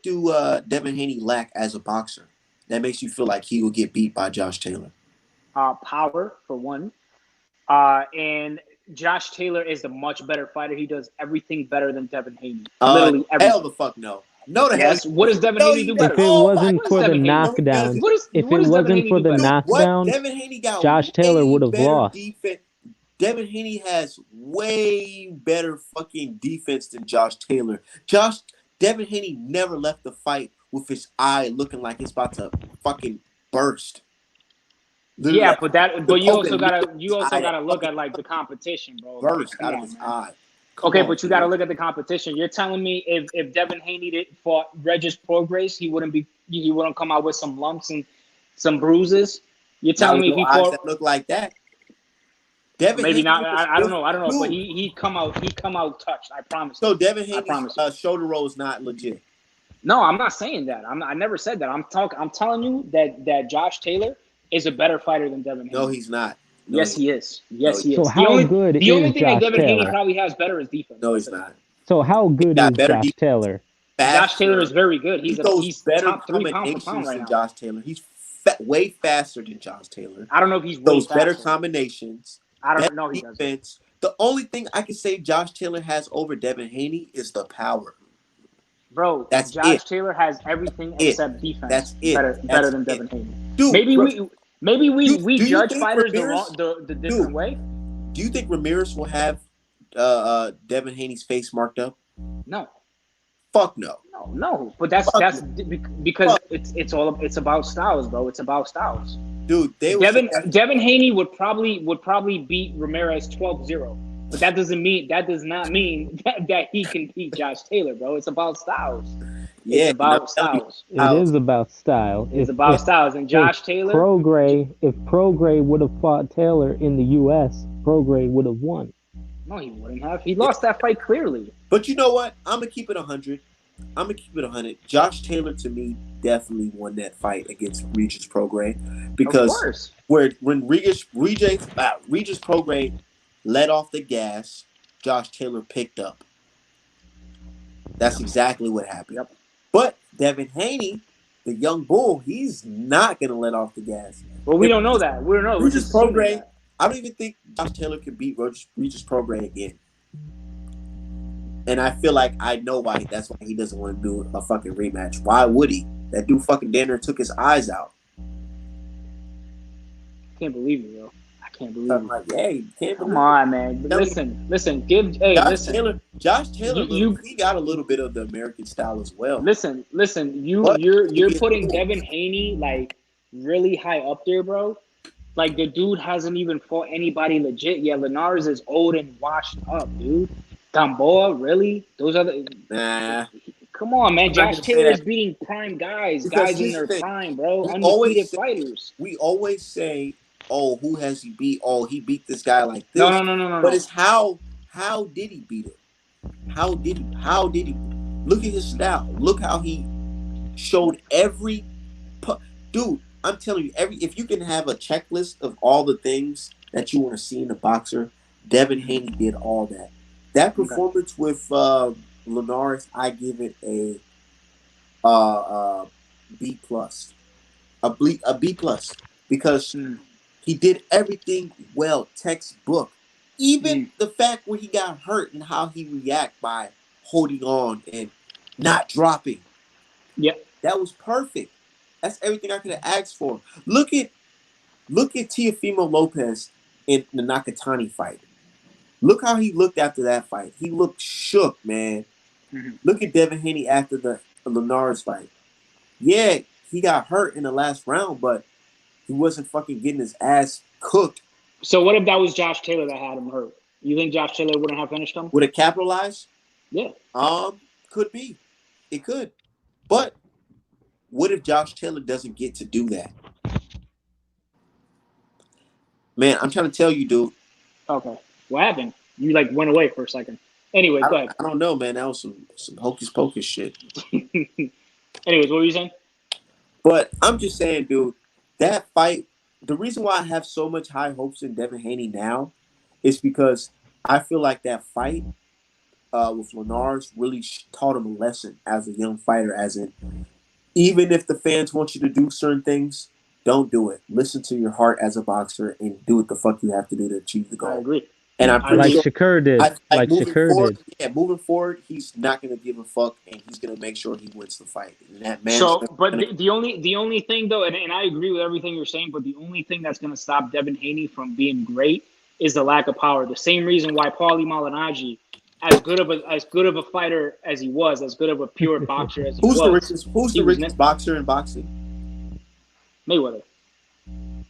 [SPEAKER 1] do Devin Haney lack as a boxer that makes you feel like he will get beat by Josh Taylor?
[SPEAKER 2] Power for one, and Josh Taylor is the much better fighter. He does everything better than Devin Haney. Literally everything.
[SPEAKER 1] Hell the fuck no. No, the
[SPEAKER 2] yes. What does Devin Haney do better?
[SPEAKER 3] If it wasn't for the knockdown,
[SPEAKER 1] Devin Haney got
[SPEAKER 3] Josh Taylor would have lost.
[SPEAKER 1] Defense. Devin Haney has way better fucking defense than Josh Taylor. Devin Haney never left the fight with his eye looking like it's about to fucking burst.
[SPEAKER 2] Literally, yeah, but you also gotta look at like the competition, bro.
[SPEAKER 1] Burst out of his eye.
[SPEAKER 2] Okay, but you got to look at the competition. You're telling me if Devin Haney fought Regis Prograis, he wouldn't come out with some lumps and some bruises. You're telling me if he fought
[SPEAKER 1] that look like that.
[SPEAKER 2] Devin maybe Haney not. I don't know. But he come out touched. I promise.
[SPEAKER 1] So Devin Haney's shoulder roll is not legit.
[SPEAKER 2] No, I'm not saying that. I never said that. I'm telling you that Josh Taylor is a better fighter than Devin Haney.
[SPEAKER 1] No, he's not. No,
[SPEAKER 2] yes, he is. Yes, he is.
[SPEAKER 3] So how good is Josh Taylor?
[SPEAKER 2] The only thing that Devin Haney probably has better is defense.
[SPEAKER 1] No, he's not.
[SPEAKER 3] So how good is Josh Taylor?
[SPEAKER 2] Josh Taylor is very good. He's
[SPEAKER 1] better
[SPEAKER 2] top 3 pound for pound right
[SPEAKER 1] than
[SPEAKER 2] now.
[SPEAKER 1] Josh Taylor. He's way faster than Josh Taylor.
[SPEAKER 2] I don't know if he's way faster.
[SPEAKER 1] Better combinations.
[SPEAKER 2] I don't know. He doesn't.
[SPEAKER 1] The only thing I can say Josh Taylor has over Devin Haney is the power.
[SPEAKER 2] Bro, Josh Taylor has everything except defense.
[SPEAKER 1] That's it.
[SPEAKER 2] Better than Devin Haney.
[SPEAKER 1] Dude,
[SPEAKER 2] Maybe we judge fighters the different way.
[SPEAKER 1] Do you think Ramirez will have Devin Haney's face marked up?
[SPEAKER 2] No.
[SPEAKER 1] Fuck no.
[SPEAKER 2] No. But that's because it's about styles, bro. It's about styles.
[SPEAKER 1] Dude,
[SPEAKER 2] Devin Haney would probably beat Ramirez 12-0. But that does not mean that he can beat Josh Taylor, bro. It's about styles. It's about styles.
[SPEAKER 3] It is about style.
[SPEAKER 2] It's about styles. And Josh Taylor.
[SPEAKER 3] If Prograis would have fought Taylor in the U.S., Prograis would have won.
[SPEAKER 2] No, he wouldn't have. He lost that fight clearly.
[SPEAKER 1] But you know what? I'm gonna keep it 100. Josh Taylor to me definitely won that fight against Regis Prograis because when Regis Prograis let off the gas, Josh Taylor picked up. That's exactly what happened.
[SPEAKER 2] Yep.
[SPEAKER 1] But Devin Haney the young bull, he's not gonna let off the gas.
[SPEAKER 2] Well, we don't know that. We don't know. We're
[SPEAKER 1] Regis
[SPEAKER 2] just assuming
[SPEAKER 1] Prograis,
[SPEAKER 2] that.
[SPEAKER 1] I don't even think Josh Taylor can beat Regis Prograis again. And I feel like I know why. That's why he doesn't want to do a fucking rematch. Why would he? That dude fucking Danner took his eyes out.
[SPEAKER 2] Can't believe it, yo. I can't believe
[SPEAKER 1] I'm
[SPEAKER 2] it.
[SPEAKER 1] like, hey, can't
[SPEAKER 2] Come
[SPEAKER 1] believe
[SPEAKER 2] on, man.
[SPEAKER 1] Tell me-
[SPEAKER 2] Listen.
[SPEAKER 1] Josh Taylor,
[SPEAKER 2] You-
[SPEAKER 1] he got a little bit of the American style as well.
[SPEAKER 2] Listen.
[SPEAKER 1] But
[SPEAKER 2] You're
[SPEAKER 1] he is
[SPEAKER 2] putting
[SPEAKER 1] cool.
[SPEAKER 2] Devin Haney like really high up there, bro. Like the dude hasn't even fought anybody legit yet. Linares is old and washed up, dude. Gamboa, really? Those are the.
[SPEAKER 1] Nah,
[SPEAKER 2] Come on, man.
[SPEAKER 1] I'm not
[SPEAKER 2] Josh
[SPEAKER 1] gonna say
[SPEAKER 2] Taylor's
[SPEAKER 1] that
[SPEAKER 2] beating prime guys
[SPEAKER 1] because
[SPEAKER 2] in
[SPEAKER 1] here's the
[SPEAKER 2] their
[SPEAKER 1] thing.
[SPEAKER 2] prime, bro.
[SPEAKER 1] We
[SPEAKER 2] Undefeated
[SPEAKER 1] always say,
[SPEAKER 2] fighters.
[SPEAKER 1] oh, who has he beat? Oh, he beat this guy like
[SPEAKER 2] No.
[SPEAKER 1] this. But it's how did he beat him? How did he? Look at his style. Look how he showed every dude. I'm telling you, if you can have a checklist of all the things that you want to see in a boxer, Devin Haney did all that. That performance with Linares, I give it a B plus, a B plus, because he did everything well, textbook. Even the fact where he got hurt and how he react by holding on and not dropping.
[SPEAKER 2] Yep.
[SPEAKER 1] That was perfect. That's everything I could have asked for. Look at Teofimo Lopez in the Nakatani fight. Look how he looked after that fight. He looked shook, man.
[SPEAKER 2] Mm-hmm.
[SPEAKER 1] Look at Devin Haney after the Linares fight. Yeah, he got hurt in the last round, but he wasn't fucking getting his ass cooked.
[SPEAKER 2] So what if that was Josh Taylor that had him hurt? You think Josh Taylor wouldn't have finished him?
[SPEAKER 1] Would it capitalize?
[SPEAKER 2] Yeah.
[SPEAKER 1] Could be. It could. But what if Josh Taylor doesn't get to do that? Man, I'm trying to tell you, dude.
[SPEAKER 2] Okay. What happened? You like went away for a second. Anyway, go ahead.
[SPEAKER 1] I don't know, man. That was some hocus pocus shit.
[SPEAKER 2] Anyways, what were you saying?
[SPEAKER 1] But I'm just saying, dude, that fight, the reason why I have so much high hopes in Devin Haney now is because I feel like that fight with Linares really taught him a lesson as a young fighter, as in, even if the fans want you to do certain things, don't do it. Listen to your heart as a boxer and do what the fuck you have to do to achieve the goal.
[SPEAKER 2] I agree.
[SPEAKER 1] And I'm pretty
[SPEAKER 3] like
[SPEAKER 1] sure
[SPEAKER 3] Shakur did.
[SPEAKER 1] moving forward, he's not going to give a fuck, and he's going to make sure he wins the fight. And that man.
[SPEAKER 2] So, but the only thing though, and I agree with everything you're saying, but the only thing that's going to stop Devin Haney from being great is the lack of power. The same reason why Paulie Malignaggi, as good of a fighter as he was, as good of a pure boxer as he
[SPEAKER 1] Who's
[SPEAKER 2] was,
[SPEAKER 1] the richest boxer in boxing?
[SPEAKER 2] Mayweather.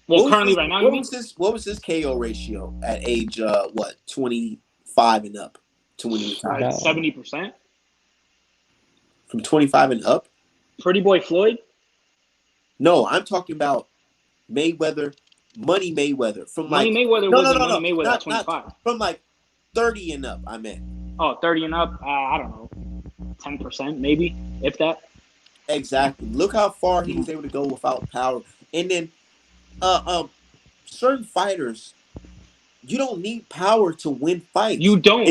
[SPEAKER 2] Well, currently, right now,
[SPEAKER 1] what was his KO ratio at age 25 and up to when he retired?
[SPEAKER 2] 70%.
[SPEAKER 1] From 25 and up?
[SPEAKER 2] Pretty Boy Floyd?
[SPEAKER 1] No, I'm talking about Mayweather, Money Mayweather. From
[SPEAKER 2] Money
[SPEAKER 1] like
[SPEAKER 2] Mayweather wasn't Money Mayweather at 25.
[SPEAKER 1] Not, from like 30 and up, I meant.
[SPEAKER 2] Oh, 30 and up? I don't know. 10% maybe, if that.
[SPEAKER 1] Exactly. Look how far he was able to go without power. And then certain fighters, you don't need power to win fights.
[SPEAKER 2] You don't.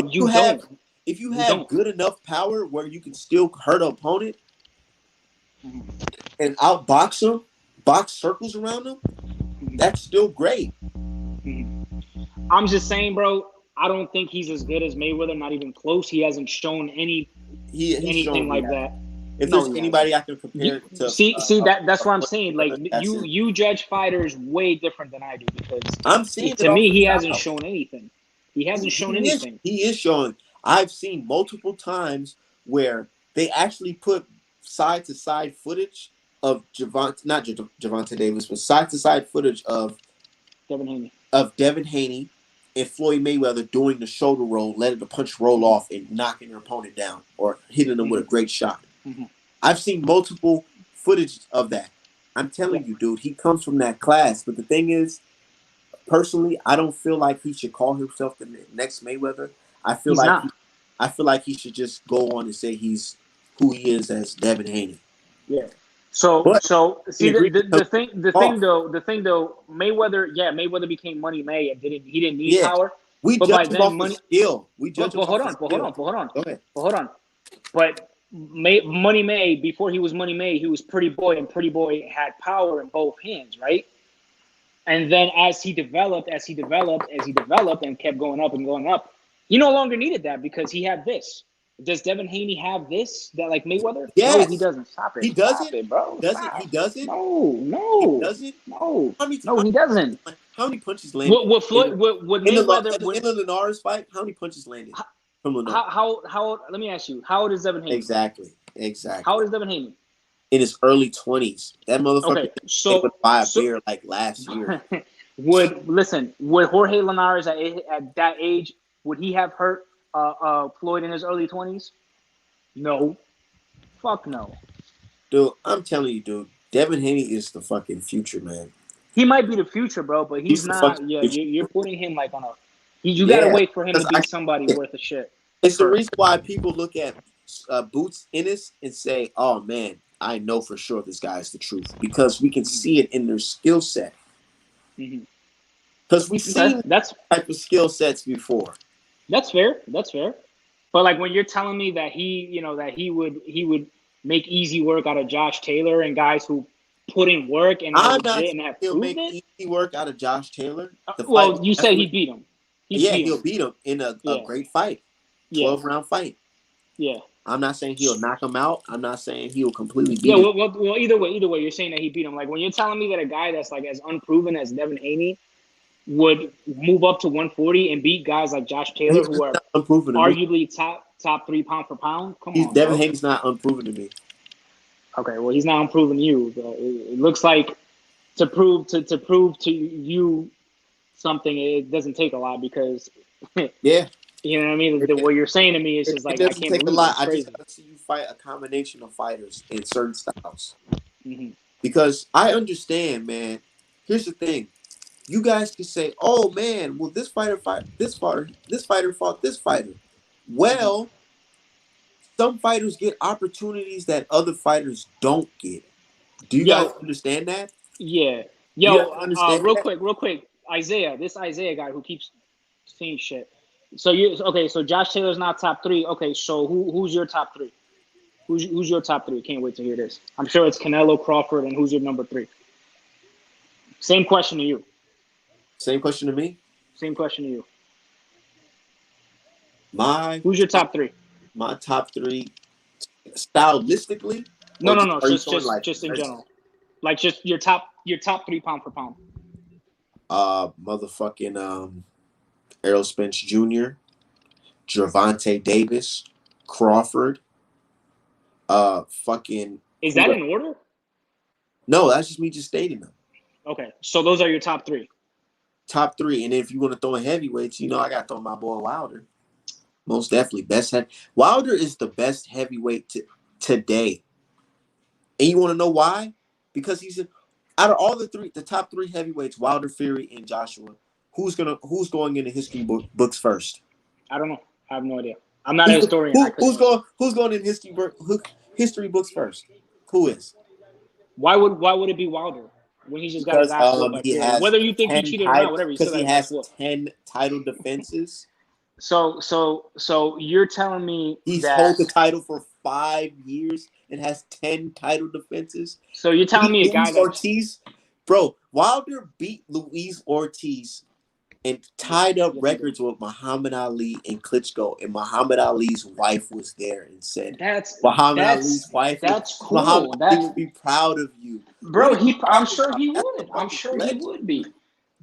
[SPEAKER 1] If you have good enough power where you can still hurt an opponent and outbox them, box circles around them, that's still great.
[SPEAKER 2] I'm just saying, bro, I don't think he's as good as Mayweather, not even close. He hasn't shown anything like that.
[SPEAKER 1] If there's anybody I can compare to,
[SPEAKER 2] that's what I'm saying. Like you judge fighters way different than I do, because
[SPEAKER 1] I'm seeing
[SPEAKER 2] to me he hasn't shown anything. He hasn't shown anything.
[SPEAKER 1] He is showing. I've seen multiple times where they actually put side to side footage of not Gervonta Davis, but side to side footage of Devin Haney and Floyd Mayweather doing the shoulder roll, letting the punch roll off and knocking their opponent down or hitting them with a great shot. I've seen multiple footage of that. I'm telling you, dude, he comes from that class. But the thing is, personally, I don't feel like he should call himself the next Mayweather. I feel like he should just go on and say he's who he is as Devin Haney.
[SPEAKER 2] Yeah. So see the thing though, Mayweather became Money May and he didn't need power.
[SPEAKER 1] We judge him off the skill.
[SPEAKER 2] Hold on. But Money May, before he was Money May, he was Pretty Boy, and Pretty Boy had power in both hands, right? And then as he developed, and kept going up and going up, he no longer needed that because he had this. Does Devin Haney have this that like Mayweather? No, he
[SPEAKER 1] Yes.
[SPEAKER 2] doesn't. Stop it.
[SPEAKER 1] He
[SPEAKER 2] Stop
[SPEAKER 1] doesn't.
[SPEAKER 2] it, bro.
[SPEAKER 1] Does it?
[SPEAKER 2] Stop.
[SPEAKER 1] He doesn't.
[SPEAKER 2] No,
[SPEAKER 1] He
[SPEAKER 2] no,
[SPEAKER 1] doesn't.
[SPEAKER 2] no,
[SPEAKER 1] How many?
[SPEAKER 2] no. He doesn't.
[SPEAKER 1] How many punches landed
[SPEAKER 2] With Floyd, with Mayweather,
[SPEAKER 1] in the Linares fight? How many punches landed from Linares?
[SPEAKER 2] how? Let me ask you. How old is Devin Haney?
[SPEAKER 1] Exactly.
[SPEAKER 2] How old is Devin Haney?
[SPEAKER 1] In his early 20s. That motherfucker
[SPEAKER 2] Okay, so
[SPEAKER 1] would buy a beer like last year.
[SPEAKER 2] would Jorge Linares at that age, would he have hurt Floyd in his early 20s? No. Fuck no.
[SPEAKER 1] Dude, I'm telling you, dude, Devin Haney is the fucking future, man.
[SPEAKER 2] He might be the future, bro, but he's
[SPEAKER 1] the
[SPEAKER 2] not.
[SPEAKER 1] fucking
[SPEAKER 2] Yeah,
[SPEAKER 1] future.
[SPEAKER 2] you're putting him like on a. You gotta wait for him to be somebody worth a shit.
[SPEAKER 1] It's the reason why people look at Boots Ennis and say, "Oh man, I know for sure this guy is the truth," because we can see it in their skill set. Because we've seen
[SPEAKER 2] that's
[SPEAKER 1] type of skill sets before.
[SPEAKER 2] That's fair. That's fair. But like when you're telling me that he would make easy work out of Josh Taylor and guys who put in work and are legit and have
[SPEAKER 1] he'll
[SPEAKER 2] proved
[SPEAKER 1] make
[SPEAKER 2] it.
[SPEAKER 1] Easy work out of Josh Taylor.
[SPEAKER 2] Well, you say he beat him.
[SPEAKER 1] He'll beat him in a great fight. 12-round fight.
[SPEAKER 2] Yeah.
[SPEAKER 1] I'm not saying he'll knock him out. I'm not saying he'll completely beat
[SPEAKER 2] him.
[SPEAKER 1] Well,
[SPEAKER 2] either way, you're saying that he beat him. Like when you're telling me that a guy that's like as unproven as Devin Haney would move up to 140 and beat guys like Josh Taylor, who are arguably top 3 pound for pound. Come on,
[SPEAKER 1] Devin Haney's not unproven to me.
[SPEAKER 2] Okay, well, he's not unproven to you. It looks like to prove to you something, it doesn't take a lot because
[SPEAKER 1] yeah.
[SPEAKER 2] You know what I mean? What you're saying to me is just like, I can't believe it.
[SPEAKER 1] I just gotta see you fight a combination of fighters in certain styles. Because I understand, man. Here's the thing. You guys can say, oh man, well this fighter fought this fighter. Well, some fighters get opportunities that other fighters don't get. Do you guys understand that?
[SPEAKER 2] Yeah. Real quick. This Isaiah guy who keeps saying shit. So so Josh Taylor's not top 3. Okay, so who's your top 3? Who's your top 3? Can't wait to hear this. I'm sure it's Canelo, Crawford, and who's your number 3? Same question to you.
[SPEAKER 1] Same question to me?
[SPEAKER 2] Same question to you.
[SPEAKER 1] Who's
[SPEAKER 2] your top 3?
[SPEAKER 1] My top 3 stylistically?
[SPEAKER 2] No. Just in general. Like just your top 3 pound for pound.
[SPEAKER 1] Motherfucking Errol Spence Jr., Gervonta Davis, Crawford.
[SPEAKER 2] Is that in order?
[SPEAKER 1] No, that's just me just stating them.
[SPEAKER 2] Okay, so those are your top 3.
[SPEAKER 1] Top 3, and if you want to throw in heavyweights, I got to throw my boy Wilder. Most definitely, Wilder is the best heavyweight today, and you want to know why? Because he's out of all the top 3 heavyweights, Wilder, Fury, and Joshua. Who's going in the history books first?
[SPEAKER 2] I don't know. I have no idea. I'm not a historian.
[SPEAKER 1] Who's going in history books first? Who is?
[SPEAKER 2] Why would it be Wilder when he just got his ass whooped by Fury? Whether you think he cheated or not, whatever.
[SPEAKER 1] Because he has 10 title defenses.
[SPEAKER 2] So you're telling me
[SPEAKER 1] he's held the title for 5 years and has 10 title defenses.
[SPEAKER 2] So you're telling me a guy
[SPEAKER 1] Ortiz, bro, Wilder beat Luis Ortiz and tied up records with Muhammad Ali and Klitschko, and Muhammad Ali's wife was there and said, Ali's wife,
[SPEAKER 2] that's cool.
[SPEAKER 1] Muhammad Ali would be proud of you.
[SPEAKER 2] Bro, I'm sure he would. I'm sure he would be.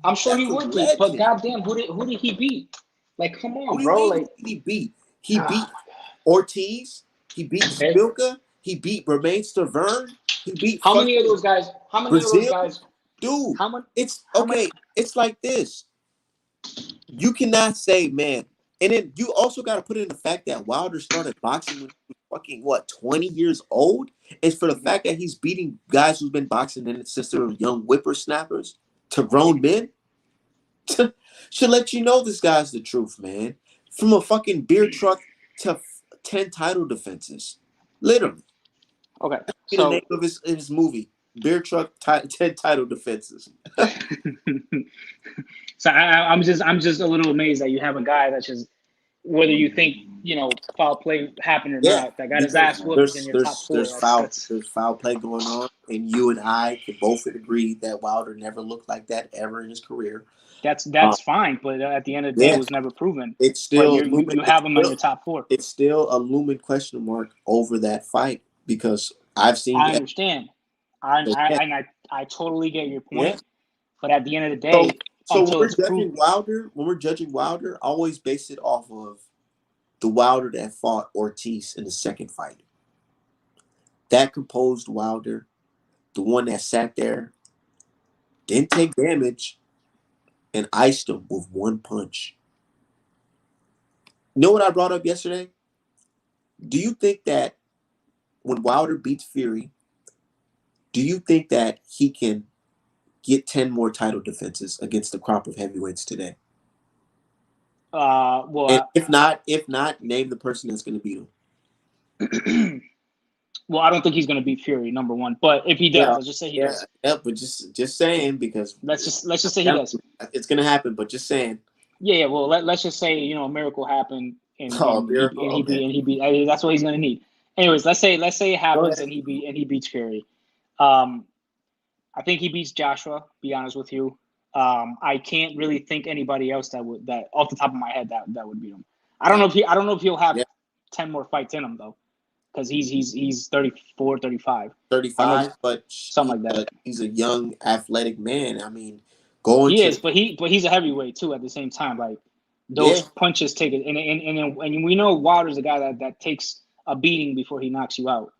[SPEAKER 2] But goddamn, who did he beat? Like, come on, bro. Like,
[SPEAKER 1] he beat Ortiz, he beat Spilka, he beat Romain Stavern, he beat
[SPEAKER 2] how many of those guys?
[SPEAKER 1] Dude, it's like this. You cannot say, man, and then you also got to put in the fact that Wilder started boxing when he was fucking 20 years old. It's for the fact that he's beating guys who've been boxing since they were young whippersnappers to grown men. Should let you know this guy's the truth, man. From a fucking beer truck to 10 title defenses, literally.
[SPEAKER 2] Okay,
[SPEAKER 1] so the name of his movie. Beer truck, 10 title defenses.
[SPEAKER 2] So I'm just a little amazed that you have a guy that's just whether you think foul play happened or
[SPEAKER 1] Yeah,
[SPEAKER 2] not. That got his
[SPEAKER 1] because
[SPEAKER 2] ass whooped. He's in your top four. That's
[SPEAKER 1] there's foul play going on, and you and I can both agree that Wilder never looked like that ever in his career. Um,
[SPEAKER 2] that's fine. But at the end of the day, it
[SPEAKER 1] yeah,
[SPEAKER 2] was never proven.
[SPEAKER 1] it's
[SPEAKER 2] But
[SPEAKER 1] still
[SPEAKER 2] you have him on your top four.
[SPEAKER 1] it's still a looming question mark over that fight because I've seen
[SPEAKER 2] I understand.
[SPEAKER 1] yeah,
[SPEAKER 2] I totally get your
[SPEAKER 1] yeah.
[SPEAKER 2] point. But at the end of the
[SPEAKER 1] So
[SPEAKER 2] day,
[SPEAKER 1] so
[SPEAKER 2] until it's proved,
[SPEAKER 1] When we're judging Wilder, I always base it off of the Wilder that fought Ortiz in the second fight. That composed Wilder, the one that sat there, didn't take damage, and iced him with one punch. You know what I brought up yesterday? Do you think that when Wilder beats Fury, do you think that he can get 10 more title defenses against the crop of heavyweights today? And
[SPEAKER 2] well,
[SPEAKER 1] if not, name the person that's going to beat him.
[SPEAKER 2] well, I don't think he's going to beat Fury, number one. But if he does,
[SPEAKER 1] Yeah,
[SPEAKER 2] let's just say he
[SPEAKER 1] yeah,
[SPEAKER 2] does.
[SPEAKER 1] yeah. But just saying because
[SPEAKER 2] Let's just say he does.
[SPEAKER 1] it's going to happen. But just saying.
[SPEAKER 2] Yeah. Well, let's just say a miracle happened and
[SPEAKER 1] Oh,
[SPEAKER 2] and he
[SPEAKER 1] miracle.
[SPEAKER 2] and he
[SPEAKER 1] Okay.
[SPEAKER 2] beat and he beat. I mean, that's what he's going to need. Anyways, let's say it
[SPEAKER 1] Go
[SPEAKER 2] happens
[SPEAKER 1] ahead.
[SPEAKER 2] and he beats Fury. I think he beats Joshua. Be honest with you. I can't really think anybody else that off the top of my head that would beat him. I don't know if he'll have
[SPEAKER 1] Yeah,
[SPEAKER 2] 10 more fights in him though, because he's 34, 35. I don't know,
[SPEAKER 1] 35, but
[SPEAKER 2] something like that.
[SPEAKER 1] he's a young athletic man. I mean, going
[SPEAKER 2] He is,
[SPEAKER 1] to
[SPEAKER 2] but he's a heavyweight too. At the same time, like
[SPEAKER 1] yeah.
[SPEAKER 2] those punches take it, and we know Wilder's a guy that takes a beating before he knocks you out.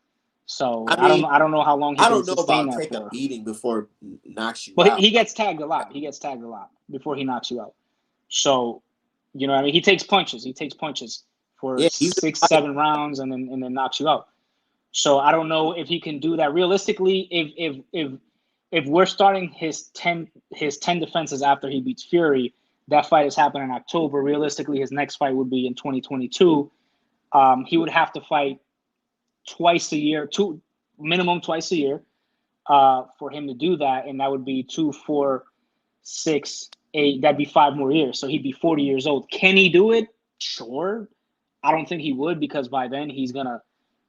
[SPEAKER 2] So
[SPEAKER 1] I mean,
[SPEAKER 2] I don't know how long he
[SPEAKER 1] I
[SPEAKER 2] can
[SPEAKER 1] don't know
[SPEAKER 2] sustain
[SPEAKER 1] about
[SPEAKER 2] that
[SPEAKER 1] take a
[SPEAKER 2] for.
[SPEAKER 1] beating before it knocks you
[SPEAKER 2] Well,
[SPEAKER 1] out.
[SPEAKER 2] he gets tagged a lot. He gets tagged a lot before he knocks you out. So, you know what I mean? He takes punches. He takes punches for
[SPEAKER 1] Yeah, he's
[SPEAKER 2] six,
[SPEAKER 1] a,
[SPEAKER 2] 7 rounds, and then knocks you out. So I don't know if he can do that realistically. If we're starting his 10 defenses after he beats Fury, that fight is happening in October. Realistically, his next fight would be in 2022. He would have to fight twice a year, minimum twice a year, for him to do that, and that would be 2, 4, 6, 8. That'd be 5 more years. So he'd be 40 years old. Can he do it? Sure. I don't think he would, because by then he's gonna,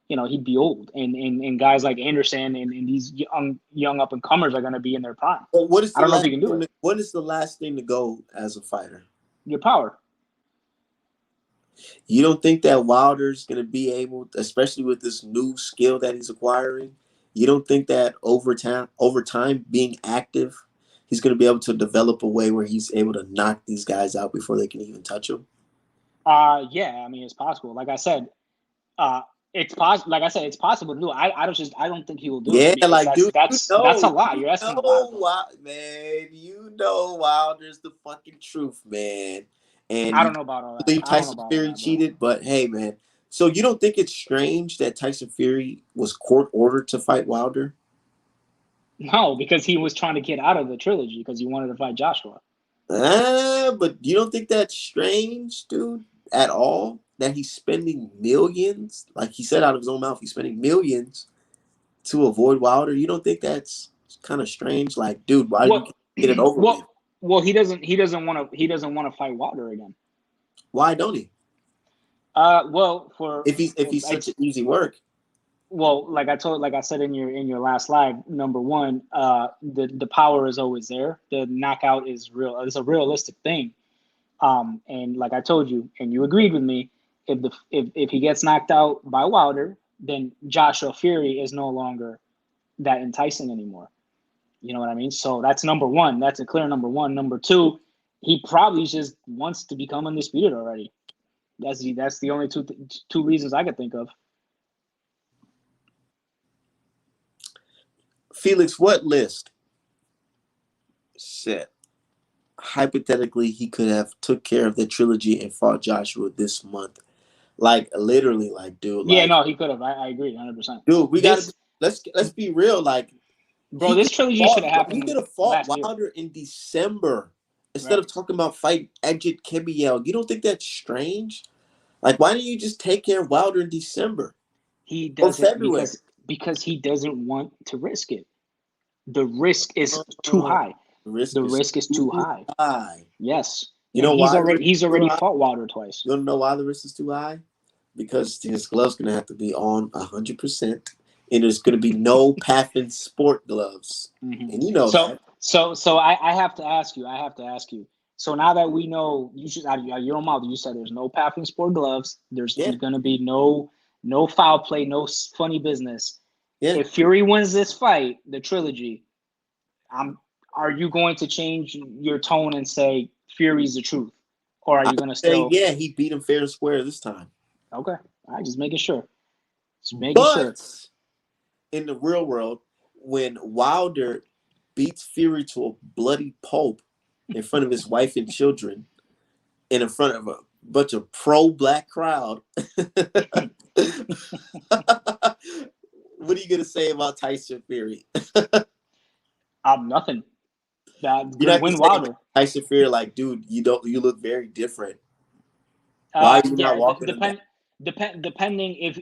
[SPEAKER 2] he'd be old, and guys like Anderson and these young up and comers are gonna be in their prime.
[SPEAKER 1] but
[SPEAKER 2] I don't know if he can do it.
[SPEAKER 1] what is the last thing to go as a fighter?
[SPEAKER 2] Your power.
[SPEAKER 1] You don't think that Wilder's going to be able, especially with this new skill that he's acquiring, you don't think that over time being active, he's going to be able to develop a way where he's able to knock these guys out before they can even touch him?
[SPEAKER 2] Yeah, I mean, it's possible. Like I said, it's possible. Like I said, it's possible to do it. I don't think he will do it,
[SPEAKER 1] Yeah,
[SPEAKER 2] because
[SPEAKER 1] like dude,
[SPEAKER 2] that's a lot. You're asking a lot, bro.
[SPEAKER 1] Man, Wilder's the fucking truth, man. And
[SPEAKER 2] I
[SPEAKER 1] you
[SPEAKER 2] don't know about all that.
[SPEAKER 1] believe
[SPEAKER 2] I don't know
[SPEAKER 1] Tyson
[SPEAKER 2] about all
[SPEAKER 1] Fury
[SPEAKER 2] that, bro.
[SPEAKER 1] cheated, but hey, man. So you don't think it's strange that Tyson Fury was court ordered to fight Wilder?
[SPEAKER 2] No, because he was trying to get out of the trilogy because he wanted to fight Joshua.
[SPEAKER 1] But you don't think that's strange, dude, at all? That he's spending millions, like he said out of his own mouth, he's spending millions to avoid Wilder. You don't think that's kind of strange? Like, dude, why did
[SPEAKER 2] Well,
[SPEAKER 1] you get it over with?
[SPEAKER 2] well, he doesn't want to fight Wilder again.
[SPEAKER 1] Why don't he?
[SPEAKER 2] Well,
[SPEAKER 1] If he's such an easy work.
[SPEAKER 2] Well, like I said in your last live, number one, the power is always there. The knockout is real. It's a realistic thing. And like I told you, and you agreed with me, if he gets knocked out by Wilder, then Joshua Fury is no longer that enticing anymore. You know what I mean? So that's number one. That's a clear number one. Number two, he probably just wants to become undisputed already. That's the only two reasons I could think of.
[SPEAKER 1] Felix, what list said hypothetically he could have took care of the trilogy and fought Joshua this month? Like literally, like dude,
[SPEAKER 2] Yeah,
[SPEAKER 1] like
[SPEAKER 2] no, he could have. I agree, 100%.
[SPEAKER 1] dude, we gotta let's be real. Like
[SPEAKER 2] Bro, this trilogy should have
[SPEAKER 1] he could
[SPEAKER 2] happened
[SPEAKER 1] have fought
[SPEAKER 2] last year.
[SPEAKER 1] Wilder in December instead
[SPEAKER 2] Right.
[SPEAKER 1] of talking about fighting Edgett Kebiel. You don't think that's strange? Like, why don't you just take care of Wilder in December
[SPEAKER 2] He
[SPEAKER 1] or
[SPEAKER 2] doesn't
[SPEAKER 1] February?
[SPEAKER 2] because he doesn't want to risk it. The risk is too
[SPEAKER 1] Oh,
[SPEAKER 2] high. The risk is too high.
[SPEAKER 1] high.
[SPEAKER 2] Yes.
[SPEAKER 1] You
[SPEAKER 2] And
[SPEAKER 1] know
[SPEAKER 2] he's
[SPEAKER 1] why the risk
[SPEAKER 2] already he's
[SPEAKER 1] is too
[SPEAKER 2] already
[SPEAKER 1] high?
[SPEAKER 2] fought Wilder twice.
[SPEAKER 1] You don't know why the risk is too high? Because his gloves gonna have to be on 100%, and there's gonna be no Paffin sport gloves,
[SPEAKER 2] Hmm.
[SPEAKER 1] and you know
[SPEAKER 2] So
[SPEAKER 1] that.
[SPEAKER 2] I have to ask you. I have to ask you. So now that we know, you should out of your own mouth, you said there's no Paffing Sport gloves. There's
[SPEAKER 1] Yeah,
[SPEAKER 2] going to be no foul play, no funny business.
[SPEAKER 1] yeah.
[SPEAKER 2] If Fury wins this fight, the trilogy, I'm. Are you going to change your tone and say Fury's the truth, or are
[SPEAKER 1] I
[SPEAKER 2] you going to
[SPEAKER 1] say
[SPEAKER 2] still?
[SPEAKER 1] yeah, he beat him fair and square this time.
[SPEAKER 2] Okay, all right, just making sure. Just making sure.
[SPEAKER 1] But in the real world, when Wilder beats Fury to a bloody pulp in front of his wife and children, and in front of a bunch of pro-black crowd, what are you gonna say about Tyson Fury?
[SPEAKER 2] Nothing. That
[SPEAKER 1] You're
[SPEAKER 2] good
[SPEAKER 1] not gonna
[SPEAKER 2] win
[SPEAKER 1] say about
[SPEAKER 2] Wilder.
[SPEAKER 1] Tyson Fury like, dude, you look very different. Why are you not
[SPEAKER 2] Yeah,
[SPEAKER 1] walking him down?
[SPEAKER 2] depending if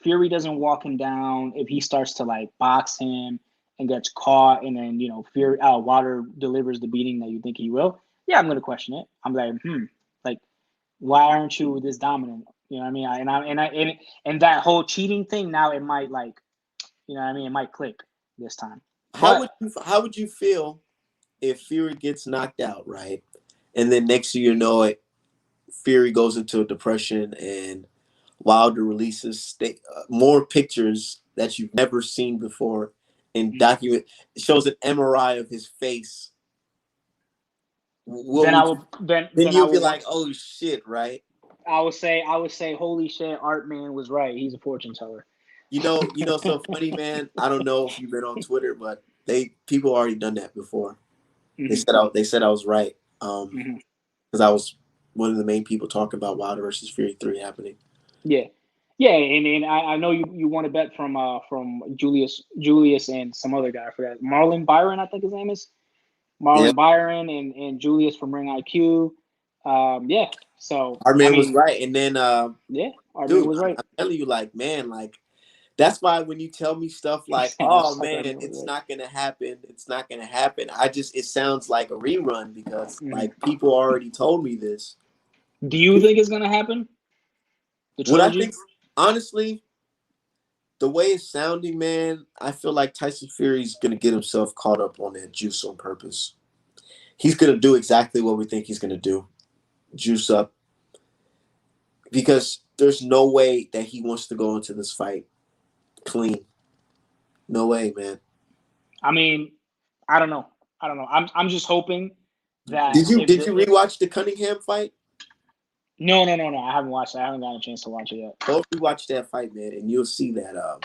[SPEAKER 2] Fury doesn't walk him down, if he starts to like box him and gets caught, and then Fury Wilder delivers the beating that you think he will. Yeah, I'm gonna question it. I'm like, like why aren't you this dominant? You know what I mean? And that whole cheating thing now it might like it might click this time. But
[SPEAKER 1] How would you feel if Fury gets knocked out, right? And then next thing you know it, Fury goes into a depression and Wilder releases more pictures that you've never seen before and
[SPEAKER 2] mm,
[SPEAKER 1] document shows an MRI of his face. What
[SPEAKER 2] then I
[SPEAKER 1] would you?
[SPEAKER 2] will then
[SPEAKER 1] Then
[SPEAKER 2] then I
[SPEAKER 1] you'll be
[SPEAKER 2] will
[SPEAKER 1] like,
[SPEAKER 2] want
[SPEAKER 1] "Oh shit!" Right?
[SPEAKER 2] I would say holy shit, Art Man was right. He's a fortune teller.
[SPEAKER 1] So funny, man. I don't know if you've been on Twitter, but people already done that before.
[SPEAKER 2] Hmm.
[SPEAKER 1] They said I was right.
[SPEAKER 2] Hmm.
[SPEAKER 1] Because I was one of the main people talking about Wilder versus Fury 3 happening.
[SPEAKER 2] Yeah, yeah, and I know you won a bet from Julius and some other guy. I forgot Marlon Byron, I think his name is
[SPEAKER 1] Yeah,
[SPEAKER 2] Marlon Byron and Julius from Ring IQ. Yeah, so
[SPEAKER 1] our
[SPEAKER 2] I
[SPEAKER 1] man was
[SPEAKER 2] mean,
[SPEAKER 1] right. And then,
[SPEAKER 2] yeah, our man
[SPEAKER 1] dude,
[SPEAKER 2] was right.
[SPEAKER 1] I'm telling you, like, man, like, that's why when you tell me stuff like,
[SPEAKER 2] Our
[SPEAKER 1] "Oh
[SPEAKER 2] sucker
[SPEAKER 1] man,
[SPEAKER 2] man was
[SPEAKER 1] it's
[SPEAKER 2] right.
[SPEAKER 1] not gonna happen," it's not gonna happen. It sounds like a rerun because
[SPEAKER 2] Hmm.
[SPEAKER 1] like people already told me this.
[SPEAKER 2] Do you think it's gonna happen? The
[SPEAKER 1] What I think,
[SPEAKER 2] trilogy?
[SPEAKER 1] honestly, the way it's sounding, man, I feel like Tyson Fury's gonna get himself caught up on that juice on purpose. He's gonna do exactly what we think he's gonna do, juice up, because there's no way that he wants to go into this fight clean. No way, man.
[SPEAKER 2] I mean, I don't know. I don't know. I'm just hoping that
[SPEAKER 1] Did you rewatch the Cunningham fight?
[SPEAKER 2] no. I haven't watched it. I haven't gotten a chance to watch it yet.
[SPEAKER 1] Go rewatch that fight, man, and you'll see that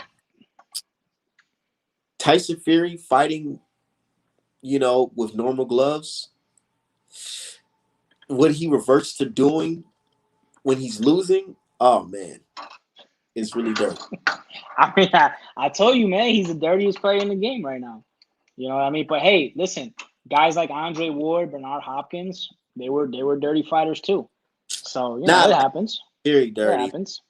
[SPEAKER 1] Tyson Fury fighting, with normal gloves, what he reverts to doing when he's losing, oh man, it's really dirty.
[SPEAKER 2] I mean, I told you, man, he's the dirtiest player in the game right now. You know what I mean? But hey, listen, guys like Andre Ward, Bernard Hopkins, they were dirty fighters too. So
[SPEAKER 1] Not
[SPEAKER 2] it
[SPEAKER 1] like
[SPEAKER 2] happens.
[SPEAKER 1] Fury
[SPEAKER 2] It
[SPEAKER 1] dirty.
[SPEAKER 2] happens.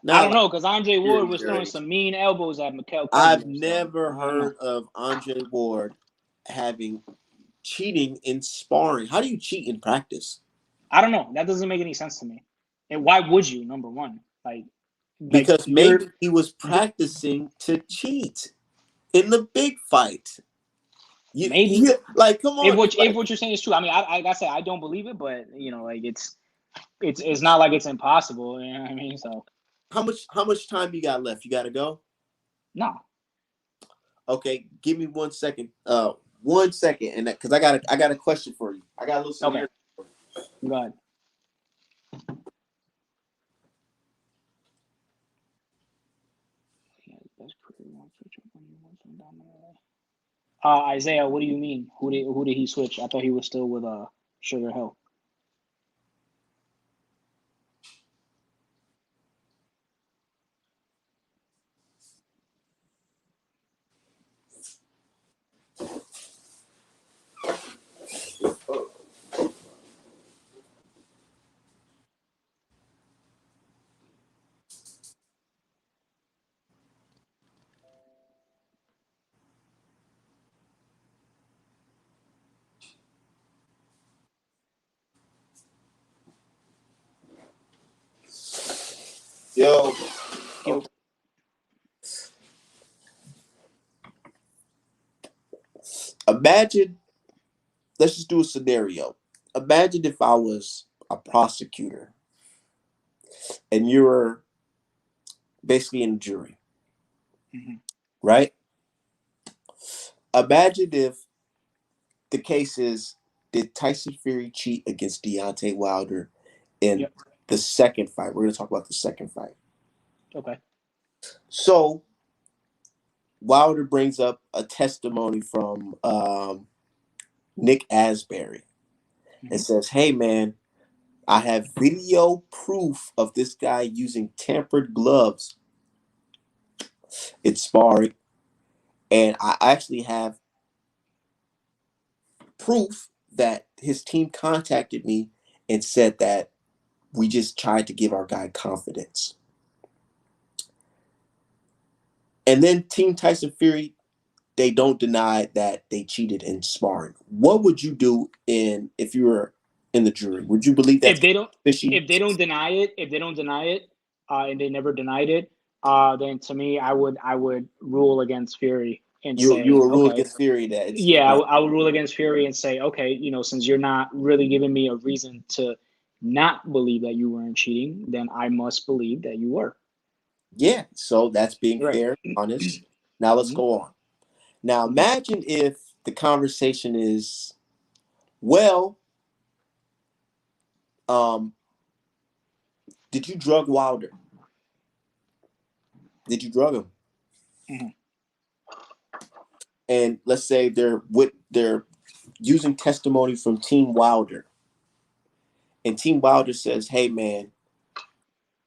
[SPEAKER 2] I
[SPEAKER 1] Not
[SPEAKER 2] don't
[SPEAKER 1] like
[SPEAKER 2] know because Andre Ward
[SPEAKER 1] Fury
[SPEAKER 2] was throwing
[SPEAKER 1] dirty.
[SPEAKER 2] some mean elbows at Mikhail
[SPEAKER 1] I've
[SPEAKER 2] Kozlov. So
[SPEAKER 1] never
[SPEAKER 2] I don't know.
[SPEAKER 1] heard of Andre Ward having cheating in sparring. How do you cheat in practice?
[SPEAKER 2] I don't know. That doesn't make any sense to me. And why would you? Number one, like
[SPEAKER 1] Because
[SPEAKER 2] you're
[SPEAKER 1] maybe he was practicing to cheat in the big fight.
[SPEAKER 2] maybe
[SPEAKER 1] Like, come
[SPEAKER 2] if
[SPEAKER 1] on,
[SPEAKER 2] what if
[SPEAKER 1] like
[SPEAKER 2] what you're saying is true. I mean, like I said, I don't believe it, but like it's not like it's impossible. You know what I mean? So
[SPEAKER 1] how much time you got left? You got to go.
[SPEAKER 2] no.
[SPEAKER 1] Okay, give me 1 second. 1 second, and because I got a question for you. I got a little
[SPEAKER 2] Okay,
[SPEAKER 1] scenario.
[SPEAKER 2] go ahead. Isaiah, what do you mean? Who did he switch? I thought he was still with Sugar Hill.
[SPEAKER 1] Yo.
[SPEAKER 2] Yo.
[SPEAKER 1] Imagine, let's just do a scenario. Imagine if I was a prosecutor and you were basically in the jury, right? Imagine if the case is, did Tyson Fury cheat against Deontay Wilder in the second fight? We're going to talk about the second fight.
[SPEAKER 2] Okay.
[SPEAKER 1] So Wilder brings up a testimony from Nick Asbury and says, hey, man, I have video proof of this guy using tampered gloves. It's sparring. And I actually have proof that his team contacted me and said that we just tried to give our guy confidence. And then Team Tyson Fury, they don't deny that they cheated in sparring. What would you do if you were in the jury? Would you believe that
[SPEAKER 2] if they don't
[SPEAKER 1] fishy?
[SPEAKER 2] if they don't deny it, and they never denied it, then to me, I would rule against Fury and
[SPEAKER 1] You
[SPEAKER 2] say,
[SPEAKER 1] will rule
[SPEAKER 2] okay,
[SPEAKER 1] against Fury that it's
[SPEAKER 2] yeah,
[SPEAKER 1] not.
[SPEAKER 2] I would rule against Fury and say, okay, since you're not really giving me a reason to not believe that you weren't cheating, then I must believe that you were.
[SPEAKER 1] Yeah, so that's being
[SPEAKER 2] Right.
[SPEAKER 1] fair, honest. Now let's go on. Now imagine if the conversation is, well, did you drug Wilder? Did you drug him? And let's say they're using testimony from Team Wilder, and Team Wilder says, "Hey, man,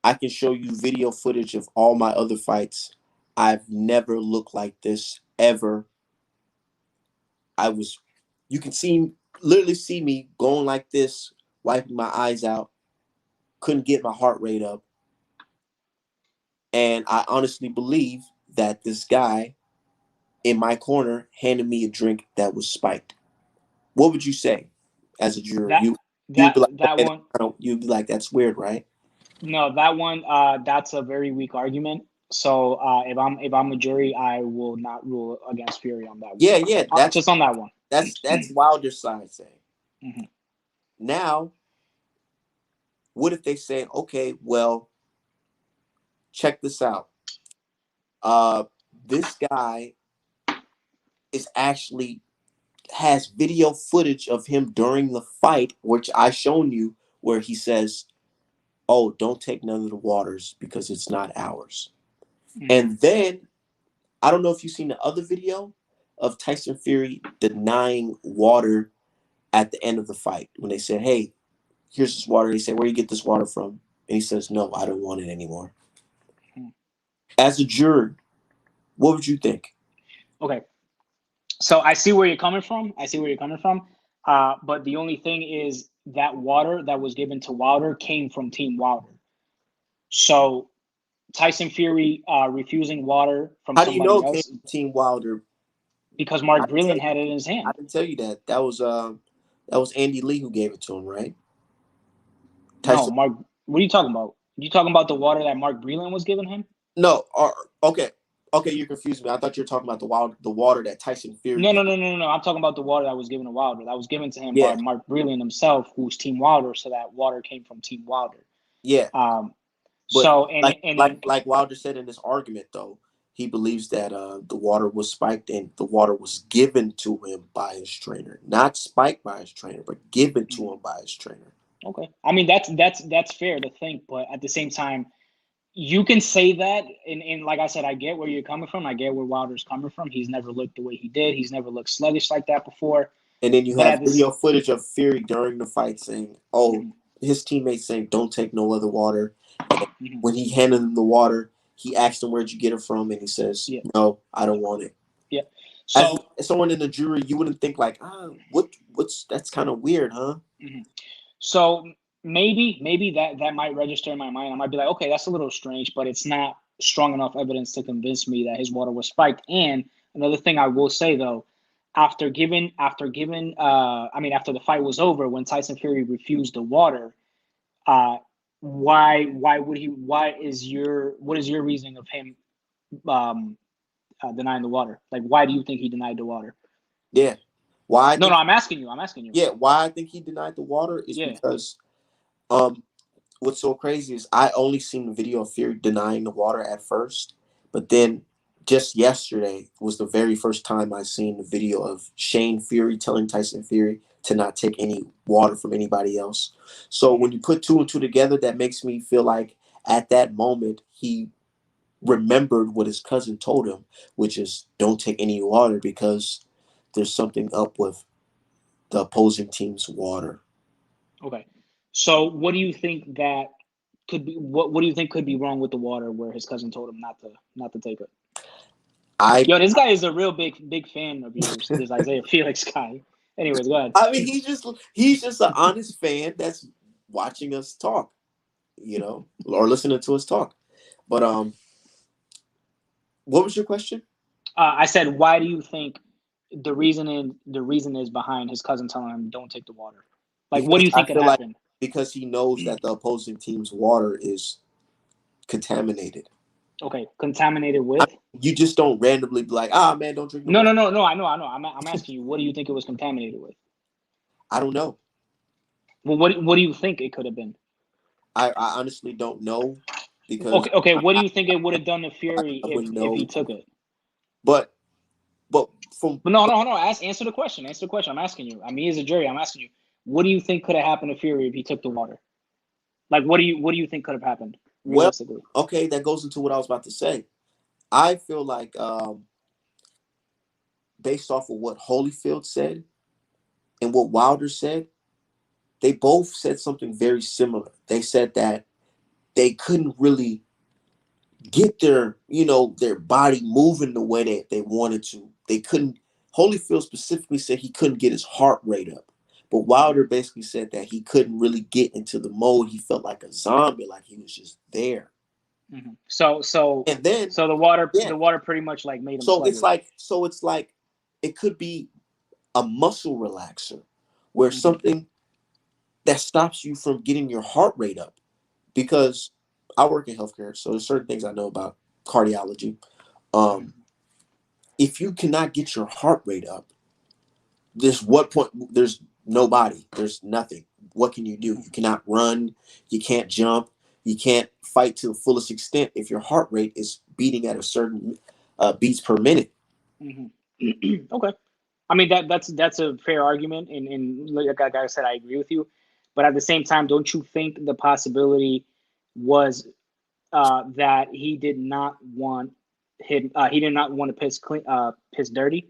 [SPEAKER 1] I can show you video footage of all my other fights. I've never looked like this ever. You can literally see me going like this, wiping my eyes out. Couldn't get my heart rate up. And I honestly believe that this guy in my corner handed me a drink that was spiked." What would you say as a juror? You'd be like,
[SPEAKER 2] That
[SPEAKER 1] okay,
[SPEAKER 2] one.
[SPEAKER 1] you'd be like, that's weird, right?
[SPEAKER 2] No, that one. That's a very weak argument. So if I'm a jury, I will not rule against Fury on that one.
[SPEAKER 1] Yeah.
[SPEAKER 2] Just on that one.
[SPEAKER 1] That's Wilder's side saying. Now, what if they say, okay, well, check this out. This guy is actually has video footage of him during the fight, which I shown you, where he says, "Oh, don't take none of the waters because it's not ours." And then I don't know if you've seen the other video of Tyson Fury denying water at the end of the fight when they said, "Hey, here's this water." They said, "Where you get this water from?" And he says, "No, I don't want it anymore." As a juror, what would you think?
[SPEAKER 2] Okay. So I see where you're coming from. But the only thing is that water that was given to Wilder came from Team Wilder. So Tyson Fury refusing water from
[SPEAKER 1] How do you know
[SPEAKER 2] somebody
[SPEAKER 1] it came
[SPEAKER 2] else
[SPEAKER 1] from Team Wilder?
[SPEAKER 2] because Mark Brilliant had it in his hand.
[SPEAKER 1] I didn't tell you that. That was Andy Lee who gave it to him, right?
[SPEAKER 2] No, Mark. What are you talking about? You talking about the water that Mark Brilliant was giving him?
[SPEAKER 1] No. Okay. You confused me. I thought you were talking about the water that Tyson Fury.
[SPEAKER 2] No. I'm talking about the water that was given to Wilder. That was given to him
[SPEAKER 1] Yeah.
[SPEAKER 2] by Mark Brilliant himself, who's Team Wilder. So that water came from Team Wilder.
[SPEAKER 1] Yeah. But
[SPEAKER 2] so
[SPEAKER 1] like Wilder said in this argument, though, he believes that the water was spiked and the water was given to him by his trainer, not spiked by his trainer, but given to him by his trainer.
[SPEAKER 2] Okay, I mean that's fair to think, but at the same time, you can say that, and like I said, I get where you're coming from. I get where Wilder's coming from. He's never looked the way he did. He's never looked sluggish like that before.
[SPEAKER 1] And then you have video footage of Fury during the fight saying, "Oh, his teammates saying don't take no other water." And when he handed him the water, he asked him, "Where'd you get it from?" And he says, "No, I don't want it."
[SPEAKER 2] Yeah. So
[SPEAKER 1] as someone in the jury, you wouldn't think like, what's that's kind of weird, huh?
[SPEAKER 2] So maybe that might register in my mind. I might be like, okay, that's a little strange, but it's not strong enough evidence to convince me that his water was spiked. And another thing I will say though, after the fight was over, when Tyson Fury refused the water, why would he? What is your reasoning of him um, denying the water? Like, why do you think he denied the water?
[SPEAKER 1] Yeah. Why I
[SPEAKER 2] No,
[SPEAKER 1] think
[SPEAKER 2] I'm asking you. I'm asking you.
[SPEAKER 1] yeah, why I think he denied the water is
[SPEAKER 2] Yeah.
[SPEAKER 1] because um what's so crazy is I only seen the video of Fury denying the water at first, but then just yesterday was the very first time I seen the video of Shane Fury telling Tyson Fury to not take any water from anybody else. So when you put two and two together, that makes me feel like at that moment he remembered what his cousin told him, which is don't take any water because there's something up with the opposing team's water.
[SPEAKER 2] Okay. So, what do you think that could be? What do you think could be wrong with the water where his cousin told him not to take it?
[SPEAKER 1] I
[SPEAKER 2] Yo, this guy is a real big fan of yours. This Isaiah Felix guy. Anyways, go ahead.
[SPEAKER 1] I mean he's just an honest fan that's watching us talk, or listening to us talk. But what was your question?
[SPEAKER 2] I said, why do you think the reason is behind his cousin telling him don't take the water? Like, what do
[SPEAKER 1] Because
[SPEAKER 2] you
[SPEAKER 1] I
[SPEAKER 2] think could
[SPEAKER 1] feel like
[SPEAKER 2] happen?
[SPEAKER 1] because he knows that the opposing team's water is contaminated.
[SPEAKER 2] Okay, contaminated
[SPEAKER 1] I
[SPEAKER 2] with?
[SPEAKER 1] mean, you just don't randomly be like, ah man, don't drink no
[SPEAKER 2] No,
[SPEAKER 1] water.
[SPEAKER 2] no, no, no. I know. I'm asking you, what do you think it was contaminated with?
[SPEAKER 1] I don't know.
[SPEAKER 2] Well, what do you think it could have been?
[SPEAKER 1] I honestly don't know because
[SPEAKER 2] Okay.
[SPEAKER 1] I,
[SPEAKER 2] What do
[SPEAKER 1] I,
[SPEAKER 2] you think it would have done to Fury
[SPEAKER 1] I wouldn't
[SPEAKER 2] if he
[SPEAKER 1] know.
[SPEAKER 2] took it?
[SPEAKER 1] But but from
[SPEAKER 2] But no. Answer the question. Answer the question. I'm asking you. I mean, as a jury, I'm asking you. What do you think could have happened to Fury if he took the water? Like, what do you think could have happened
[SPEAKER 1] well,
[SPEAKER 2] realistically?
[SPEAKER 1] okay, that goes into what I was about to say. I feel like based off of what Holyfield said and what Wilder said, they both said something very similar. They said that they couldn't really get their body moving the way that they wanted to. They couldn't. Holyfield specifically said he couldn't get his heart rate up. But Wilder basically said that he couldn't really get into the mode. He felt like a zombie, like he was just there.
[SPEAKER 2] Mm-hmm. So
[SPEAKER 1] And then, yeah.
[SPEAKER 2] the water pretty much like made him
[SPEAKER 1] So it's
[SPEAKER 2] sluggish.
[SPEAKER 1] like, it could be a muscle relaxer, where
[SPEAKER 2] Mm-hmm.
[SPEAKER 1] something that stops you from getting your heart rate up. Because I work in healthcare, so there's certain things I know about cardiology.
[SPEAKER 2] Mm-hmm.
[SPEAKER 1] Um, if you cannot get your heart rate up, there's what point? There's nobody. There's nothing. What can you do? You cannot run. You can't jump. You can't fight to the fullest extent if your heart rate is beating at a certain beats per minute.
[SPEAKER 2] Mm-hmm. Okay. I mean that's a fair argument, and like I said, I agree with you. But at the same time, don't you think the possibility was that he did not want to piss dirty,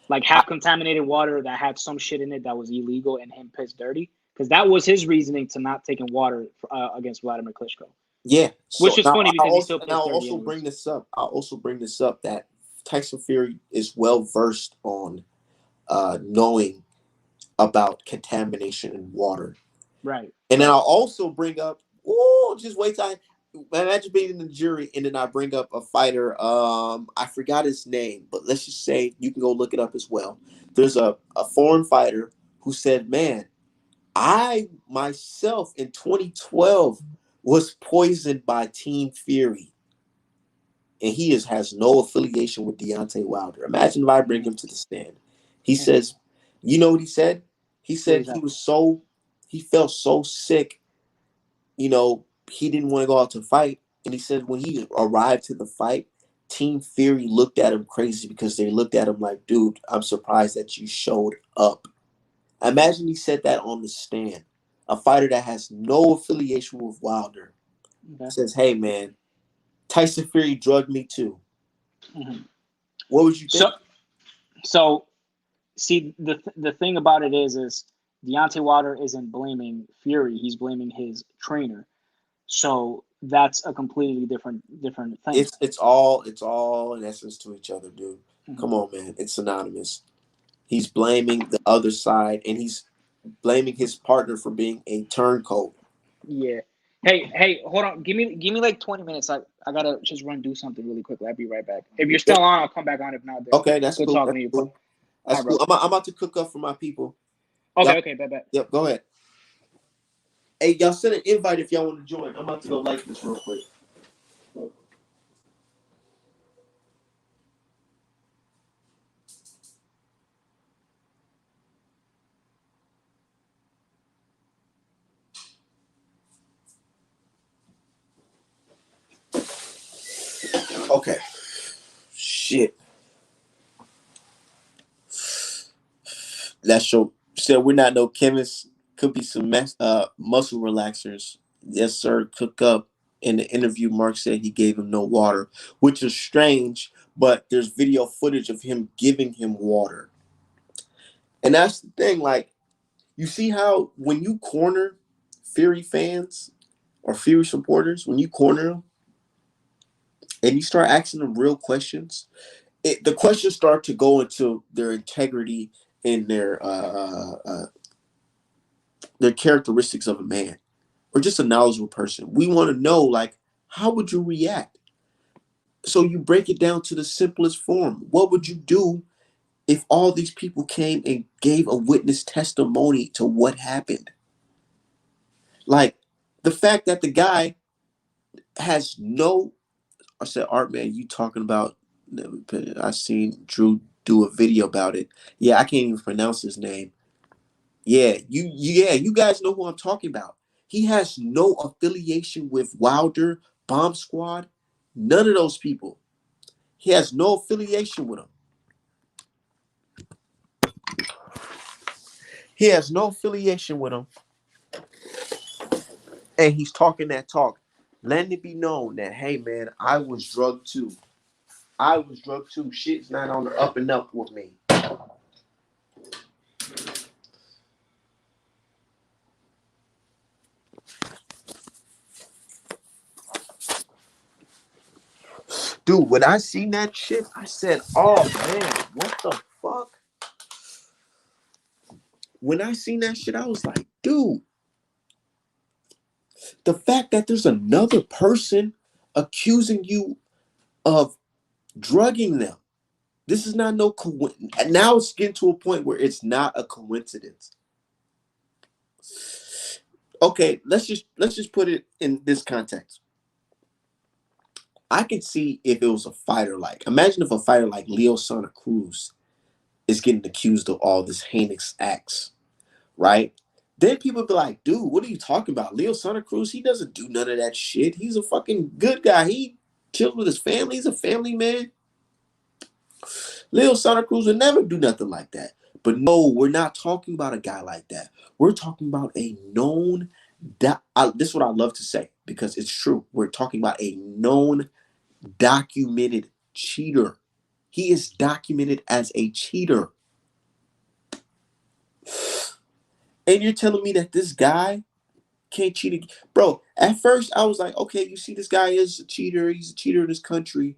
[SPEAKER 2] like
[SPEAKER 1] I,
[SPEAKER 2] have contaminated water that had some shit in it that was illegal, and him piss dirty, because that was his reasoning to not taking water against Vladimir Klitschko,
[SPEAKER 1] yeah.
[SPEAKER 2] which
[SPEAKER 1] So
[SPEAKER 2] is
[SPEAKER 1] now
[SPEAKER 2] funny
[SPEAKER 1] I'll
[SPEAKER 2] because he
[SPEAKER 1] also
[SPEAKER 2] still
[SPEAKER 1] and
[SPEAKER 2] pissed
[SPEAKER 1] I'll
[SPEAKER 2] dirty
[SPEAKER 1] also bring
[SPEAKER 2] anyways.
[SPEAKER 1] this up. I'll also bring this up that Tyson Fury is well versed on knowing about contamination in water.
[SPEAKER 2] Right,
[SPEAKER 1] And then
[SPEAKER 2] right.
[SPEAKER 1] I'll also bring up, oh, just wait till imagine being in the jury and then I bring up a fighter. I forgot his name, but let's just say you can go look it up as well. There's a foreign fighter who said, man, I myself in 2012 was poisoned by Team Fury. And has no affiliation with Deontay Wilder. Imagine if I bring
[SPEAKER 2] Mm-hmm.
[SPEAKER 1] him to the stand. He
[SPEAKER 2] Mm-hmm.
[SPEAKER 1] says, you know what he said? He
[SPEAKER 2] What
[SPEAKER 1] said
[SPEAKER 2] is that?
[SPEAKER 1] he felt so sick, he didn't want to go out to fight. And he said when he arrived to the fight, Team Fury looked at him crazy because they looked at him like, dude, I'm surprised that you showed up. Imagine he said that on the stand. A fighter that has no affiliation with Wilder
[SPEAKER 2] Okay.
[SPEAKER 1] says, hey, man, Tyson Fury drugged me too.
[SPEAKER 2] Mm-hmm.
[SPEAKER 1] What would you
[SPEAKER 2] So
[SPEAKER 1] think?
[SPEAKER 2] so see the thing about it is Deontay Wilder isn't blaming Fury, he's blaming his trainer. So that's a completely different thing.
[SPEAKER 1] It's all in essence to each other, dude.
[SPEAKER 2] Mm-hmm.
[SPEAKER 1] Come on, man. It's synonymous. He's blaming the other side and he's blaming his partner for being a turncoat.
[SPEAKER 2] Yeah. Hey, hold on. Give me like 20 minutes. I gotta just run do something really quickly. I'll be right back. If you're
[SPEAKER 1] Yep.
[SPEAKER 2] still on, I'll come back on. If not, then
[SPEAKER 1] Okay, that's
[SPEAKER 2] good
[SPEAKER 1] cool.
[SPEAKER 2] talking
[SPEAKER 1] That's
[SPEAKER 2] to you.
[SPEAKER 1] cool.
[SPEAKER 2] All
[SPEAKER 1] That's
[SPEAKER 2] right,
[SPEAKER 1] cool.
[SPEAKER 2] bro.
[SPEAKER 1] I'm about to cook up for my people.
[SPEAKER 2] Okay,
[SPEAKER 1] Y'all,
[SPEAKER 2] okay, bet.
[SPEAKER 1] yep, go ahead. Hey, y'all send an invite if y'all want to join. I'm about to go like this real quick. Okay. Shit. That show said we're not no chemists. Could be some muscle relaxers. Yes, sir. Cook up. In the interview, Mark said he gave him no water, which is strange, but there's video footage of him giving him water. And that's the thing, like, you see how when you corner Fury fans or Fury supporters, when you corner them and you start asking them real questions, the questions start to go into their integrity and their characteristics of a man or just a knowledgeable person. We want to know, like, how would you react? So you break it down to the simplest form. What would you do if all these people came and gave a witness testimony to what happened? Like, the fact that the guy has no, I said, Art, man, you talking about, I seen Drew do a video about it. Yeah, I can't even pronounce his name. You guys know who I'm talking about. He has no affiliation with Wilder, Bomb Squad, none of those people. He has no affiliation with them. He has no affiliation with them. And he's talking that talk. Letting it be known that, hey man, I was drugged too. I was drugged too. Shit's not on the up and up with me. Dude, when I seen that shit, I said, oh man, what the fuck? When I seen that shit, I was like, dude, the fact that there's another person accusing you of drugging them. This is not no coincidence. And now it's getting to a point where it's not a coincidence. Okay, let's just put it in this context. I could see if it was a fighter like, imagine if a fighter like Leo Santa Cruz is getting accused of all this heinous acts, right? Then people be like, dude, what are you talking about? Leo Santa Cruz, he doesn't do none of that shit. He's a fucking good guy. He chills with his family. He's a family man. Leo Santa Cruz would never do nothing like that. But no, we're not talking about a guy like that. We're talking about a known, this is what I love to say because it's true. We're talking about a known, documented cheater. He is documented as a cheater. And you're telling me that this guy can't cheat again? Bro, at first I was like, okay, you see this guy is a cheater. He's a cheater in this country.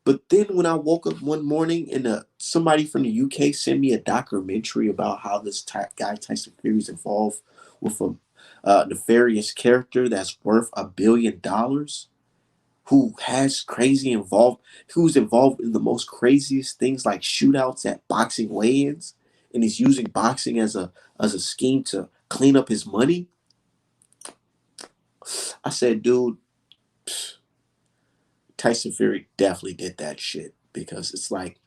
[SPEAKER 1] But then when I woke up one morning and somebody from the UK sent me a documentary about how this guy Tyson Fury is involved with a nefarious character that's worth $1 billion, who has crazy involved, who's involved in the most craziest things like shootouts at boxing weigh-ins, and he's using boxing as a scheme to clean up his money. I said, dude, Tyson Fury definitely did that shit because it's like,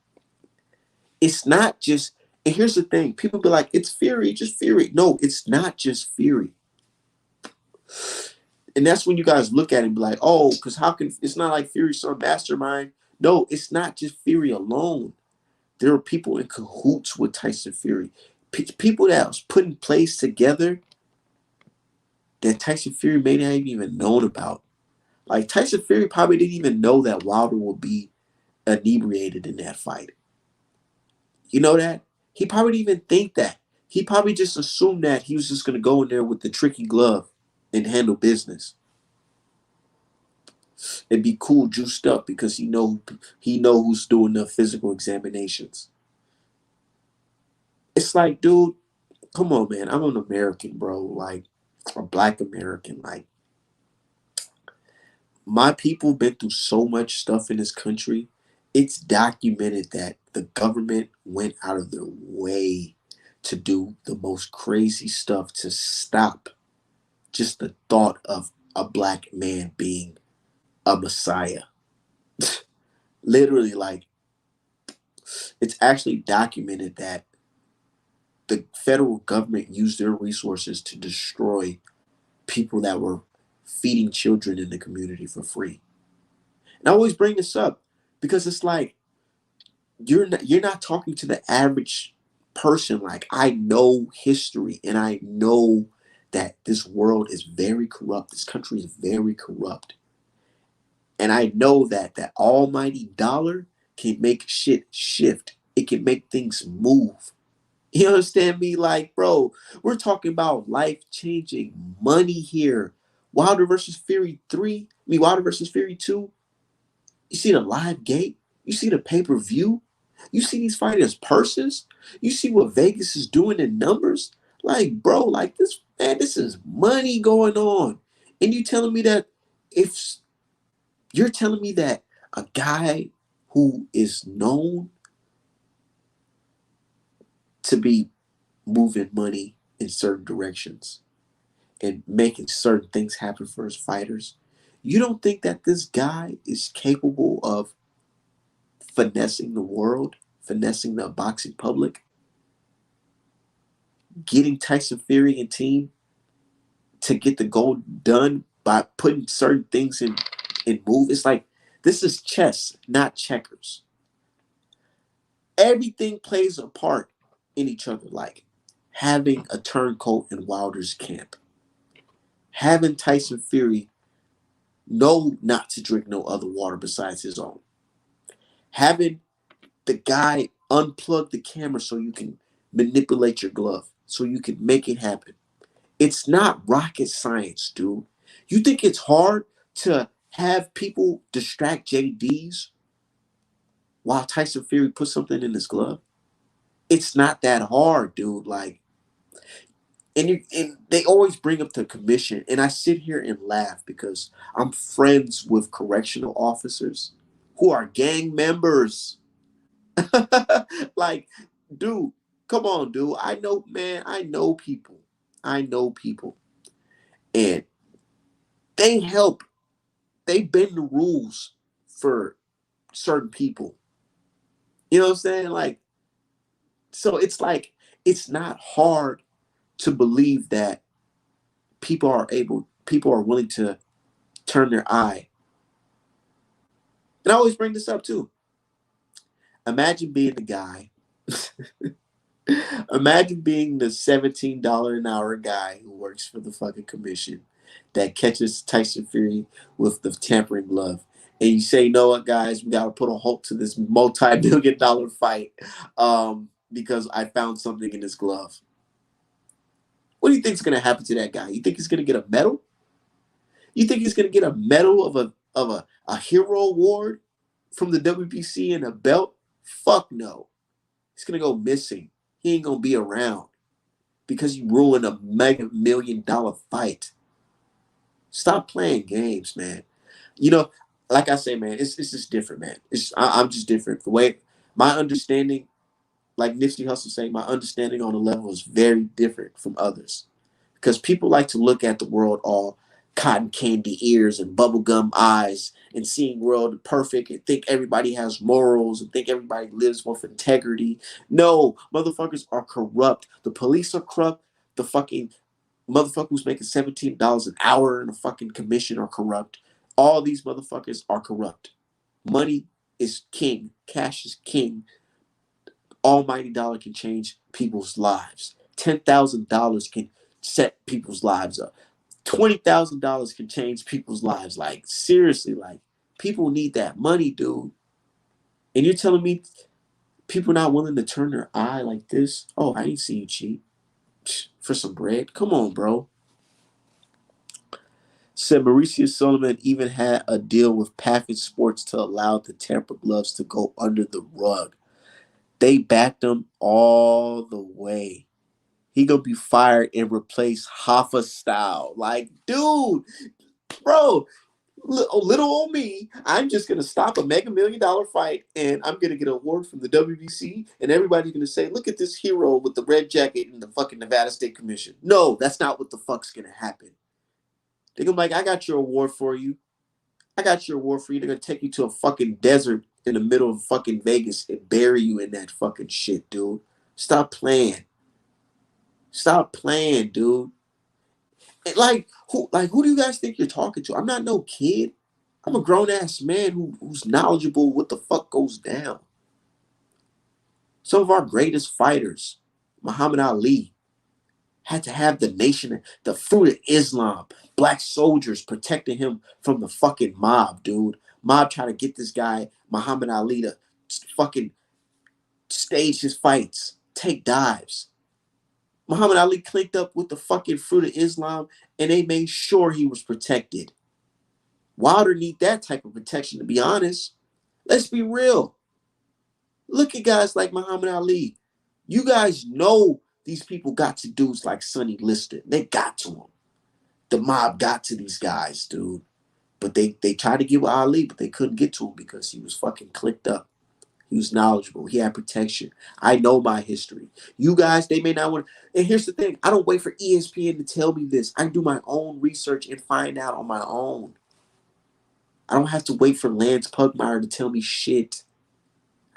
[SPEAKER 1] it's not just, and here's the thing, people be like, it's Fury, just Fury. No, it's not just Fury. And that's when you guys look at it and be like, oh, because how can, it's not like Fury's some mastermind. No, it's not just Fury alone. There are people in cahoots with Tyson Fury. People that was put in place together that Tyson Fury may not have even known about. Like Tyson Fury probably didn't even know that Wilder would be inebriated in that fight. You know that? He probably didn't even think that. He probably just assumed that he was just going to go in there with the tricky glove and handle business. And be cool, juiced up because he know who's doing the physical examinations. It's like, dude, come on, man. I'm an American, bro. Like a black American. Like my people been through so much stuff in this country. It's documented that the government went out of their way to do the most crazy stuff to stop just the thought of a black man being a messiah. Literally, like, it's actually documented that the federal government used their resources to destroy people that were feeding children in the community for free. And I always bring this up because it's like you're not talking to the average person. Like, I know history and I know that this world is very corrupt. This country is very corrupt. And I know that that almighty dollar can make shit shift. It can make things move. You understand me? Like, bro, we're talking about life changing money here. Wilder versus Fury 3, Wilder versus Fury 2. You see the live gate? You see the pay per view? You see these fighters' purses? You see what Vegas is doing in numbers? Like, bro, like this, man, this is money going on. And you telling me that if you're telling me that a guy who is known to be moving money in certain directions and making certain things happen for his fighters, you don't think that this guy is capable of finessing the world, finessing the boxing public, getting Tyson Fury and team to get the goal done by putting certain things in move? It's like this is chess, not checkers. Everything plays a part in each other, like having a turncoat in Wilder's camp, having Tyson Fury know not to drink no other water besides his own, having the guy unplug the camera so you can manipulate your glove, so you can make it happen. It's not rocket science, dude. You think it's hard to have people distract JDs while Tyson Fury puts something in his glove? It's not that hard, dude. Like, and they always bring up the commission, and I sit here and laugh because I'm friends with correctional officers who are gang members. Like, dude, come on, dude. I know, man. I know people. I know people, and they help. They bend the rules for certain people. You know what I'm saying? Like, so it's like it's not hard to believe that people are willing to turn their eye. And I always bring this up too. Imagine being the guy. Imagine being the $17 an hour guy who works for the fucking commission that catches Tyson Fury with the tampering glove. And you say, you know what, guys, we got to put a halt to this multi-billion dollar fight because I found something in his glove. What do you think is going to happen to that guy? You think he's going to get a medal? You think he's going to get a medal of a hero award from the WBC and a belt? Fuck no. He's going to go missing. He ain't going to be around because you ruined a mega $1 million fight. Stop playing games, man. You know, like I say, man, it's just different, man. I'm just different. The way my understanding, like Nipsey Hussle saying, my understanding on a level is very different from others. Because people like to look at the world all cotton candy ears and bubblegum eyes and seeing world perfect and think everybody has morals and think everybody lives with integrity. No, motherfuckers are corrupt. The police are corrupt. The fucking motherfucker who's making $17 an hour in a fucking commission are corrupt. All these motherfuckers are corrupt. Money is king. Cash is king. Almighty dollar can change people's lives. $10,000 can set people's lives up. $20,000 can change people's lives. Like, seriously, like, people need that money, dude. And you're telling me people not willing to turn their eye like this? Oh, I ain't see you cheat for some bread. Come on, bro. Said Mauricio Sullivan even had a deal with Package Sports to allow the tamper gloves to go under the rug. They backed him all the way. He gonna be fired and replace Hoffa style. Like, dude, bro, little old me, I'm just gonna stop a mega $1 million fight and I'm gonna get an award from the WBC and everybody's gonna say, look at this hero with the red jacket and the fucking Nevada State Commission. No, that's not what the fuck's gonna happen. They're gonna be like, I got your award for you. I got your award for you. They're gonna take you to a fucking desert in the middle of fucking Vegas and bury you in that fucking shit, dude. Stop playing. Stop playing, dude. And who do you guys think you're talking to? I'm not no kid. I'm a grown ass man who's knowledgeable what the fuck goes down. Some of our greatest fighters, Muhammad Ali, had to have the nation, the fruit of Islam, black soldiers protecting him from the fucking mob, dude. Mob trying to get this guy, Muhammad Ali, to fucking stage his fights, take dives. Muhammad Ali clicked up with the fucking fruit of Islam and they made sure he was protected. Wilder need that type of protection, to be honest. Let's be real. Look at guys like Muhammad Ali. You guys know these people got to dudes like Sonny Liston. They got to him. The mob got to these guys, dude. But they tried to get with Ali, but they couldn't get to him because he was fucking clicked up. He was knowledgeable. He had protection. I know my history. You guys, they may not want to. And here's the thing. I don't wait for ESPN to tell me this. I do my own research and find out on my own. I don't have to wait for Lance Pugmire to tell me shit.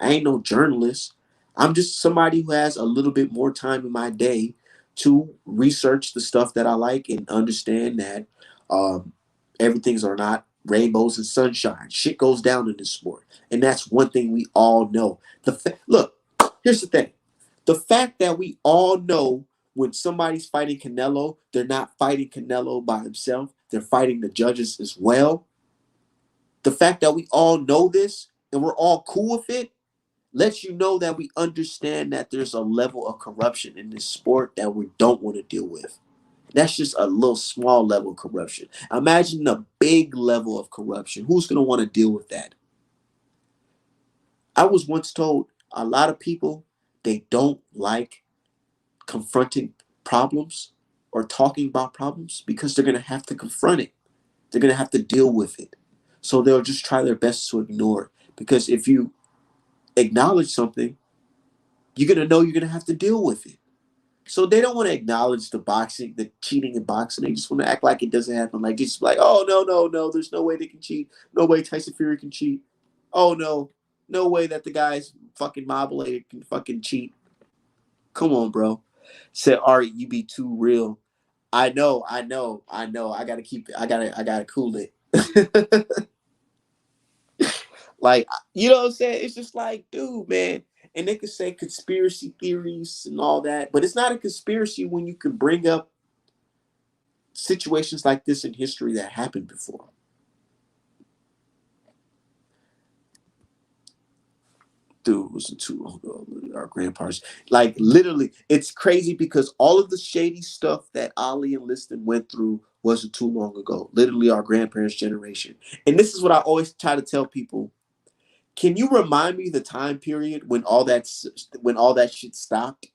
[SPEAKER 1] I ain't no journalist. I'm just somebody who has a little bit more time in my day to research the stuff that I like and understand that everything's are not rainbows and sunshine. Shit goes down in this sport. And that's one thing we all know. Look, here's the thing. The fact that we all know when somebody's fighting Canelo, they're not fighting Canelo by himself. They're fighting the judges as well. The fact that we all know this and we're all cool with it lets you know that we understand that there's a level of corruption in this sport that we don't want to deal with. That's just a little small level of corruption. Imagine a big level of corruption. Who's going to want to deal with that? I was once told a lot of people, they don't like confronting problems or talking about problems because they're going to have to confront it. They're going to have to deal with it. So they'll just try their best to ignore it. Because if you acknowledge something, you're going to know you're going to have to deal with it. So they don't want to acknowledge the boxing, the cheating in boxing. They just want to act like it doesn't happen. Like, just like, oh, no. There's no way they can cheat. No way Tyson Fury can cheat. Oh, no. No way that the guy's fucking mobulated can fucking cheat. Come on, bro. Said, Ari, you be too real. I know. I gotta keep it. I gotta cool it. Like, you know what I'm saying? It's just like, dude, man. And they could say conspiracy theories and all that, but it's not a conspiracy when you can bring up situations like this in history that happened before. Dude, it wasn't too long ago. Our grandparents, like, literally, it's crazy because all of the shady stuff that Ali and Liston went through wasn't too long ago. Literally, our grandparents' generation. And this is what I always try to tell people. Can you remind me the time period when all that shit stopped?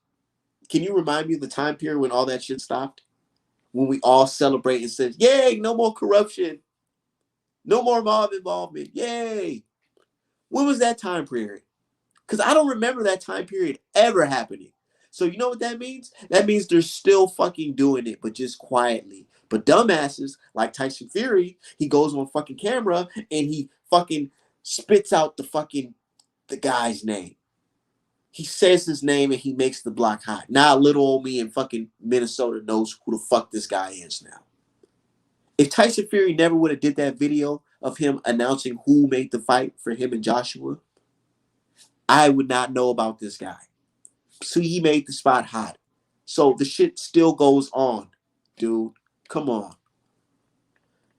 [SPEAKER 1] Can you remind me of the time period when all that shit stopped? When we all celebrate and said, "Yay, no more corruption, no more mob involvement, yay." When was that time period? Because I don't remember that time period ever happening. So you know what that means? That means they're still fucking doing it, but just quietly. But dumbasses like Tyson Fury, he goes on fucking camera and he fucking spits out the guy's name. He says his name and he makes the block hot. Now little old me in fucking Minnesota knows who the fuck this guy is now. If Tyson Fury never would have did that video of him announcing who made the fight for him and Joshua, I would not know about this guy. So he made the spot hot. So the shit still goes on, dude. Come on.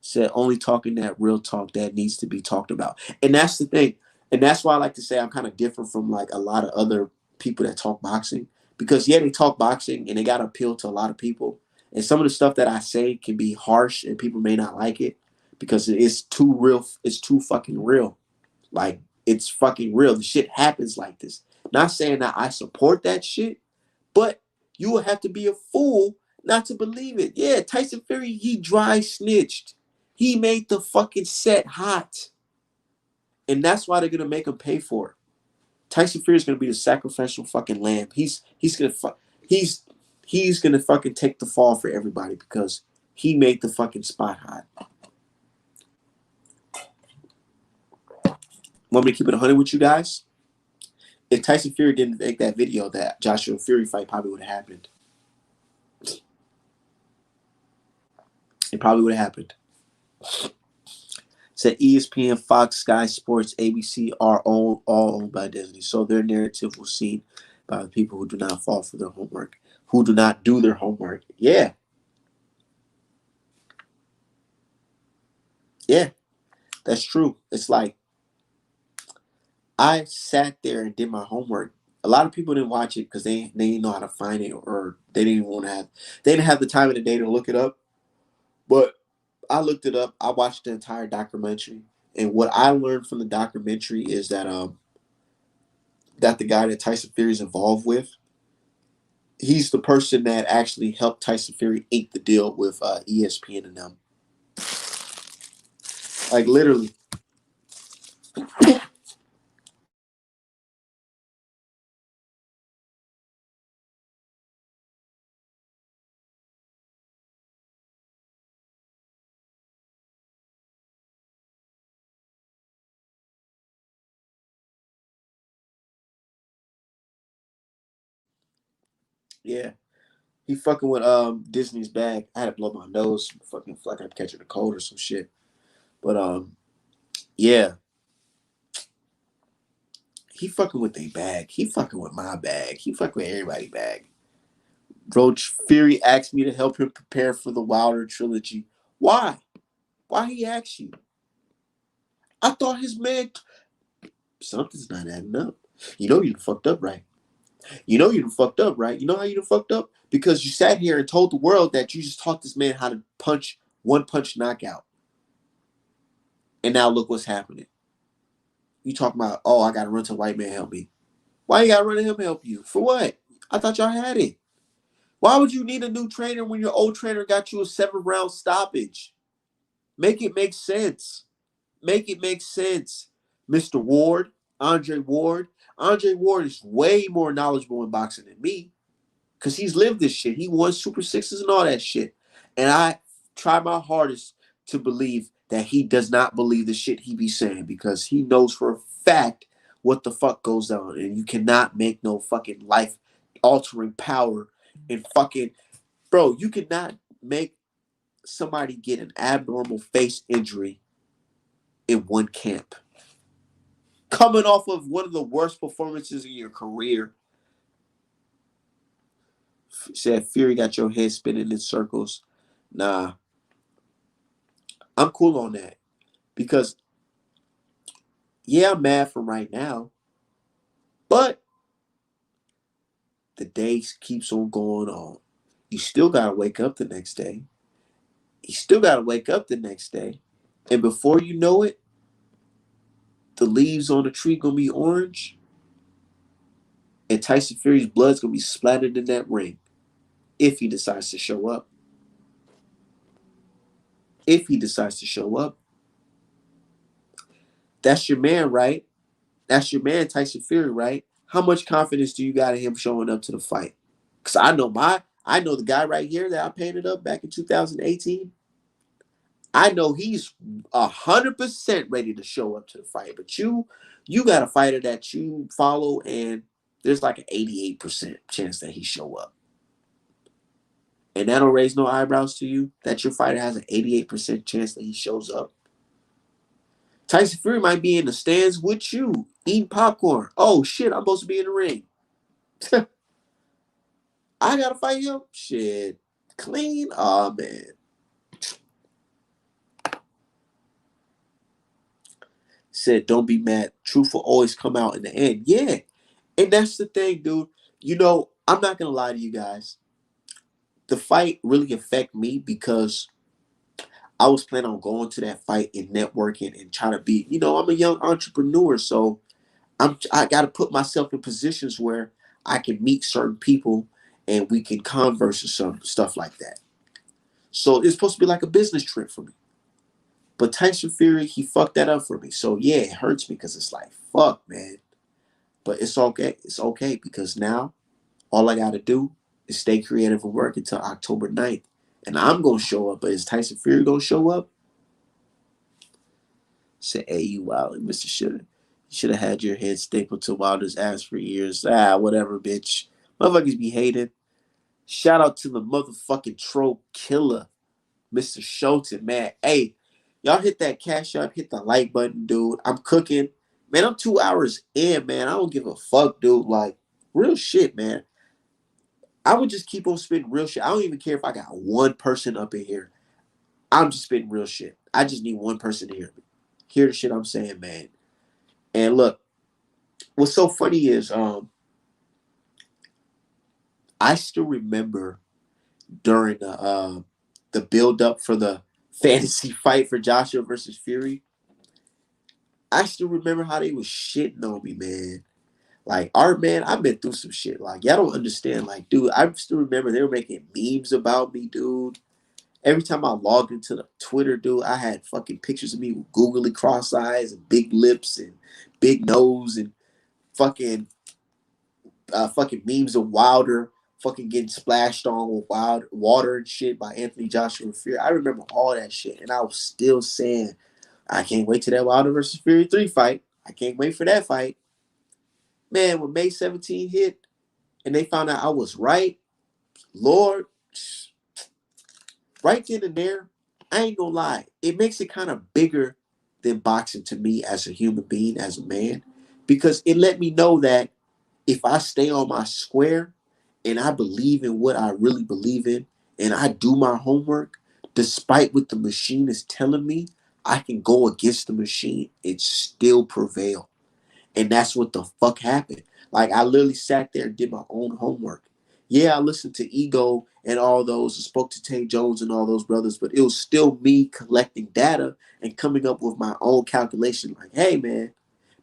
[SPEAKER 1] Said only talking that real talk that needs to be talked about. And that's the thing. And that's why I like to say I'm kind of different from like a lot of other people that talk boxing. Because yeah, they talk boxing and they got to appeal to a lot of people. And some of the stuff that I say can be harsh and people may not like it because it's too real. It's too fucking real. Like, it's fucking real. The shit happens like this. Not saying that I support that shit, but you will have to be a fool not to believe it. Yeah, Tyson Fury, he dry snitched. He made the fucking set hot. And that's why they're going to make him pay for it. Tyson Fury is going to be the sacrificial fucking lamb. He's going to fucking take the fall for everybody because He made the fucking spot hot. Want me to keep it 100 with you guys? If Tyson Fury didn't make that video, that Joshua Fury fight probably would have happened. It probably would have happened. Said ESPN, Fox, Sky Sports, ABC are all owned by Disney, so their narrative was seen by the people who do not fall for their homework, who do not do their homework. Yeah. Yeah, that's true. It's like I sat there and did my homework. A lot of people didn't watch it because they didn't know how to find it, or they didn't want to have, they didn't have the time of the day to look it up. But I looked it up. I watched the entire documentary, and what I learned from the documentary is that the guy that Tyson Fury is involved with, he's the person that actually helped Tyson Fury ink the deal with ESPN and them. Like literally. Yeah. He fucking with Disney's bag. I had to blow my nose, fucking like I'm catching a cold or some shit. But yeah, he fucking with their bag. He fucking with my bag. He fucking with everybody's bag. Roach Fury asked me to help him prepare for the Wilder trilogy. Why? Why he asked you? I thought his man. Something's not adding up. You know you done fucked up, right? You know you done fucked up, right? You know how you done fucked up? Because you sat here and told the world that you just taught this man how to punch one punch knockout. And now look what's happening. You talking about, oh, I gotta run to white man help me. Why you gotta run to him help you? For what? I thought y'all had it. Why would you need a new trainer when your old trainer got you a 7-round stoppage? Make it make sense. Make it make sense. Mr. Ward, Andre Ward. Andre Ward is way more knowledgeable in boxing than me because he's lived this shit. He won Super Sixes and all that shit. And I try my hardest to believe that he does not believe the shit he be saying because he knows for a fact what the fuck goes on. And you cannot make no fucking life-altering power and fucking... Bro, you cannot make somebody get an abnormal face injury in one camp. Coming off of one of the worst performances in your career. Said Fury got your head spinning in circles. Nah. I'm cool on that. Because, yeah, I'm mad for right now. But the day keeps on going on. You still got to wake up the next day. You still got to wake up the next day. And before you know it, the leaves on the tree going to be orange. And Tyson Fury's blood's going to be splattered in that ring. If he decides to show up. If he decides to show up. That's your man, right? That's your man, Tyson Fury, right? How much confidence do you got in him showing up to the fight? Because I know the guy right here that I painted up back in 2018. I know he's 100% ready to show up to the fight. But you got a fighter that you follow, and there's like an 88% chance that he show up. And that don't raise no eyebrows to you? That your fighter has an 88% chance that he shows up? Tyson Fury might be in the stands with you, eating popcorn. Oh, shit, I'm supposed to be in the ring. I got to fight him? Shit. Clean? Oh, man. Said, don't be mad. Truth will always come out in the end. Yeah. And that's the thing, dude. You know, I'm not going to lie to you guys. The fight really affected me because I was planning on going to that fight and networking and trying to be, I'm a young entrepreneur. So I got to put myself in positions where I can meet certain people and we can converse or some stuff like that. So it's supposed to be like a business trip for me. But Tyson Fury, he fucked that up for me. So yeah, it hurts me because it's like, fuck, man. But it's okay. It's okay because now all I got to do is stay creative and work until October 9th. And I'm gonna show up, but is Tyson Fury gonna show up? Say, hey, you wild, Mr. Shoulda. You should have had your head stapled to Wilder's ass for years. Whatever, bitch. Motherfuckers be hated. Shout out to the motherfucking troll killer, Mr. Shelton, man. Hey, y'all hit that cash up, hit the like button, dude. I'm cooking. Man, I'm 2 hours in, man. I don't give a fuck, dude. Like, real shit, man. I would just keep on spitting real shit. I don't even care if I got one person up in here. I'm just spitting real shit. I just need one person to hear me. Hear the shit I'm saying, man. And look, what's so funny is I still remember during the build up for the fantasy fight for Joshua versus Fury. I still remember how they was shitting on me, man. Like, Art, man, I've been through some shit. Like, y'all don't understand. Like, dude, I still remember they were making memes about me, dude. Every time I logged into the Twitter, dude, I had fucking pictures of me with googly cross eyes and big lips and big nose and fucking fucking memes of Wilder fucking getting splashed on with wild water and shit by Anthony Joshua Fury. I remember all that shit, and I was still saying, I can't wait to that Wilder versus Fury 3 fight. I can't wait for that fight. Man, when May 17 hit and they found out I was right, Lord, right then and there, I ain't gonna lie. It makes it kind of bigger than boxing to me as a human being, as a man, because it let me know that if I stay on my square and I believe in what I really believe in and I do my homework, despite what the machine is telling me, I can go against the machine and still prevail. And that's what the fuck happened. Like, I literally sat there and did my own homework. Yeah, I listened to Ego and all those, and spoke to Tay Jones and all those brothers, but it was still me collecting data and coming up with my own calculation. Like, hey, man,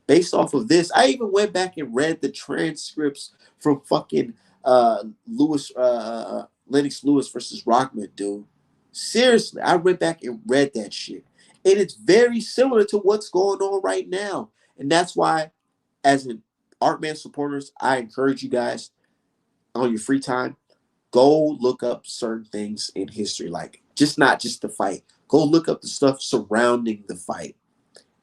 [SPEAKER 1] based off of this, I even went back and read the transcripts from fucking Lennox Lewis versus Rockman, dude. Seriously, I went back and read that shit. And it's very similar to what's going on right now. And that's why, as an Artman supporters, I encourage you guys on your free time, go look up certain things in history. Like, just not just the fight. Go look up the stuff surrounding the fight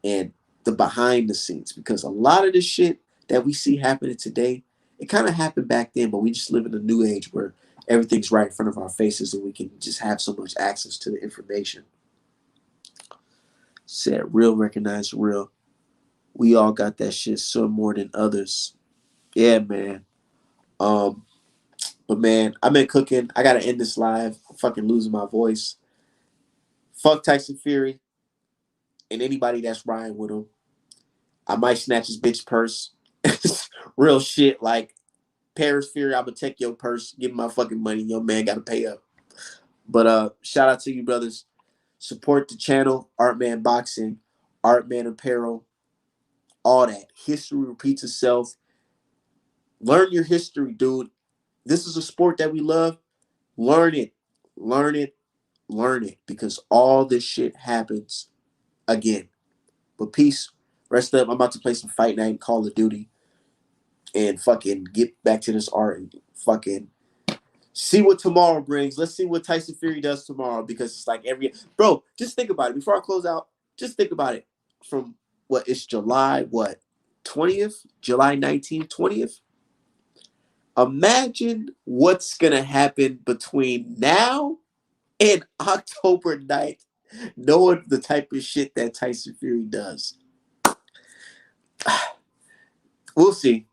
[SPEAKER 1] and the behind the scenes, because a lot of the shit that we see happening today, it kind of happened back then, but we just live in a new age where everything's right in front of our faces and we can just have so much access to the information. Said real, recognize real. We all got that shit some more than others. Yeah, man. Um, but man, I've been cooking. I gotta end this live. I'm fucking losing my voice. Fuck Tyson Fury and anybody that's riding with him. I might snatch his bitch purse. Real shit. Like, Paris Fury, I'm gonna take your purse, give me my fucking money. Your man gotta pay up. But shout out to you, brothers. Support the channel, Artman Boxing, Artman Apparel, all that. History repeats itself. Learn your history, dude. This is a sport that we love. Learn it. Learn it. Learn it. Because all this shit happens again. But peace. Rest up. I'm about to play some Fight Night, Call of Duty, and fucking get back to this art and fucking see what tomorrow brings. Let's see what Tyson Fury does tomorrow, because it's like bro, just think about it. Before I close out, just think about it. From what, it's July, 20th? July 19th, 20th? Imagine what's going to happen between now and October 9th, knowing the type of shit that Tyson Fury does. We'll see.